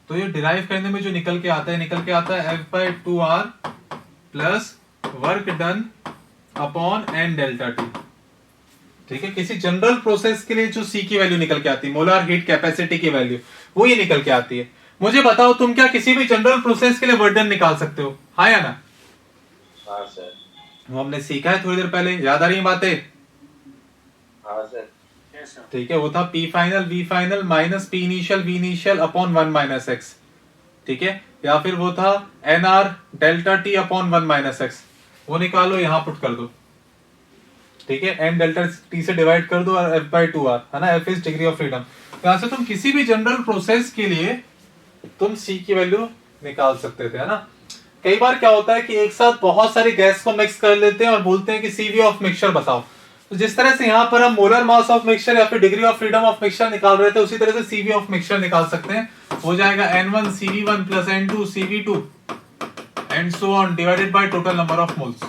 तो ये डिराइव करने में जो निकल के आता है F/2R plus work done upon N delta T। ठीक है, किसी जनरल प्रोसेस के लिए जो C की वैल्यू निकल के आती है, मोलर हीट कैपेसिटी की वैल्यू, वो ये निकल के आती है। मुझे बताओ तुम क्या किसी भी जनरल प्रोसेस के लिए वर्क डन निकाल सकते हो, हाँ या ना? हाँ सर। वो हमने सीखा है थोड़ी देर पहले, याद आ रही है बातें? हाँ सर। ठीक है, वो था P final V final minus P initial V initial upon 1 minus x। ठीक है, या फिर वो था NR delta T upon 1 minus x। वो निकालो, यहां पुट कर दो। ठीक है, N डेल्टा T से डिवाइड कर दो और F/2R, है ना, F is degree of freedom. तो यहां से तुम किसी भी जनरल प्रोसेस के लिए तुम C की वैल्यू निकाल सकते थे, है ना। कई बार क्या होता है कि एक साथ बहुत सारी गैस को मिक्स कर लेते हैं और बोलते हैं कि CV ऑफ मिक्सचर बताओ। तो जिस तरह से यहाँ पर हम मोलर मास ऑफ मिक्सचर या फिर degree of freedom of mixture निकाल रहे थे, उसी तरह से CV ऑफ मिक्सचर निकाल सकते हैं। हो जाएगा N1 CV1 plus N2 CV2 and so on divided by total number of moles.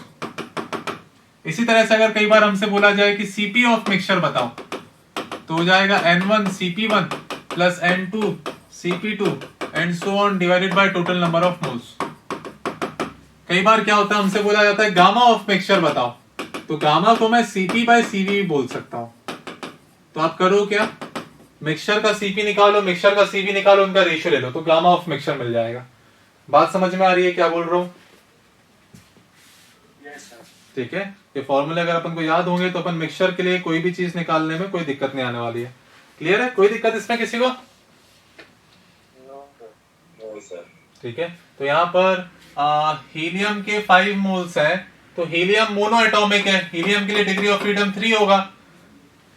इसी तरह से अगर कई बार हमसे बोला जाए कि सीपी ऑफ मिक्सचर बताओ, तो हो जाएगा N1 CP1 plus N2 CP2 and so on divided by total number of moles. कई बार क्या होता है, हमसे बोला जाता है गामा ऑफ मिक्सचर बताओ, तो गामा को मैं CP बाय CV भी बोल सकता हूं। तो आप करो क्या, मिक्सचर का CP निकालो, मिक्सचर का CV निकालो, उनका रेशियो ले लो, तो गामा ऑफ मिक्सचर मिल जाएगा। बात समझ में आ रही है क्या बोल रहा हूं? ठीक है, ये फॉर्मूले अगर अपन को याद होंगे तो अपन मिक्सचर के लिए कोई भी चीज निकालने में कोई दिक्कत नहीं आने वाली है। क्लियर है? कोई दिक्कत इसमें किसी को? No sir. ठीक है, तो यहाँ पर हीलियम के 5 मोल्स है, तो हीलियम मोनो एटॉमिक है, हीलियम के लिए डिग्री ऑफ फ्रीडम 3 होगा।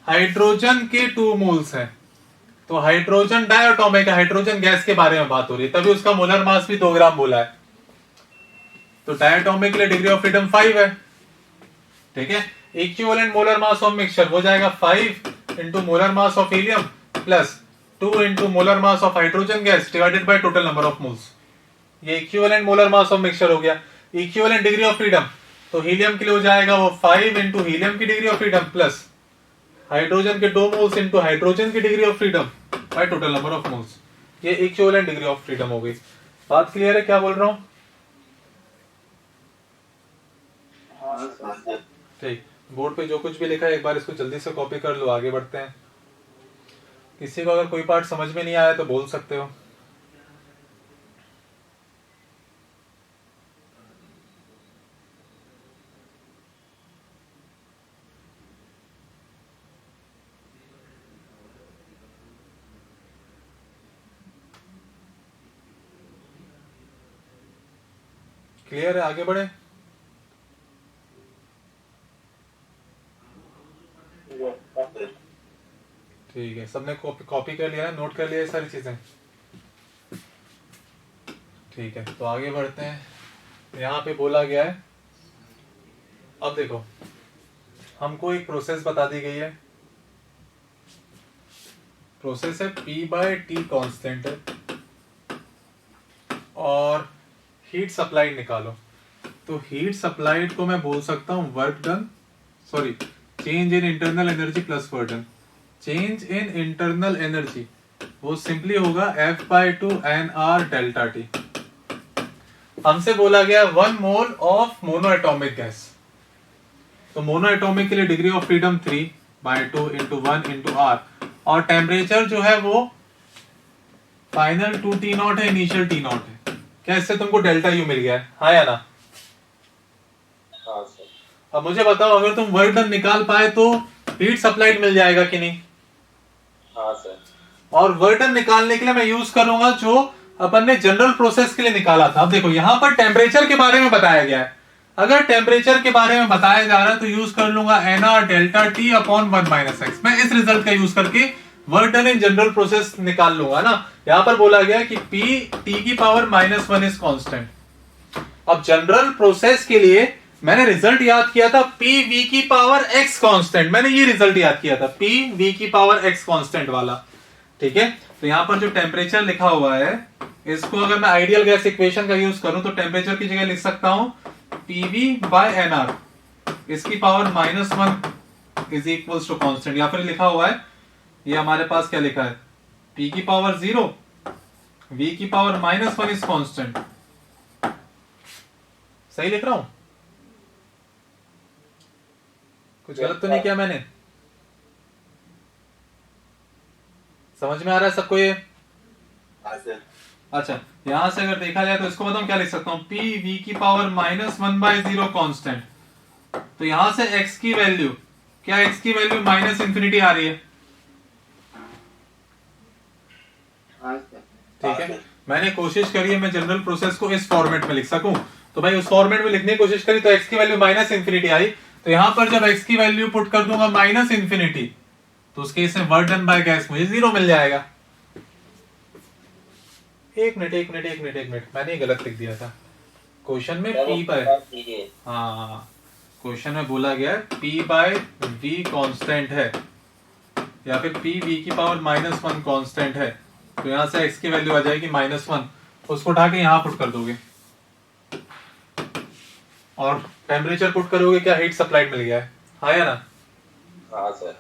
हाइड्रोजन के 2 मोल्स है, तो हाइड्रोजन डायटोमिक है, हाइड्रोजन गैस के बारे में बात हो रही है, तभी उसका मोलर मास भी 2 ग्राम बोला है। तो डायटोमिक के लिए डिग्री ऑफ फ्रीडम 5 है। ठीक है, equivalent molar mass of mixture हो जाएगा 5 into molar mass of helium plus 2 into molar mass of hydrogen gas divided by total number of moles. ये equivalent molar mass of mixture हो गया। Equivalent degree of freedom, तो helium के लिए हो जाएगा वो 5 इंटू हीलियम की degree of freedom plus hydrogen के 2 मोल्स इंटू हाइड्रोजन की degree of freedom by total number of moles. ये इक्विवेलेंट डिग्री ऑफ फ्रीडम हो गई। बात क्लियर है क्या बोल रहा हूं? हाँ सर। ठीक, बोर्ड पे जो कुछ भी लिखा है एक बार इसको जल्दी से कॉपी कर लो, आगे बढ़ते हैं। किसी को अगर कोई पार्ट समझ में नहीं आया तो बोल सकते हो। क्लियर है? आगे बढ़े। ठीक है, सबने कॉपी कर लिया है, नोट कर लिया है सारी चीजें? ठीक है, तो आगे बढ़ते हैं। यहाँ पे बोला गया है, अब देखो हमको एक प्रोसेस बता दी गई है। प्रोसेस है P/T कांस्टेंट है और हीट सप्लाइड निकालो। तो हीट सप्लाइड को मैं बोल सकता हूं work done, sorry change in internal energy plus work done. Change in internal energy वो सिंपली होगा F/2 NR डेल्टा T। हमसे बोला गया 1 mole of mono atomic gas, तो मोनो एटॉमिक के लिए degree of freedom 3/2 into 1 into R, और temperature जो है वो फाइनल 2 T0 है, इनिशियल T0 है। क्या इससे तुमको डेल्टा U मिल गया है? हाँ या ना? हाँ सर। अब मुझे बताओ, अगर तुम वर्क डन निकाल पाए तो हीट सप्लाइड मिल जाएगा कि नहीं? हाँ सर। और वर्क डन निकालने के लिए मैं यूज करूंगा जो अपन ने जनरल प्रोसेस के लिए निकाला था। अब देखो यहाँ पर टेम्परेचर के बारे में बताया गया है, अगर टेम्परेचर के बारे में बताया जा रहा है तो यूज कर लूंगा NR delta T upon 1 minus x. मैं इस रिजल्ट का यूज करके work done in general process निकाल लूंगा ना। यहाँ पर बोला गया कि P T की पावर -1 इज कांस्टेंट। अब जनरल प्रोसेस के लिए मैंने रिजल्ट याद किया था P V की पावर x कांस्टेंट, मैंने ये रिजल्ट याद किया था P V की पावर x कांस्टेंट वाला। ठीक है, तो यहाँ पर जो टेम्परेचर लिखा हुआ है इसको अगर मैं आइडियल गैस इक्वेशन का यूज करूं तो टेम्परेचर की जगह लिख सकता हूं PV बाय NR, इसकी power -1 is equals to constant, या फिर लिखा हुआ है ये हमारे पास क्या लिखा है P की पावर 0 V की पावर -1 इज कांस्टेंट। सही लिख रहा हूं? कुछ गलत तो नहीं किया मैंने? समझ में आ रहा है सबको ये? हाँ सर। अच्छा, यहां से अगर देखा जाए तो इसको बताऊं क्या लिख सकता हूं P V की पावर -1/0 कांस्टेंट। तो यहां से x की वैल्यू, क्या x की वैल्यू -∞ आ रही है? हाँ सर। ठीक है, मैंने कोशिश करी है मैं जनरल प्रोसेस को इस फॉर्मेट में लिख सकूं, तो भाई उस फॉर्मेट में लिखने की कोशिश करी तो x की वैल्यू -∞ आई। तो यहां पर जब x की वैल्यू पुट कर दूंगा -∞, तो उस केस में वर्क डन बाय गैस मुझे 0 मिल जाएगा। एक मिनट, मैंने गलत लिख दिया था क्वेश्चन में P बाय, हाँ क्वेश्चन में बोला गया P/V कांस्टेंट है या फिर P V की पावर -1 कांस्टेंट है, तो यहां से x की वैल्यू आ जाएगी -1, उसको उठा के यहां पुट कर दोगे। और टेम्परेचर पुट करोगे क्या हीट सप्लाइड मिल गया है, हाँ या ना? हाँ सर।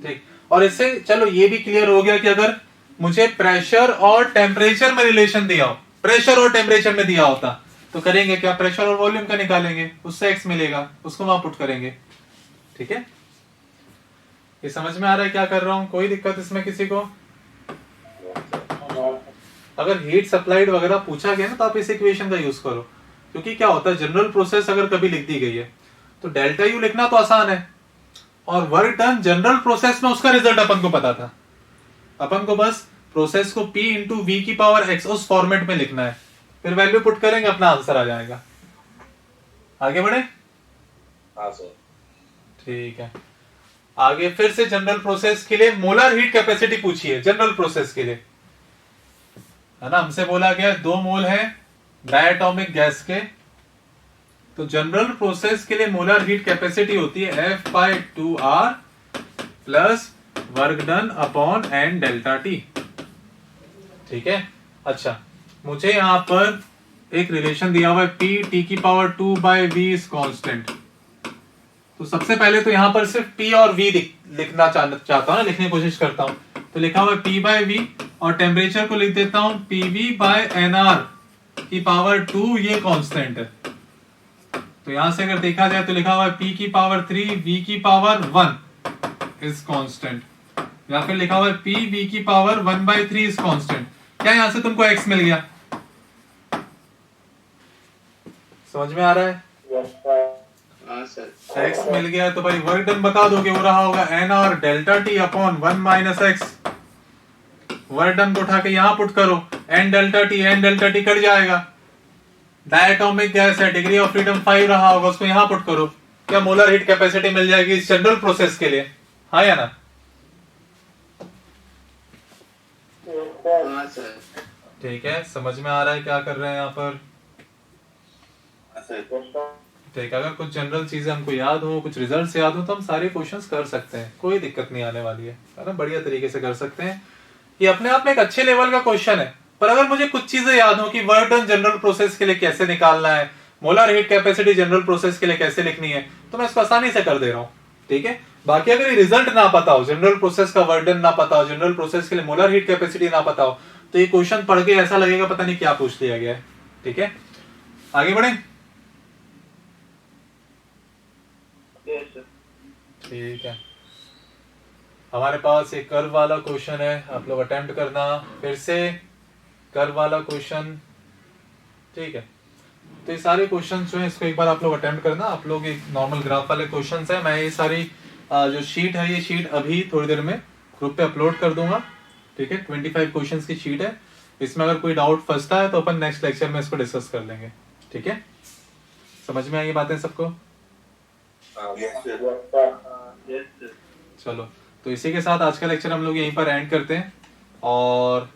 ठीक, और इससे चलो ये भी क्लियर हो गया कि अगर मुझे प्रेशर और टेम्परेचर में रिलेशन दिया हो, प्रेशर और टेम्परेचर में दिया होता तो करेंगे क्या, प्रेशर और वॉल्यूम का निकालेंगे, उससे एक्स मिलेगा, उसको वहां पुट करेंगे। ठीक है, ये समझ में आ रहा है क्या कर रहा हूं? कोई दिक्कत इसमें किसी को? अगर हीट सप्लाइड वगैरह पूछा गया ना तो आप इस इक्वेशन का यूज करो, क्योंकि क्या होता है जनरल प्रोसेस अगर कभी लिख दी गई है तो डेल्टा यू लिखना तो आसान है, और वर्क डन जनरल प्रोसेस में उसका रिजल्ट अपन को पता था, अपन को बस प्रोसेस को P इंटू वी की पावर x उस फॉर्मेट में लिखना है, फिर वैल्यू पुट करेंगे अपना आंसर आ जाएगा। आगे बढ़े? हाँ सर। ठीक है, आगे फिर से जनरल प्रोसेस के लिए मोलर हीट कैपेसिटी पूछी है, जनरल प्रोसेस के लिए है ना, हमसे बोला गया 2 मोल है डायटोमिक गैस के, तो जनरल प्रोसेस के लिए मोलर हीट कैपेसिटी होती है F/2R plus work done upon an delta T. ठीक है, अच्छा मुझे यहां पर एक रिलेशन दिया हुआ है P T की पावर 2/V इज कांस्टेंट, तो सबसे पहले तो यहां पर सिर्फ P और V लिखना चाहता हूं ना, लिखने की कोशिश करता हूं, तो लिखा हुआ है P/V और टेम्परेचर को लिख देता हूं PV/NR की पावर 2, ये कांस्टेंट है, तो यहां से अगर देखा जाए तो लिखा हुआ है P की पावर 3 V की पावर 1 इज कांस्टेंट, या फिर लिखा हुआ है P V की पावर 1/3 इज कांस्टेंट। क्या यहां से तुमको x मिल गया? समझ में आ रहा है? हाँ सर। x मिल गया तो भाई वर्क डन बता दोगे, वो रहा होगा nr delta T upon 1 minus x। Work done को उठा के यहां पुट करो, n डेल्टा टी कट जाएगा, डायटोमिक गैस है, डिग्री ऑफ फ्रीडम 5 रहा होगा, उसको यहां पुट करो, क्या मोलर हीट कैपेसिटी मिल जाएगी इस जनरल प्रोसेस के लिए, हाँ या ना? हाँ सर। ठीक है, समझ में आ रहा है क्या कर रहे हैं यहाँ पर? हाँ सर। ठीक है, अगर कुछ जनरल चीजें हमको याद हो, कुछ रिजल्ट्स याद हो, तो हम सारे क्वेश्चंस कर सकते हैं, कोई दिक्कत नहीं आने वाली है ना, बढ़िया तरीके से कर सकते हैं। ये अपने आप में एक अच्छे लेवल का क्वेश्चन है, पर अगर मुझे कुछ चीजें याद हो कि वर्क डन जनरल प्रोसेस के लिए कैसे निकालना है, molar heat capacity general process के लिए कैसे लिखनी है, तो मैं इसको आसानी से कर दे रहा हूँ। ठीक है, बाकी अगर ये रिजल्ट ना पता हो, जनरल प्रोसेस का वर्क डन ना पता हो, जनरल प्रोसेस के लिए मोलर हीट कैपेसिटी ना पता हो, तो ये क्वेश्चन पढ़ के ऐसा लगेगा पता नहीं क्या पूछ लिया गया है। ठीक है, आगे बढ़े? ठीक है, हमारे पास एक कर्व वाला क्वेश्चन है, आप लोग अटेम्प्ट करना फिर से कर्व वाला क्वेश्चन। ठीक है, तो ये सारे क्वेश्चन जो है इसको एक बार आप लोग अटेम्प्ट करना, आप लोग एक नॉर्मल ग्राफ वाले क्वेश्चन है, मैं ये सारी जो शीट है, ये शीट अभी थोड़ी देर में ग्रुप पे अपलोड कर दूंगा। ठीक है, 25 क्वेश्चंस की शीट है, इसमें अगर कोई डाउट फंसता है तो अपन नेक्स्ट लेक्चर में इसको डिस्कस कर लेंगे। ठीक है, समझ में आई ये बातें सबको? चलो, तो इसी के साथ आज का लेक्चर हम लोग यहीं पर एंड करते हैं, और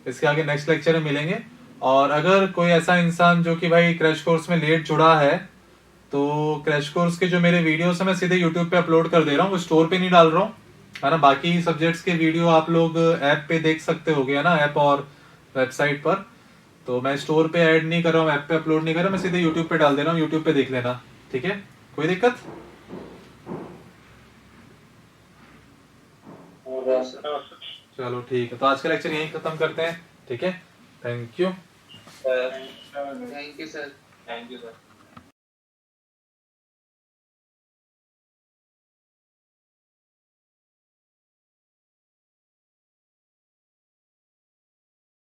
इसके आगे नेक्स्ट लेक्चर में मिलेंगे। और अगर कोई ऐसा इंसान जो कि भाई क्रैश कोर्स में लेट जुड़ा है, तो क्रैश कोर्स के जो मेरे वीडियोस है मैं सीधे यूट्यूब पे अपलोड कर दे रहा हूँ, वो स्टोर पे नहीं डाल रहा हूँ, है ना। बाकी सब्जेक्ट्स के वीडियो आप लोग ऐप पे देख सकते हो गया ना, ऐप और वेबसाइट पर, तो मैं स्टोर पे ऐड नहीं कर रहा हूँ, ऐप पे अपलोड नहीं कर रहा, मैं सीधे यूट्यूब पे डाल दे रहा हूँ, यूट्यूब पे देख लेना। ठीक है, कोई दिक्कत? चलो ठीक है, तो आज का लेक्चर यहीं खत्म करते हैं। ठीक है, thank you. Thank you sir. Thank you sir.